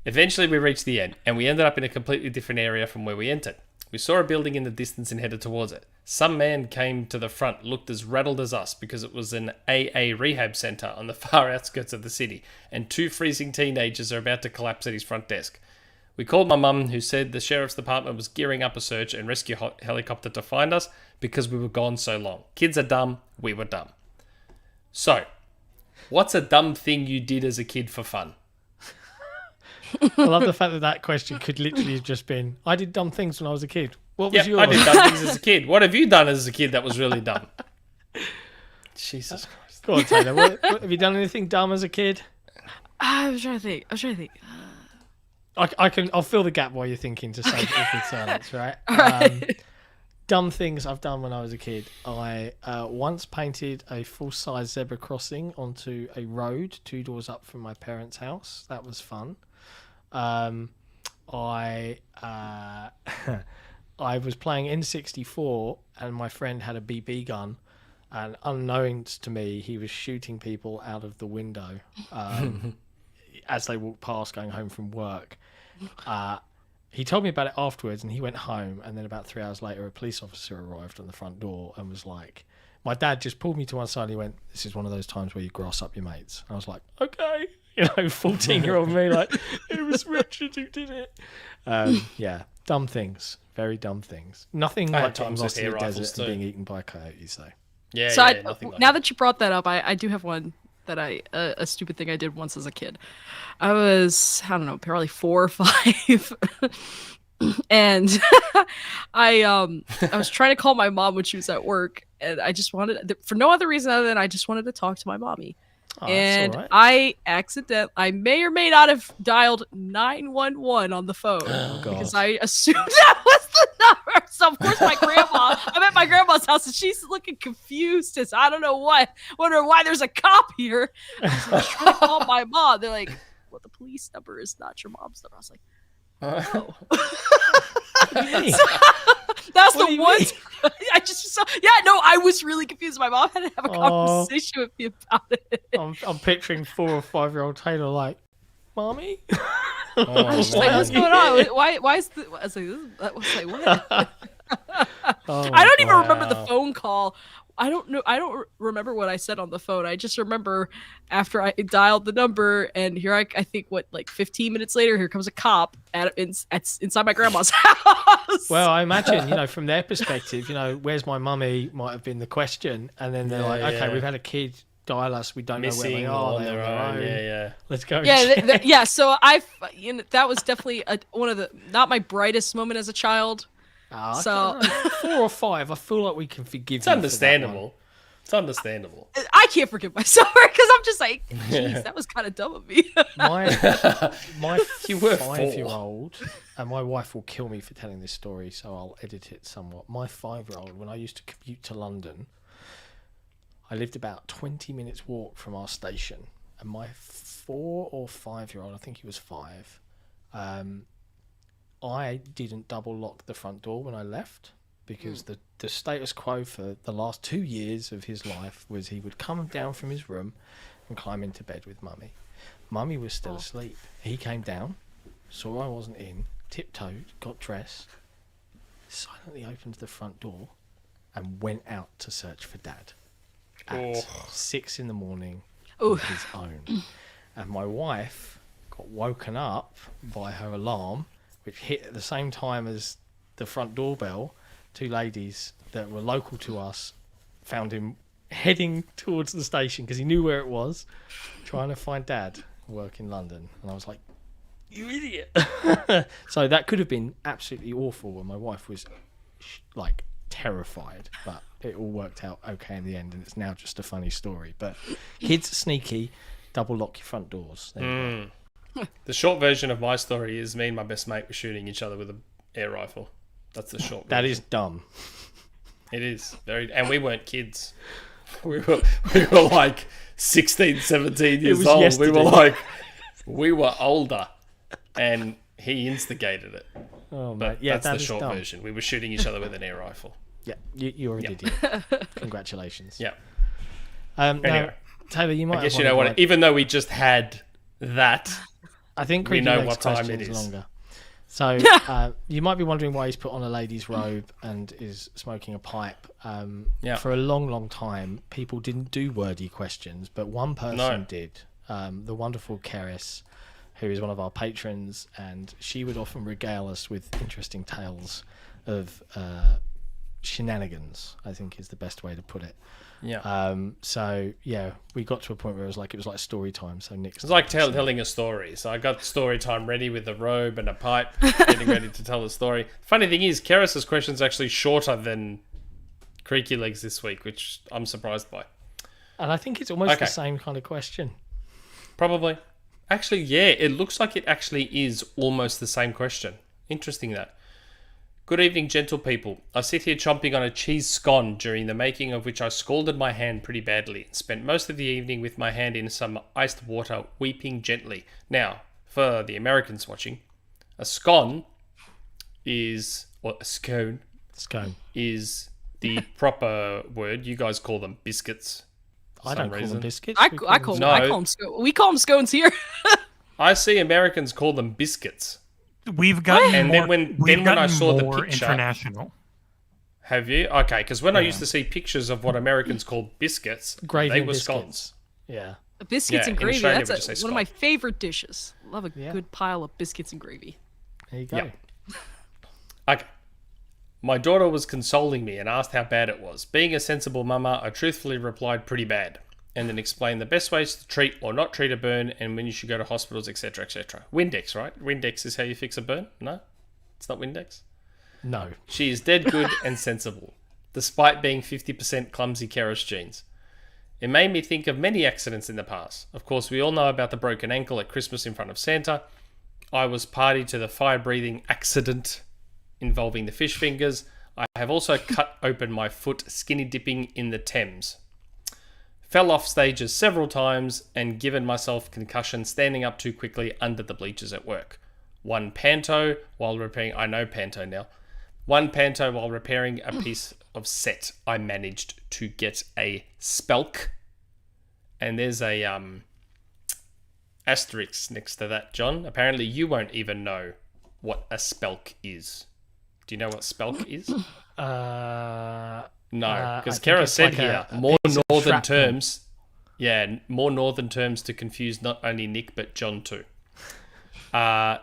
Eventually we reached the end, and we ended up in a completely different area from where we entered. We saw a building in the distance and headed towards it. Some man came to the front, looked as rattled as us because it was an AA rehab centre on the far outskirts of the city, and 2 freezing teenagers are about to collapse at his front desk. We called my mum, who said the sheriff's department was gearing up a search and rescue helicopter to find us because we were gone so long. Kids are dumb, we were dumb. So, what's a dumb thing you did as a kid for fun? I love the fact that that question could literally have just been, I did dumb things when I was a kid. What was yours? I did dumb things as a kid. What have you done as a kid that was really dumb? Jesus Christ. Go on, Taylor. What, have you done anything dumb as a kid? I was trying to think. I'll fill the gap while you're thinking to save awkward silence, right? Right. Dumb things I've done when I was a kid. I once painted a full-size zebra crossing onto a road 2 doors up from my parents' house. That was fun. I was playing N64 and my friend had a BB gun, and unknowns to me, he was shooting people out of the window as they walked past going home from work. He told me about it afterwards, and he went home, and then about 3 hours later, a police officer arrived on the front door and was like, my dad just pulled me to one side and he went, this is one of those times where you grass up your mates. And I was like, okay. 14-year-old me, like, it was Richard who did it. Yeah, dumb things. Very dumb things. Nothing like getting lost in the desert and being eaten by coyotes, though. Yeah, So nothing like now that you brought that up, I do have one that a stupid thing I did once as a kid. I was, I don't know, probably 4 or 5. And I was trying to call my mom when she was at work, and I just wanted, for no other reason other than I just wanted to talk to my mommy. Oh, and right. I may or may not have dialed 911 on the phone because I assumed that was the number. So of course I'm at my grandma's house and she's looking confused as I don't know what, wondering why there's a cop here. I was trying to call my mom. They're like, well, the police number is not your mom's number. I was like, oh. That's the one. I just saw. Yeah, no, I was really confused. My mom had to have a conversation with me about it. I'm picturing 4 or 5-year-old Taylor like, Mommy? I was like, what's going on? Why is the? I was like, what? I don't even remember the phone call. I don't know. I don't remember what I said on the phone. I just remember after I dialed the number, and here I think like 15 minutes later, here comes a cop inside my grandma's house. Well, I imagine, from their perspective, where's my mummy might have been the question, and then they're like, okay, we've had a kid dial us, we don't know where they are. On their own. Yeah. Let's go. Yeah, so that was definitely one of the not my brightest moment as a child. So 4 or 5, I feel like we can forgive. It's understandable. It's understandable. I can't forgive myself because I'm just like, geez, that was kind of dumb of me. My You were 5-year-old, and my wife will kill me for telling this story, so I'll edit it somewhat. My 5-year-old, when I used to commute to London, I lived about 20 minutes walk from our station, and my 4 or 5-year-old, I think he was 5, I didn't double lock the front door when I left because the status quo for the last 2 years of his life was he would come down from his room and climb into bed with Mummy. Mummy was still asleep. He came down, saw I wasn't in, tiptoed, got dressed, silently opened the front door and went out to search for Dad at 6 in the morning on his own. And my wife got woken up by her alarm, which hit at the same time as the front doorbell. 2 ladies that were local to us found him heading towards the station because he knew where it was, trying to find Dad work in London. And I was like, you idiot. So that could have been absolutely awful, and my wife was like terrified, but it all worked out okay in the end, and it's now just a funny story. But kids are sneaky. Double lock your front doors. There you go. The short version of my story is me and my best mate were shooting each other with an air rifle. That's the short version. That is dumb. It is very, and we weren't kids. We were like 16, 17 years old. Yesterday. We were older, and he instigated it. Oh, But mate. Yeah, that's the is short dumb. version. We were shooting each other with an air rifle. Yeah, you're an idiot. Congratulations. Yeah. Now, Anyway, Taylor, you might. I guess have you know wondered what. why- Even though we just had that, I think we Creaky know makes what time it questions is. longer. So you might be wondering why he's put on a lady's robe and is smoking a pipe. Yeah. For a long, long time, people didn't do wordy questions, but one person did. The wonderful Keris, who is one of our patrons, and she would often regale us with interesting tales of shenanigans, I think is the best way to put it. yeah. So yeah, we got to a point where it was like story time. So Nick's It's like telling a story. So I got story time ready with a robe and a pipe, getting ready to tell the story. Funny thing is, Keris's question's actually shorter than Creaky Legs this week, which I'm surprised by. and I think it's almost the Okay. same kind of question. Probably. Actually, yeah, it looks like it actually is almost the same question. Interesting that. Good evening, gentle people. I sit here chomping on a cheese scone, during the making of which I scalded my hand pretty badly and spent most of the evening with my hand in some iced water, weeping gently. Now, for the Americans watching, a scone is, or a scone, Scone. is the proper word. You guys call them biscuits. for I some don't call reason. them biscuits. I We call them- No. I call them we call them scones here. I see Americans call them biscuits. We've gotten And more, then when- we've then when I gotten saw the more picture- international. Have you? Okay, because when I used to see pictures of what Americans call biscuits, gravy they and were biscuits. scones. Yeah. Biscuits Yeah, and in gravy. Australia, That's we just say one of my scone. favorite dishes. Love a Yeah. good pile of biscuits and gravy. There you go. Yeah. Okay. My daughter was consoling me and asked how bad it was. Being a sensible mama, I truthfully replied pretty bad, and then explained the best ways to treat or not treat a burn and when you should go to hospitals, etc., etc. Windex, right? Windex is how you fix a burn? No? It's not Windex? No. She is dead good and sensible, despite being 50% clumsy Keris genes. It made me think of many accidents in the past. Of course, we all know about the broken ankle at Christmas in front of Santa. I was party to the fire-breathing accident involving the fish fingers. I have also cut open my foot skinny dipping in the Thames. Fell off stages several times and given myself concussion standing up too quickly under the bleachers at work. One panto while repairing... I know panto now. One panto while repairing a piece of set. I managed to get a spelk. And there's a asterisk next to that, John. Apparently you won't even know what a spelk is. Do you know what spelk is? No, I because think Kara it's said like here, a more piece of northern shrapnel. terms. Yeah, more northern terms to confuse not only Nick, but John too. I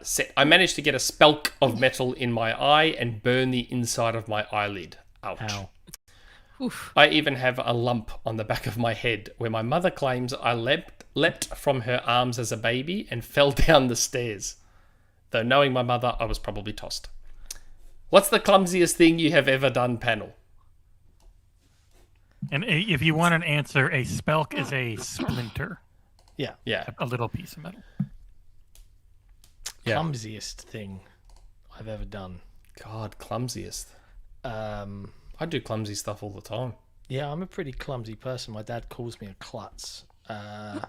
managed to get a spelk of metal in my eye and burn the inside of my eyelid. Ouch. Ow. Oof. I even have a lump on the back of my head where my mother claims I leapt from her arms as a baby and fell down the stairs. Though knowing my mother, I was probably tossed. What's the clumsiest thing you have ever done, panel? And if you want an answer, a spelk is a splinter, Yeah. Yeah. a little piece of metal. Yeah. Clumsiest thing I've ever done. God, clumsiest. Um, I do clumsy stuff all the time. yeah, I'm a pretty clumsy person. My dad calls me a klutz. Trying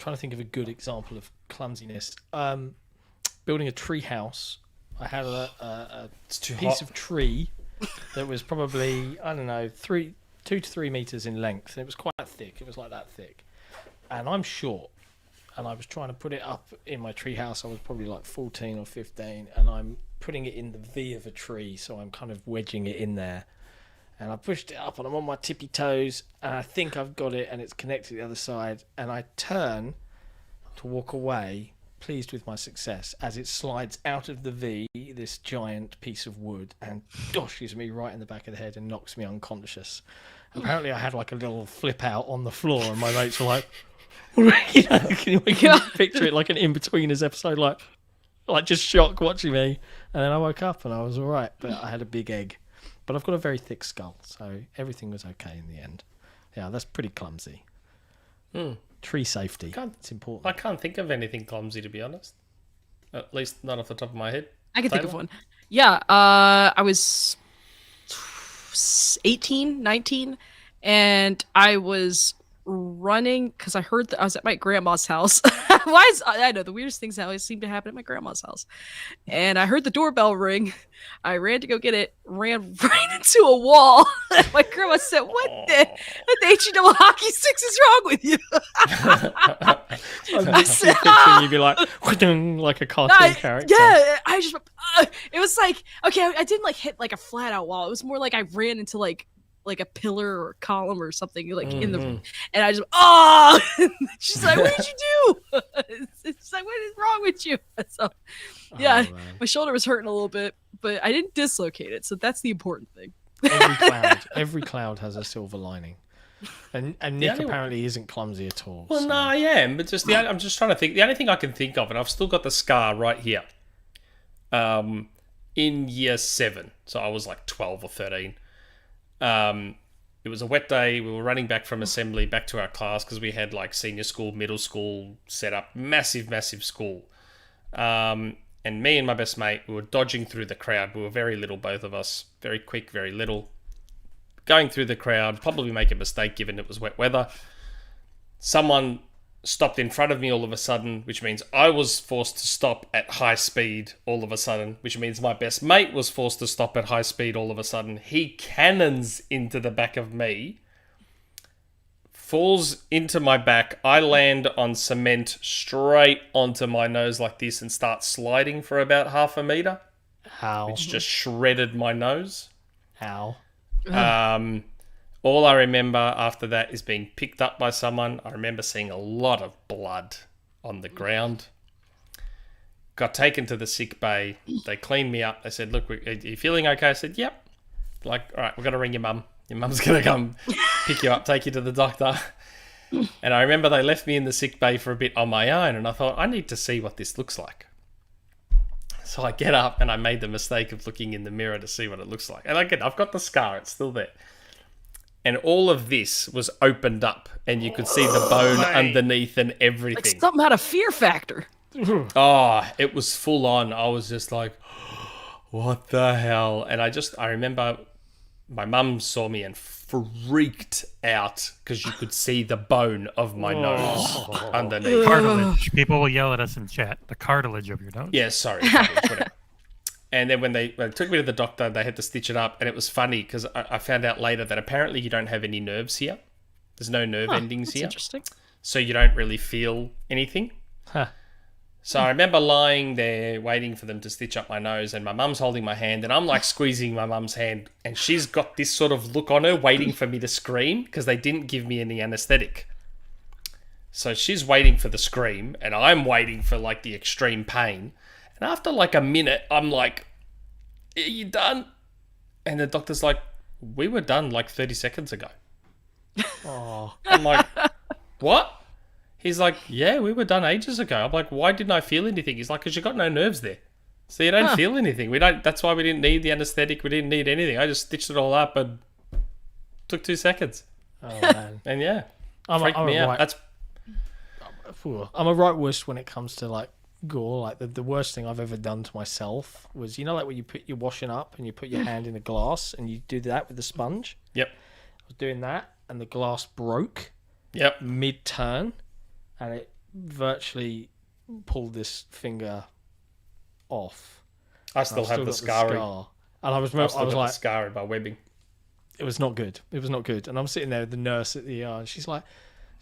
to think of a good example of clumsiness. Building a tree house. I had a It's too piece hot. of tree that was probably, I don't know, 2 to 3 meters in length. And it was quite thick. It was like that thick. And I'm short. And I was trying to put it up in my tree house. I was probably like 14 or 15. And I'm putting it in the V of a tree. So I'm kind of wedging it in there. And I pushed it up and I'm on my tippy toes. And I think I've got it and it's connected to the other side. And I turn to walk away, pleased with my success as it slides out of the V, this giant piece of wood, and doshes me right in the back of the head and knocks me unconscious. Apparently, I had like a little flip out on the floor, and my mates were like, can you picture it like an in-betweeners episode, like just shock watching me. And then I woke up and I was all right, but I had a big egg. But I've got a very thick skull, so everything was okay in the end. Yeah, that's pretty clumsy. Tree safety. It's important. I can't think of anything clumsy, to be honest. At least not off the top of my head. I can think of one. Yeah, I was 18, 19, and I was running because I heard that I was at my grandma's house. I know the weirdest things always seem to happen at my grandma's house, and I heard the doorbell ring. I ran to go get it, ran right into a wall. My grandma said, "What the HE hockey sticks is wrong with you?" I said, you'd be like a cartoon character. Yeah, I just it was like, okay, I didn't like hit like a flat out wall. It was more like I ran into like a pillar or a column or something like in the, and I just she's like, "What did you do?" It's like, "What is wrong with you?" So yeah, my shoulder was hurting a little bit, but I didn't dislocate it, so that's the important thing. Every cloud has a silver lining, and Nick apparently isn't clumsy at all. Well, so. no, I am, but just I'm just trying to think. The only thing I can think of, and I've still got the scar right here. In year 7, so I was like 12 or 13. It was a wet day. We were running back from assembly back to our class because we had like senior school, middle school set up, massive school. And me and my best mate, we were dodging through the crowd. We were very little, both of us, very quick, very little. Going through the crowd, probably make a mistake given it was wet weather. Someone stopped in front of me all of a sudden, which means I was forced to stop at high speed all of a sudden, which means my best mate was forced to stop at high speed all of a sudden. He cannons into the back of me, falls into my back. I land on cement straight onto my nose like this and start sliding for about half a meter. How? Which just shredded my nose. How? All I remember after that is being picked up by someone. I remember seeing a lot of blood on the ground. Got taken to the sick bay. They cleaned me up. They said, "Look, are you feeling okay?" I said, "Yep." Like, "All right, we're going to ring your mum. Your mum's going to come pick you up, take you to the doctor." And I remember they left me in the sick bay for a bit on my own. And I thought, I need to see what this looks like. So I get up and I made the mistake of looking in the mirror to see what it looks like. And again, I've got the scar. It's still there. And all of this was opened up, and you could see the bone underneath and everything. Like something out of Fear Factor. Oh, it was full on. I was just like, what the hell? And I remember my mum saw me and freaked out because you could see the bone of my nose underneath. Cartilage. People will yell at us in chat. The cartilage of your nose. Yeah, sorry. Whatever. And then when they took me to the doctor, they had to stitch it up. And it was funny because I found out later that apparently you don't have any nerves here. There's no nerve endings here. Interesting. So you don't really feel anything. Huh. So I remember lying there waiting for them to stitch up my nose, and my mum's holding my hand, and I'm like squeezing my mum's hand, and she's got this sort of look on her waiting for me to scream because they didn't give me any anesthetic. So she's waiting for the scream, and I'm waiting for like the extreme pain. And after like a minute, I'm like, "Are you done?" And the doctor's like, "We were done like 30 seconds ago." Oh. I'm like, "What?" He's like, "Yeah, we were done ages ago." I'm like, "Why didn't I feel anything?" He's like, "Because you got no nerves there. So you don't feel anything. That's why we didn't need the anesthetic. We didn't need anything. I just stitched it all up and took 2 seconds." Oh, man. And yeah, I'm me out. right. I'm a right wuss when it comes to like gore. Like the worst thing I've ever done to myself was, you know, like when you're washing up and you put your hand in a glass and you do that with the sponge. Yep. I was doing that and the glass broke. Yep. Mid-turn, and it virtually pulled this finger off. I still have the scar. And I was like, the scar in my webbing. It was not good. It was not good. And I'm sitting there with the nurse at the ER, and she's like,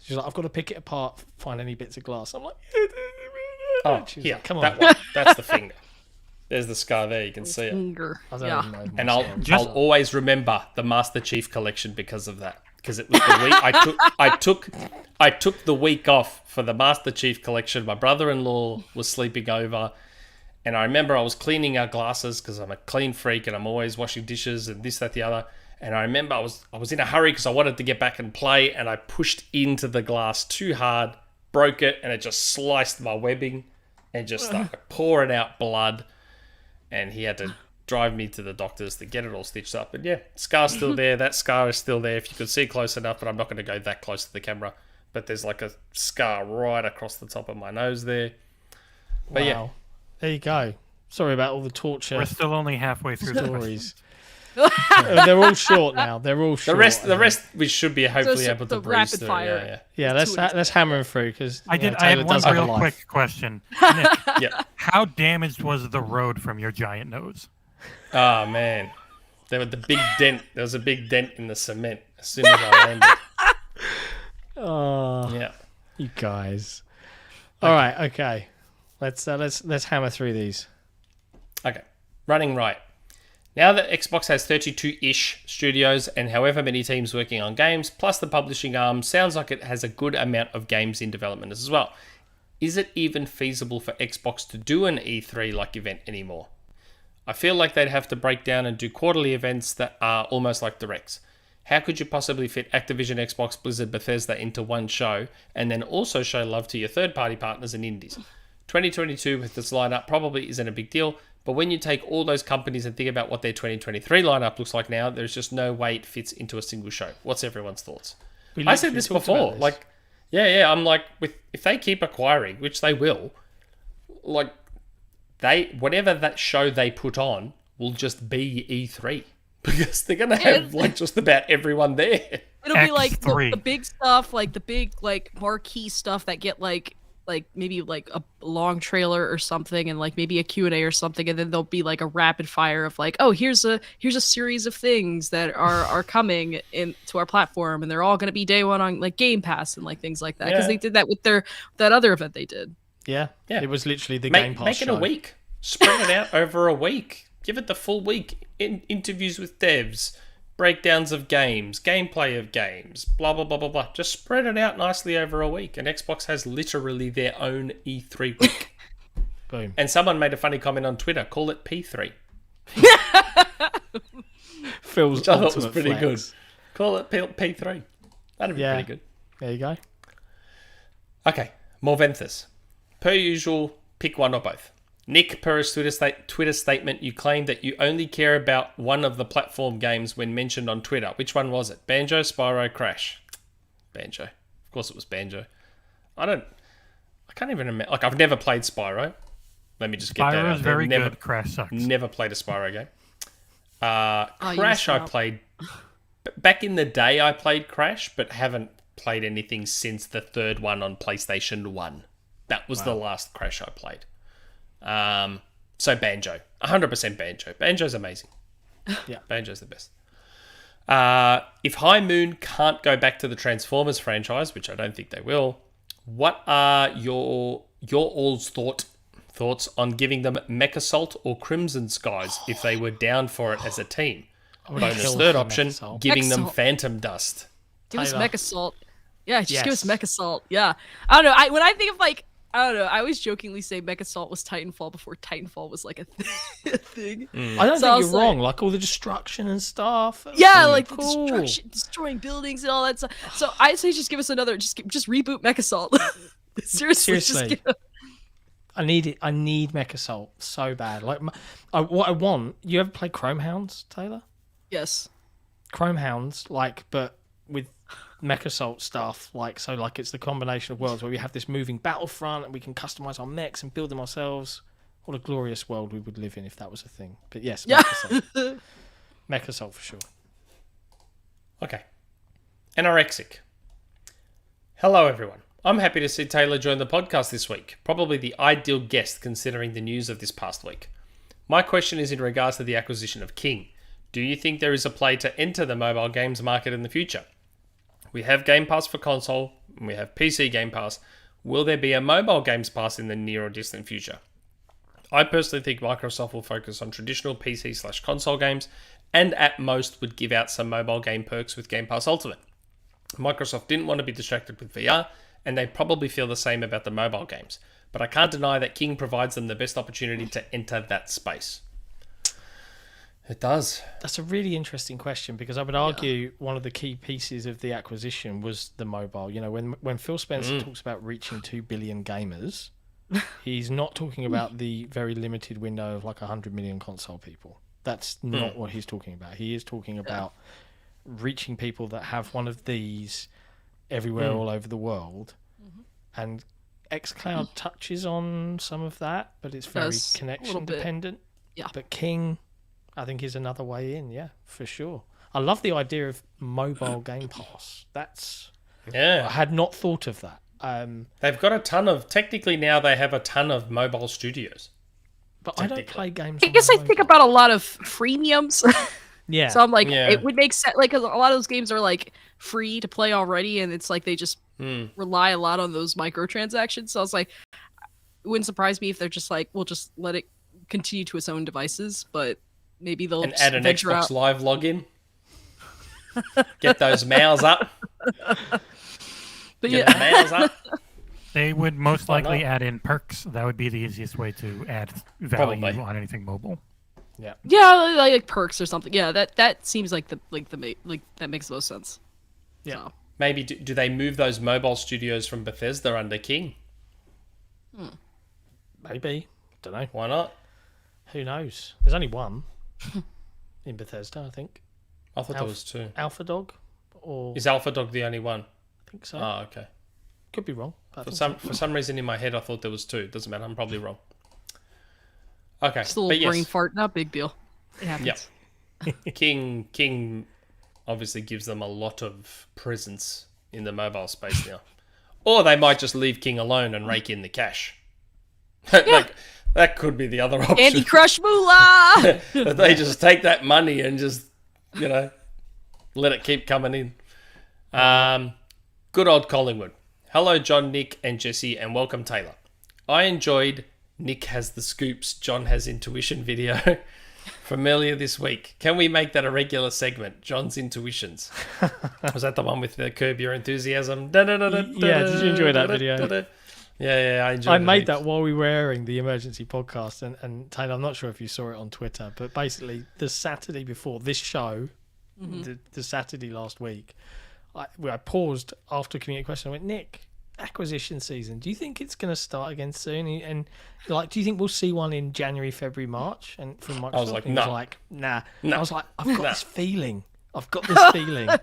"I've got to pick it apart, find any bits of glass." I'm like, "Oh, she's here, like, come on, that one. That's the finger. There's the scar there. You can see it. Finger. I don't Yeah. even know. And myself. I'll always remember the Master Chief collection because of that. Because it was the week I took the week off for the Master Chief collection. My brother-in-law was sleeping over, and I remember I was cleaning our glasses because I'm a clean freak and I'm always washing dishes and this, that, the other. And I remember I was in a hurry because I wanted to get back and play, and I pushed into the glass too hard, broke it, and it just sliced my webbing and just started pouring out blood. And he had to drive me to the doctors to get it all stitched up. And yeah, scar's still there. That scar is still there if you could see close enough, but I'm not going to go that close to the camera. But there's like a scar right across the top of my nose there. But Wow. yeah. There you go. Sorry about all the torture We're still only halfway through the stories. They're all short now. They're all short. The rest we should be hopefully So able to the breeze rapid through. fire. Yeah, let's hammer them through because I had one real quick question. Nick, Yeah. how damaged was the road from your giant nose? Oh man, there was the big dent. There was a big dent in the cement as soon as I landed. Oh, Yeah. you guys. All right, okay. Let's hammer through these. Okay. Running right. Now that Xbox has 32-ish studios and however many teams working on games, plus the publishing arm, sounds like it has a good amount of games in development as well. Is it even feasible for Xbox to do an E3-like event anymore? I feel like they'd have to break down and do quarterly events that are almost like directs. How could you possibly fit Activision, Xbox, Blizzard, Bethesda into one show and then also show love to your third-party partners and indies? 2022 with this lineup probably isn't a big deal, but when you take all those companies and think about what their 2023 lineup looks like now, there's just no way it fits into a single show. What's everyone's thoughts? I said this before. Like, yeah, I'm like, if they keep acquiring, which they will, like, whatever that show they put on will just be E3 because they're gonna have like just about everyone there. It'll be like X3. the big stuff, like the big like marquee stuff that get like maybe like a long trailer or something, and like maybe a Q&A or something, and then there'll be like a rapid fire of like, oh, here's a series of things that are coming into our platform, and they're all going to be day one on like Game Pass and like things like that, because they did that with that other event they did. Yeah. It was literally the Make Game Pass it show. a week. Spread it out over a week. Give it the full week. Interviews with devs, breakdowns of games, gameplay of games, blah, blah, blah, blah, blah. Just spread it out nicely over a week. And Xbox has literally their own E3 week. Boom. And someone made a funny comment on Twitter. Call it P3. Phil's Which I thought was ultimate pretty flex. good. Call it P3. That'd be pretty good. There you go. Okay, Morventhus. Per usual, pick one or both. Nick, per his Twitter statement, you claimed that you only care about one of the platform games when mentioned on Twitter. Which one was it? Banjo, Spyro, Crash? Banjo. Of course it was Banjo. I can't even remember. Like, I've never played Spyro. Let me just get that out. Spyro's very never, good. Crash sucks. Never played a Spyro game. you Crash I missed out. played... Back in the day I played Crash, but haven't played anything since the third one on PlayStation 1. That was the last Crash I played. So Banjo. 100% Banjo. Banjo's amazing. Yeah. Banjo's the best. If High Moon can't go back to the Transformers franchise, which I don't think they will, what are your all's thoughts on giving them Mechasalt or Crimson Skies if they were down for it as a team? Bonus kill third for option, Mechasalt. giving them Mechasalt. Phantom Dust. Give us Taylor. Mech Assault. Yeah, just give us Yes. Mech Assault. Yeah. I don't know. When I think of like, I don't know, I always jokingly say Mech Assault was Titanfall before Titanfall was like a thing. I don't So I think was you're wrong. Like all the destruction and stuff. Yeah, like the Cool. destruction, destroying buildings and all that stuff. So I say just give us another, just reboot Mech Assault. Seriously. Seriously. Just give I need it. I need Mech Assault so bad. Like what I want. You ever play Chrome Hounds, Taylor? Yes. Chrome Hounds, like, but with Mech Assault stuff, like, so like it's the combination of worlds where we have this moving battlefront and we can customize our mechs and build them ourselves. What a glorious world we would live in if that was a thing. But yes, Yeah. Mech Assault. Mech Assault for sure. Okay. Anorexic. Hello, everyone. I'm happy to see Taylor join the podcast this week. Probably the ideal guest considering the news of this past week. My question is in regards to the acquisition of King. Do you think there is a play to enter the mobile games market in the future? We have Game Pass for console, and we have PC Game Pass. Will there be a mobile games pass in the near or distant future? I personally think Microsoft will focus on traditional PC/console games and at most would give out some mobile game perks with Game Pass Ultimate. Microsoft didn't want to be distracted with VR, and they probably feel the same about the mobile games. But I can't deny that King provides them the best opportunity to enter that space. It does. That's a really interesting question because I would argue one of the key pieces of the acquisition was the mobile. You know, when Phil Spencer talks about reaching 2 billion gamers, he's not talking about the very limited window of like 100 million console people. That's not what he's talking about. He is talking about reaching people that have one of these everywhere, all over the world. And xCloud touches on some of that, but it's very connection dependent. Yeah. But King, I think, is another way in. Yeah, for sure. I love the idea of mobile Game Pass. I had not thought of that. They've got a ton of, technically now they have a ton of mobile studios. But I don't play games. I guess I think about a lot of freemiums. Yeah. So I'm like, it would make sense. Like, 'cause a lot of those games are like free to play already, and it's like they just rely a lot on those microtransactions. So I was like, it wouldn't surprise me if they're just like, we'll just let it continue to its own devices, but maybe they'll and add an venture Xbox out. Live login. Get those mouths up. But Get the mouths up. They would most likely add in perks. That would be the easiest way to add value on anything mobile. Yeah, like perks or something. Yeah, that seems like that makes the most sense. Yeah. So. Maybe do they move those mobile studios from Bethesda under King? Maybe. Don't know. Why not? Who knows? There's only one in Bethesda, I think. I thought there was two. Alpha Dog, or Is Alpha Dog the only one? I think so. Oh, okay. Could be wrong. But For some reason in my head I thought there was two. Doesn't matter. I'm probably wrong. Okay. Just a little brain fart, not a big deal. It happens. King obviously gives them a lot of presence in the mobile space now. Or they might just leave King alone and rake in the cash. Like, that could be the other option. Andy Crush Moolah! That they just take that money and just, let it keep coming in. Good old Collingwood. Hello, John, Nick, and Jesse, and welcome, Taylor. I enjoyed Nick Has the Scoops, John Has Intuition video from earlier this week. Can we make that a regular segment? John's Intuitions. Was that the one with the Curb Your Enthusiasm? Yeah, did you enjoy that video? Yeah, I enjoyed it. I made that while we were airing the emergency podcast, and Taylor, I'm not sure if you saw it on Twitter, but basically the Saturday before this show, the Saturday last week, I paused after a community question. I went, Nick, acquisition season, do you think it's going to start again soon? And do you think we'll see one in January, February, March? And from Microsoft, I was like, he no. was like, nah. I was like, I've got this feeling.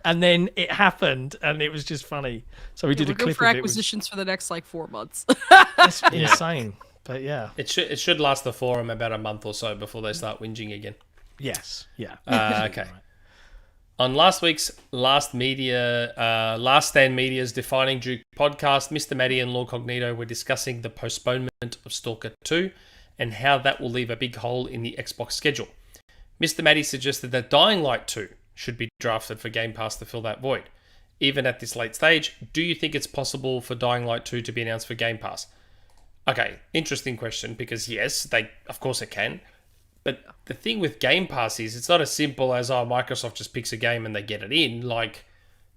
And then it happened, and it was just funny. So we did a clip for of it. acquisitions for the next 4 months. It's insane, but yeah. It should last the forum about a month or so before they start whinging again. Yes, yeah. Okay. On last week's Last Stand Media's Defining Duke podcast, Mr. Matty and Lord Cognito were discussing the postponement of Stalker 2 and how that will leave a big hole in the Xbox schedule. Mr. Matty suggested that Dying Light 2 should be drafted for Game Pass to fill that void. Even at this late stage, do you think it's possible for Dying Light 2 to be announced for Game Pass? Okay, interesting question, because yes, of course it can. But the thing with Game Pass is it's not as simple as, Microsoft just picks a game and they get it in. Like,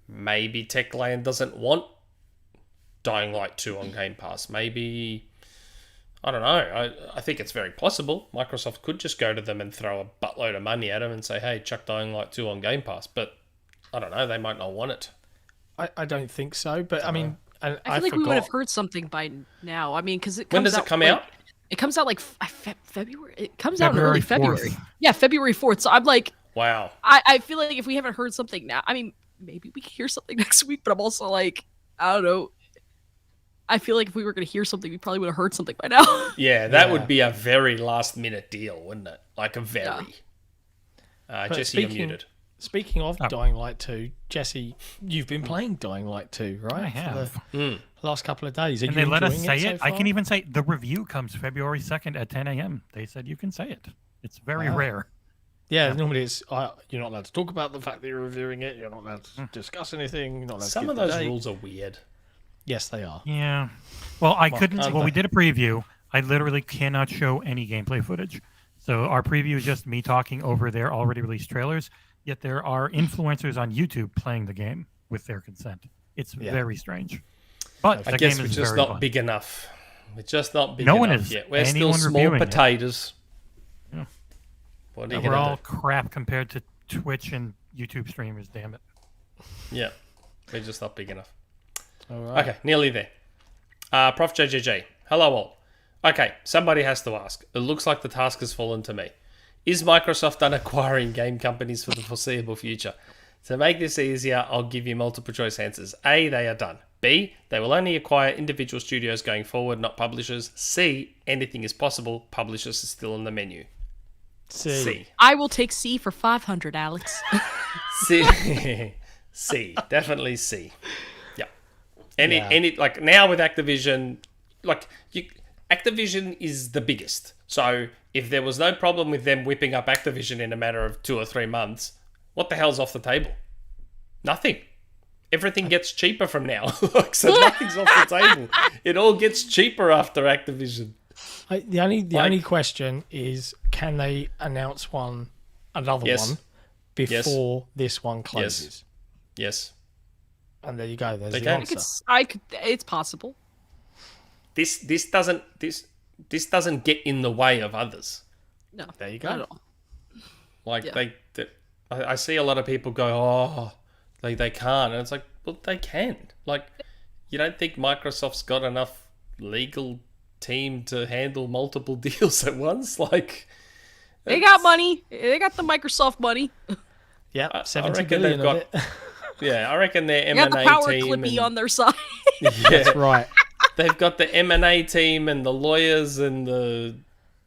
maybe Techland doesn't want Dying Light 2 on Game Pass. Maybe, I don't know. I think it's very possible. Microsoft could just go to them and throw a buttload of money at them and say, hey, chuck Dying Light 2 on Game Pass. But, I don't know, they might not want it. I don't think so. But, I mean, I feel like we would have heard something by now. I mean, because it comes When does it come out? It comes out February. It comes out in early February. Yeah, February 4th. So I'm like, wow. I feel like if we haven't heard something now, I mean, maybe we could hear something next week, but I'm also like, I don't know. I feel like if we were going to hear something, we probably would have heard something by now. Yeah, that would be a very last minute deal, wouldn't it? Like a very. Jesse, you're muted. Speaking of Dying Light 2, Jesse, you've been playing Dying Light 2, right? I have. For the last couple of days. And they let us say it. I can even say the review comes February 2nd at 10 a.m. They said you can say it. It's very rare. Yeah, normally it's you're not allowed to talk about the fact that you're reviewing it. You're not allowed to discuss anything. You're not allowed Some to of those rules are weird. Yes, they are. Yeah. Well, I couldn't. Well, we did a preview. I literally cannot show any gameplay footage. So our preview is just me talking over their already released trailers, yet there are influencers on YouTube playing the game with their consent. It's very strange. But I guess we're just not big enough. We're just not big enough yet. We're still small potatoes. Yeah. What are you We're all do? crap compared to Twitch and YouTube streamers, damn it. Yeah, we're just not big enough. All right. Okay, nearly there. Prof JJJ, hello all. Okay, somebody has to ask. It looks like the task has fallen to me. Is Microsoft done acquiring game companies for the foreseeable future? To make this easier, I'll give you multiple choice answers. A, they are done. B, they will only acquire individual studios going forward, not publishers. C, anything is possible. Publishers are still on the menu. C. I will take C for 500, Alex. C. C. Definitely C. Yeah. Any like now with Activision, Activision is the biggest. So if there was no problem with them whipping up Activision in a matter of 2 or 3 months, what the hell's off the table? Nothing. Everything gets cheaper from now. So nothing's off the table. It all gets cheaper after Activision. The only question is, can they announce another one before this one closes? Yes. And there you go. There's the answer. It's possible. This doesn't get in the way of others. No. There you go. Not at all. I see a lot of people go, they can't, and it's like, well, they can. Like, you don't think Microsoft's got enough legal team to handle multiple deals at once? Like, they got money. They got the Microsoft money. Yeah, 70 billion of it. Yeah, I reckon their They M&A got the power team clippy on their side. That's right. They've got the M&A team and the lawyers and the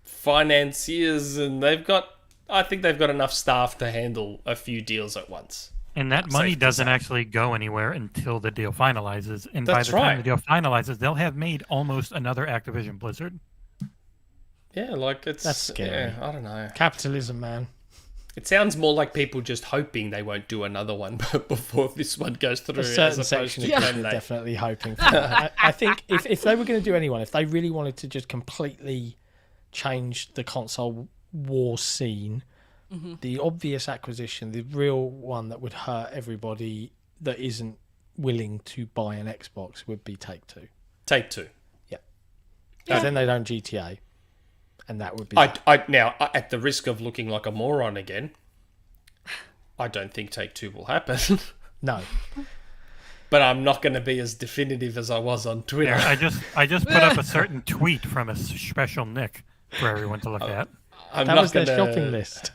financiers, and I think they've got enough staff to handle a few deals at once. And that money doesn't actually go anywhere until the deal finalizes. And by the time the deal finalizes, they'll have made almost another Activision Blizzard. Yeah, that's scary. Yeah, I don't know. Capitalism, man. It sounds more like people just hoping they won't do another one before this one goes through. A certain section of people are definitely hoping for that. I think if they were going to do anyone, if they really wanted to just completely change the console war scene, the obvious acquisition, the real one that would hurt everybody that isn't willing to buy an Xbox would be Take-Two. Take-Two. Yeah. Because then they don't GTA. And that would be... Now, at the risk of looking like a moron again, I don't think Take-Two will happen. No. But I'm not going to be as definitive as I was on Twitter. I just put up a certain tweet from a Shepshal Nick for everyone to look at. That was their shopping list.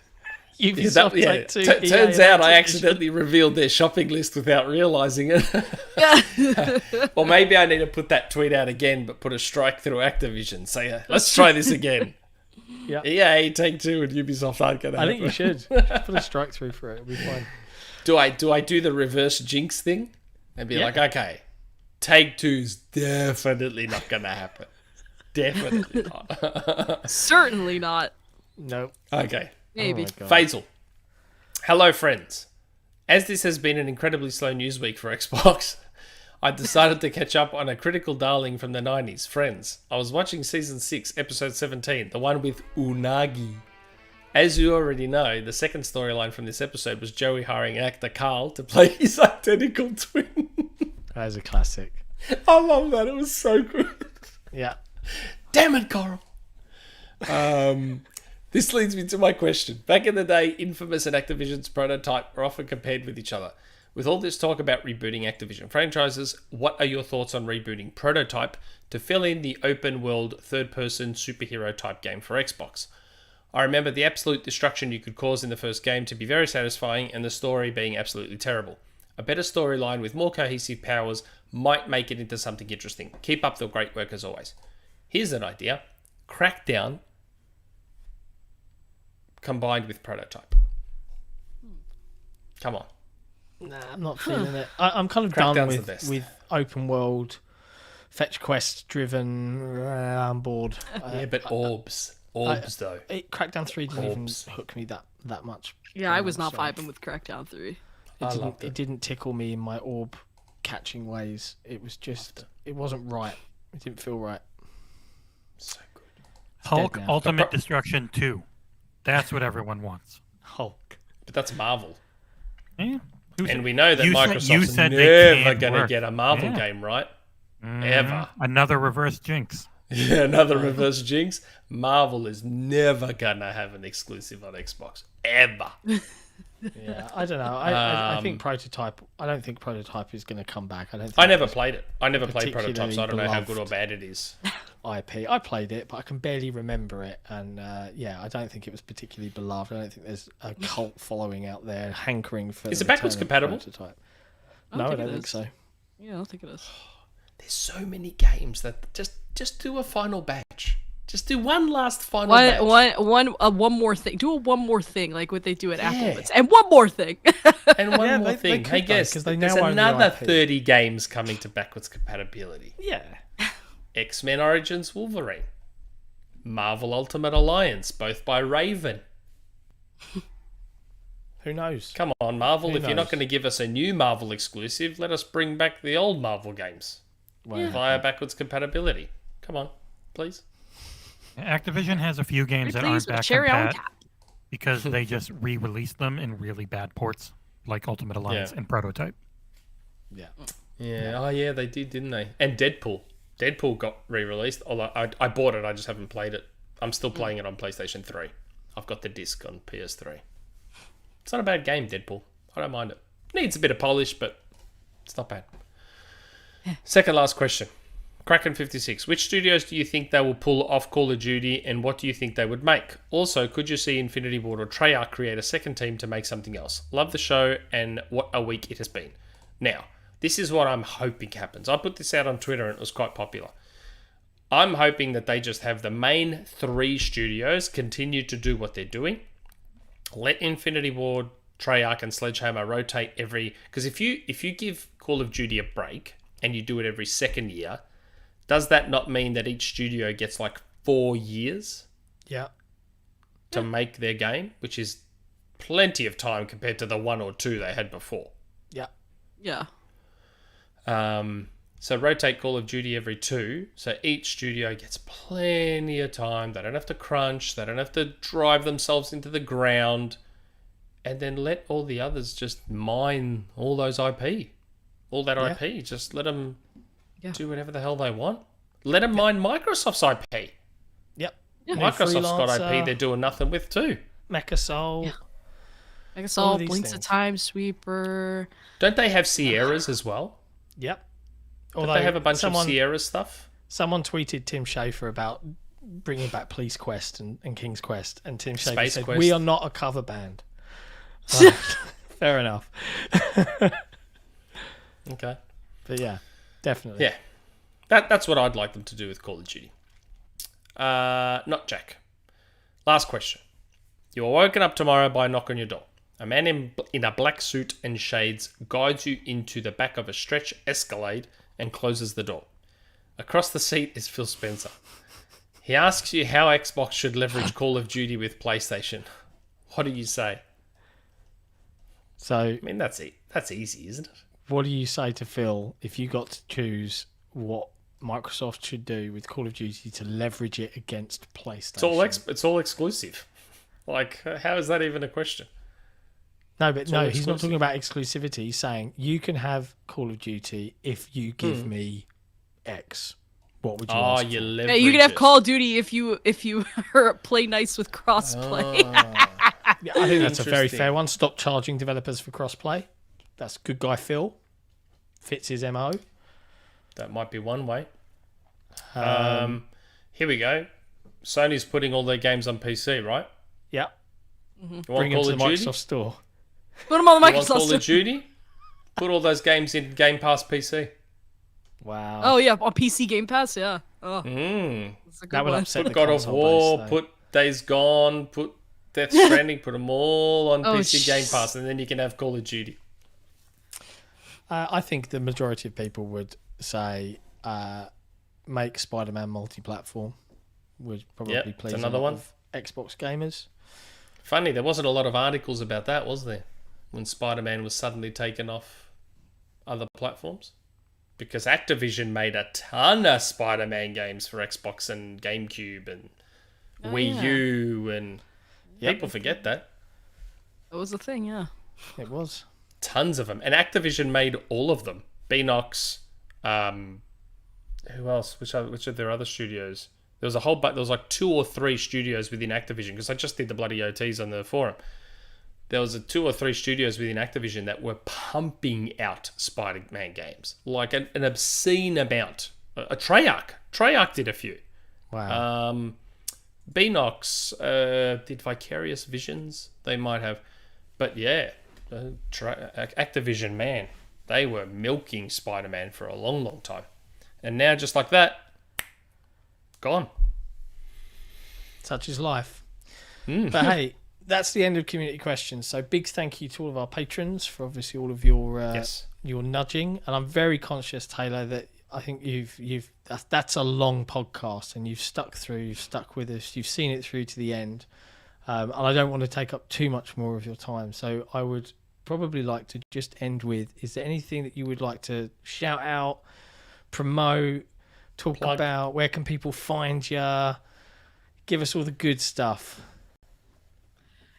Turns out I accidentally revealed their shopping list without realising it. Or maybe I need to put that tweet out again, but put a strike through Activision. Say, let's try this again. Yeah. EA, Take-Two, and Ubisoft aren't going to happen. I think you should. Put a strike through for it. It'll be fine. Do I do the reverse jinx thing? And be like, okay, Take-Two's definitely not going to happen. Definitely not. Certainly not. No. Okay. Maybe. Faisal. Hello, friends. As this has been an incredibly slow news week for Xbox, I decided to catch up on a critical darling from the 90s, Friends. I was watching Season 6, Episode 17, the one with Unagi. As you already know, the second storyline from this episode was Joey hiring actor Carl to play his identical twin. That is a classic. I love that. It was so good. Yeah. Damn it, Carl. This leads me to my question. Back in the day, Infamous and Activision's Prototype were often compared with each other. With all this talk about rebooting Activision franchises, what are your thoughts on rebooting Prototype to fill in the open-world, third-person superhero-type game for Xbox? I remember the absolute destruction you could cause in the first game to be very satisfying and the story being absolutely terrible. A better storyline with more cohesive powers might make it into something interesting. Keep up the great work as always. Here's an idea. Crackdown combined with Prototype. Come on. Nah, I'm not feeling it. I'm kind of done with open world, fetch quest driven. I'm bored. Yeah, but orbs. Orbs, though. Crackdown 3 didn't even hook me that much. Yeah, I was not vibing with Crackdown 3. It didn't tickle me in my orb catching ways. It was just, it wasn't right. It didn't feel right. So good. Hulk now. Ultimate Destruction 2. That's what everyone wants. Hulk. But that's Marvel. Yeah. And we know that you Microsoft's said they never can't going to work. get a Marvel Yeah. game, right? Mhm. Ever. Another reverse jinx. Yeah, another reverse jinx. Marvel is never going to have an exclusive on Xbox. Ever. Yeah, I don't know. I think Prototype. I don't think Prototype is going to come back. I never played it. I never played particularly Prototype, so I don't know how beloved. good or bad it is. IP. I played it, but I can barely remember it. And I don't think it was particularly beloved. I don't think there's a cult following out there hankering for. Is the it backwards return of compatible? Prototype. I No, I don't don't think it think is. so. Yeah, I don't think it is. There's so many games that just do a final batch. Just do one last final batch. One more thing. Do a one more thing, like what they do at Applebee's, and one more thing. And one Yeah, more they thing. could Hey, though, guess 'cause they there's now own the another IP. 30 games coming to backwards compatibility. Yeah. X-Men Origins Wolverine. Marvel Ultimate Alliance, both by Raven. Who knows? Come on, Marvel. Who If you're not knows? going to give us a new Marvel exclusive, let us bring back the old Marvel games via backwards compatibility. Come on, please. Activision has a few games that Please aren't with back cherry on compat top. because they just re-released them in really bad ports, like Ultimate Alliance Yeah. and Prototype. Yeah. Yeah. Oh, yeah, they did, didn't they? And Deadpool. Deadpool got re-released. Although I bought it, I just haven't played it. I'm still playing it on PlayStation 3. I've got the disc on PS3. It's not a bad game, Deadpool. I don't mind it. Needs a bit of polish, but it's not bad. Second last question. Kraken56. Which studios do you think they will pull off Call of Duty, and what do you think they would make? Also, could you see Infinity Ward or Treyarch create a second team to make something else? Love the show, and what a week it has been. Now, this is what I'm hoping happens. I put this out on Twitter, and it was quite popular. I'm hoping that they just have the main 3 studios continue to do what they're doing. Let Infinity Ward, Treyarch, and Sledgehammer rotate every... Because if you give Call of Duty a break, and you do it every second year, does that not mean that each studio gets like 4 years Yeah. to make their game, which is plenty of time compared to the 1 or 2 they had before? Yeah. Yeah. So rotate Call of Duty every 2, so each studio gets plenty of time. They don't have to crunch, they don't have to drive themselves into the ground, and then let all the others just mine all those IP. All that Yeah. IP, just let them Yeah. do whatever the hell they want. Let them mine Microsoft's IP. Yep. Yeah. Microsoft's got Freelancer, IP they're doing nothing with too. Mecha Soul. Yeah. I guess All all of these Blinks a things. Time Sweeper. Don't they have Sierras as well? Yep. Don't they have a bunch of Sierra stuff? Someone tweeted Tim Schafer about bringing back Police Quest and King's Quest, and Tim Schafer Space said, Quest. "We are not a cover band." Fair enough. Okay. But yeah, definitely. Yeah. That's what I'd like them to do with Call of Duty. Not Jack. Last question. You are woken up tomorrow by a knock on your door. A man in a black suit and shades guides you into the back of a stretch Escalade and closes the door. Across the seat is Phil Spencer. He asks you how Xbox should leverage Call of Duty with PlayStation. What do you say? So, I mean, that's it. That's easy, isn't it? what do you say to Phil if you got to choose what Microsoft should do with Call of Duty to leverage it against PlayStation? It's all exclusive. Like, how is that even a question? No, but all no, he's not exclusive. talking about exclusivity. He's saying you can have Call of Duty if you give me X. What would you Oh, ask you for? leverage Yeah, you can have it. Call of Duty if you play nice with crossplay. Yeah, I think that's a very Interesting. fair one. Stop charging developers for crossplay. That's good guy Phil. Fits his MO. That might be one way. Here we go. Sony's putting all their games on PC, right? Yeah. You want Bring them Call to of the Duty? Microsoft Store. Put them on the You want Microsoft Call Store. of Duty? Put all those games in Game Pass PC. Wow. Oh yeah, on PC Game Pass. Yeah. Oh, Mm. that's a good That would one. upset the Put God of console War, base, though. put Days Gone, put Death Stranding, put them all on Oh, PC Game jeez. Pass, and then you can have Call of Duty. I think the majority of people would say make Spider-Man multi-platform. Would probably Yep, please it's another a lot one. of Xbox gamers. Funny, there wasn't a lot of articles about that, was there? When Spider-Man was suddenly taken off other platforms? Because Activision made a ton of Spider-Man games for Xbox and GameCube, and Wii yeah. U, and Yep. people forget that. That was the thing, yeah. It was. Tons of them. And Activision made all of them. Beanox, who else? Which are their other studios? There was a whole there was like 2 or 3 studios within Activision, because I just did the bloody OTs on the forum. There was 2 or 3 studios within Activision that were pumping out Spider-Man games. Like an obscene amount. A Treyarch did a few. Wow. Beanox did Vicarious Visions. They might have. But yeah, Activision, man, they were milking Spider-Man for a long, long time. And now, just like that, gone. Such is life. But hey, that's the end of community questions. So big thank you to all of our patrons for obviously all of your your nudging. And I'm very conscious, Taylor, that I think that's a long podcast, and you've stuck with us, you've seen it through to the end. And I don't want to take up too much more of your time. So I would probably like to just end with, is there anything that you would like to shout out, promote, talk about? Where can people find you? Give us all the good stuff.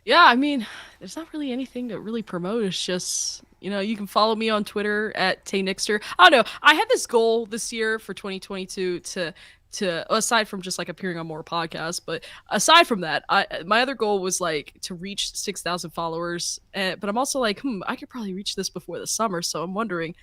Yeah, I mean, there's not really anything to really promote. It's just, you can follow me on Twitter at TayNixter. I don't know. I had this goal this year for 2022 to aside from just like appearing on more podcasts, but aside from that, my other goal was like to reach 6,000 followers. But I'm also like, I could probably reach this before the summer. So I'm wondering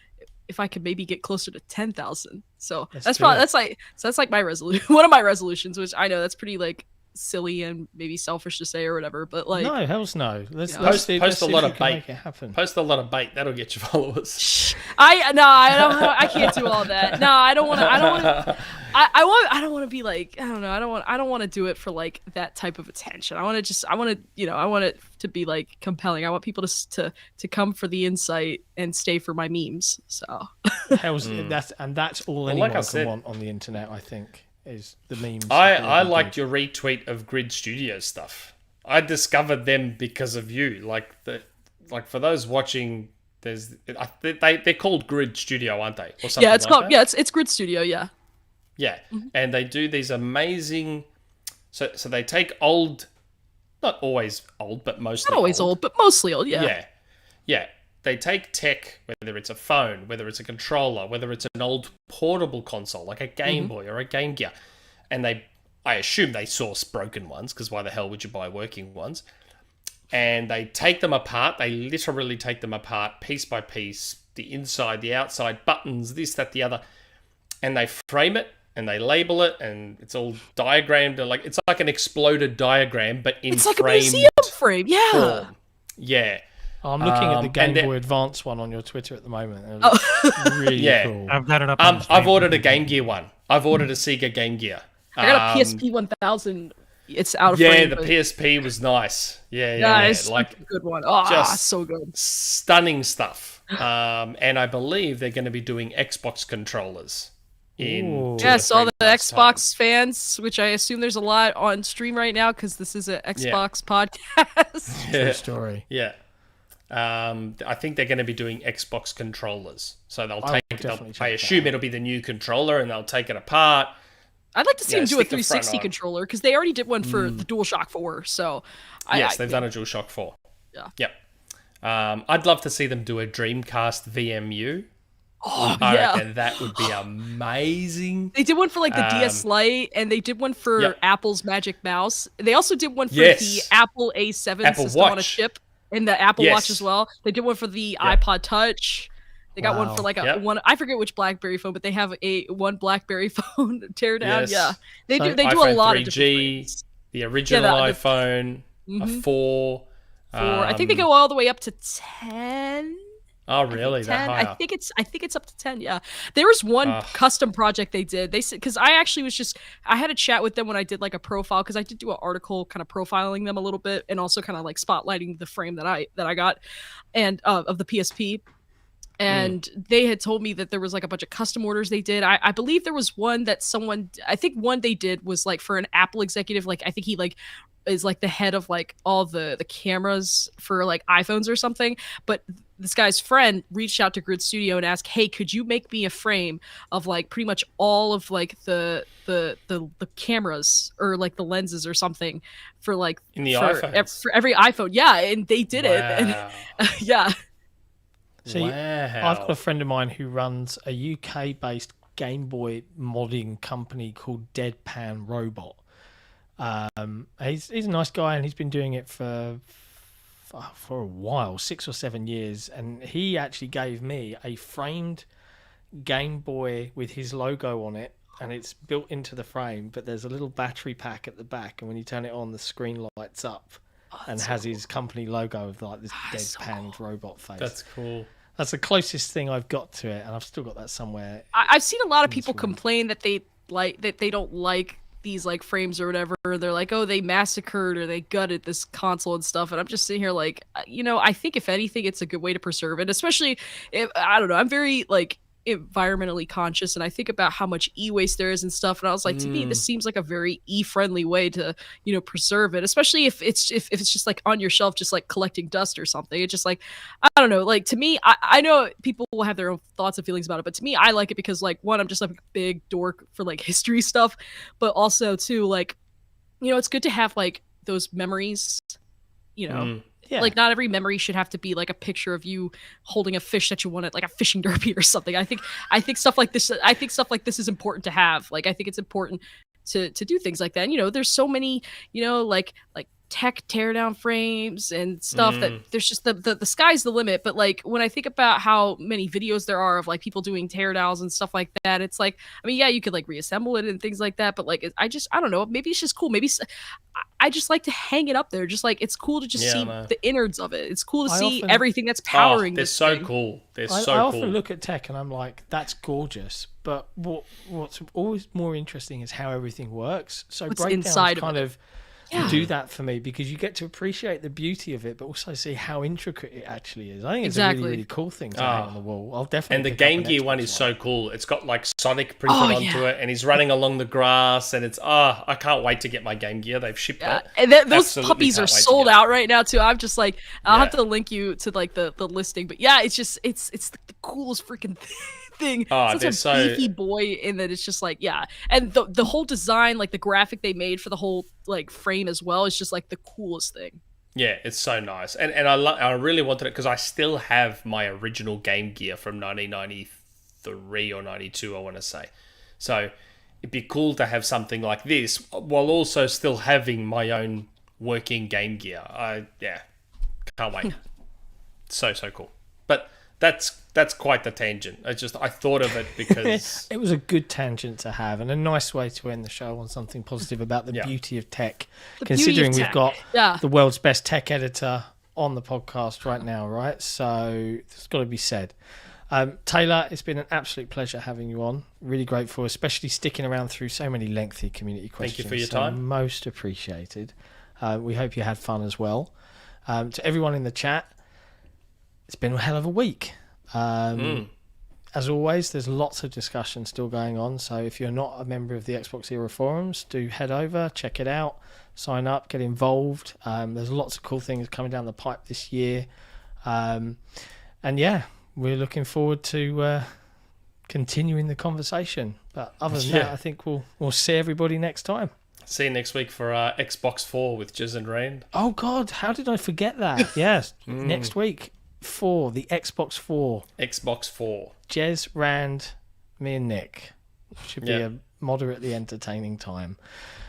if I could maybe get closer to 10,000. So that's like my resolution, one of my resolutions, which I know that's pretty like silly and maybe selfish to say or whatever, but like, no, hell's no. Let's post a lot of bait. Make it happen. Post a lot of bait. That'll get you followers. I can't do all that. No, I don't want to. I don't want to be like, I don't know. I don't want to do it for like that type of attention. I want it to be like compelling. I want people to come for the insight and stay for my memes. So that's all anyone can want on the internet, I think, is the memes. I liked your retweet of Grid Studio stuff. I discovered them because of you. Like for those watching, they're called Grid Studio, aren't they? Or something yeah, it's like called that? it's Grid Studio, yeah. Yeah, and they do these amazing. So they take old, not always old, but mostly not always old, but mostly old. Yeah. Yeah. They take tech, whether it's a phone, whether it's a controller, whether it's an old portable console like a Game Boy or a Game Gear, and I assume they source broken ones, because why the hell would you buy working ones? And they take them apart. They literally take them apart piece by piece, the inside, the outside, buttons, this, that, the other, and they frame it. And they label it, and it's all diagrammed. It's like an exploded diagram, but in it's like a museum frame. Yeah, form. Yeah. I'm looking at the Game Boy Advance one on your Twitter at the moment. Really cool. I've got it up. I've ordered a Game Gear one. I've ordered a Sega Game Gear. I got a PSP 1000. It's out of frame. Yeah, the PSP was nice. Yeah. It's like a good one. Oh, just so good. Stunning stuff. And I believe they're going to be doing Xbox controllers. Yes, all the Xbox fans, which I assume there's a lot on stream right now because this is an Xbox podcast. True story. Yeah. I think they're going to be doing Xbox controllers. So I assume it'll be the new controller, and they'll take it apart. I'd like to see them do a 360 controller, because they already did one for the DualShock 4. So they've done a DualShock 4. Yeah. Yep. I'd love to see them do a Dreamcast VMU. Oh, I yeah. reckon that would be amazing. They did one for like the DS Lite, and they did one for Apple's Magic Mouse. They also did one for the Apple A7 system on a chip, and the Apple Watch as well. They did one for the iPod Touch. They got one for like one. I forget which BlackBerry phone, but they have one BlackBerry phone tear down. Yes. Yeah, they do a lot 3G, of different things. The original iPhone, a 4. I think they go all the way up to 10. Oh, really? That high? I think it's up to 10. Yeah, there was one custom project they did. They said, because I actually I had a chat with them when I did like a profile, because I did do an article kind of profiling them a little bit, and also kind of like spotlighting the frame that I got, and of the PSP. And they had told me that there was like a bunch of custom orders they did. I believe there was one that I think one they did was like for an Apple executive. Like, I think he like is like the head of like all the cameras for like iPhones or something. But this guy's friend reached out to Grid Studio and asked, "Hey, could you make me a frame of like pretty much all of like the cameras or like the lenses or something for like In the for iPhones? for every iPhone?" Yeah, and they did it. And yeah. So I've got a friend of mine who runs a UK-based Game Boy modding company called Deadpan Robot. He's a nice guy, and he's been doing it for a while, 6 or 7 years. And he actually gave me a framed Game Boy with his logo on it, and it's built into the frame. But there's a little battery pack at the back, and when you turn it on, the screen lights up and has his company logo of like this deadpan robot face. That's cool. That's the closest thing I've got to it, and I've still got that somewhere. I've seen a lot of people complain that they don't like these like frames or whatever. They're like, oh, they massacred or they gutted this console and stuff. And I'm just sitting here like, I think if anything, it's a good way to preserve it, especially if, I don't know, I'm very like environmentally conscious, and I think about how much e-waste there is and stuff, and I was like, to me this seems like a very e-friendly way to preserve it, especially if it's just like on your shelf just like collecting dust or something. It's just like, I don't know, like to me, I know people will have their own thoughts and feelings about it, but to me I like it because like, one, I'm just like a big dork for like history stuff, but also too, like, it's good to have like those memories, Yeah. Like not every memory should have to be like a picture of you holding a fish that you wanted, like a fishing derby or something. I think stuff like this. I think stuff like this is important to have. Like I think it's important to do things like that. And, there's so many, like tech teardown frames and stuff that there's just the sky's the limit. But like when I think about how many videos there are of like people doing teardowns and stuff like that, it's like, I mean, yeah, you could like reassemble it and things like that, but like I don't know, maybe it's just cool. Maybe I just like to hang it up there, just like it's cool to just see the innards of it. It's cool to see everything that's powering they're this so thing. cool. They're so I cool. often look at tech and I'm like, that's gorgeous, but what's always more interesting is how everything works. So What's breakdowns inside of kind it. of do that for me, because you get to appreciate the beauty of it, but also see how intricate it actually is. I think it's a really, really cool thing to hang on the wall. I'll definitely. And the pick up Game an Gear Xbox one is so cool. It's got like Sonic printed onto it, and he's running along the grass, and it's I can't wait to get my Game Gear. They've shipped it. And those Absolutely puppies are can't wait to sold get it. out right now too. I'm just like, I'll have to link you to like the listing, but yeah, it's just it's the coolest freaking thing. Such a so beefy boy in that it's just like, yeah, and the whole design, like the graphic they made for the whole like frame as well, is just like the coolest thing. Yeah, it's so nice, and I really wanted it because I still have my original Game Gear from 1993 or 92, I want to say. So it'd be cool to have something like this while also still having my own working Game Gear. Can't wait. So cool. But that's quite the tangent. I thought of it because it was a good tangent to have, and a nice way to end the show on something positive about the beauty of tech. Considering we've got the world's best tech editor on the podcast right now, right? So it's got to be said. Taylor, it's been an absolute pleasure having you on. Really grateful, especially sticking around through so many lengthy community questions. Thank you for your time. Most appreciated. We hope you had fun as well. To everyone in the chat, it's been a hell of a week. As always, there's lots of discussion still going on, so if you're not a member of the XboxEra forums, do head over, check it out, sign up, get involved. There's lots of cool things coming down the pipe this year, and yeah, we're looking forward to continuing the conversation. But other than that, I think we'll see everybody next time. See you next week for Xbox 4 with Jez and Rand. Oh God, how did I forget that? Yes, next week. For the Xbox 4. Xbox 4. Jez, Rand, me and Nick. Should be a moderately entertaining time.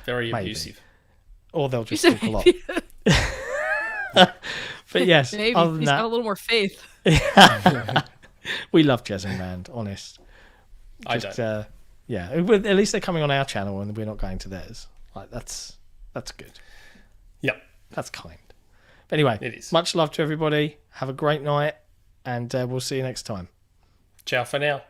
Very abusive. Or they'll just talk a lot. But yes, maybe other than he's got a little more faith. We love Jez and Rand, honest. I don't. At least they're coming on our channel and we're not going to theirs. Like that's good. Yep. That's kind. But anyway, it is. Much love to everybody. Have a great night, and we'll see you next time. Ciao for now.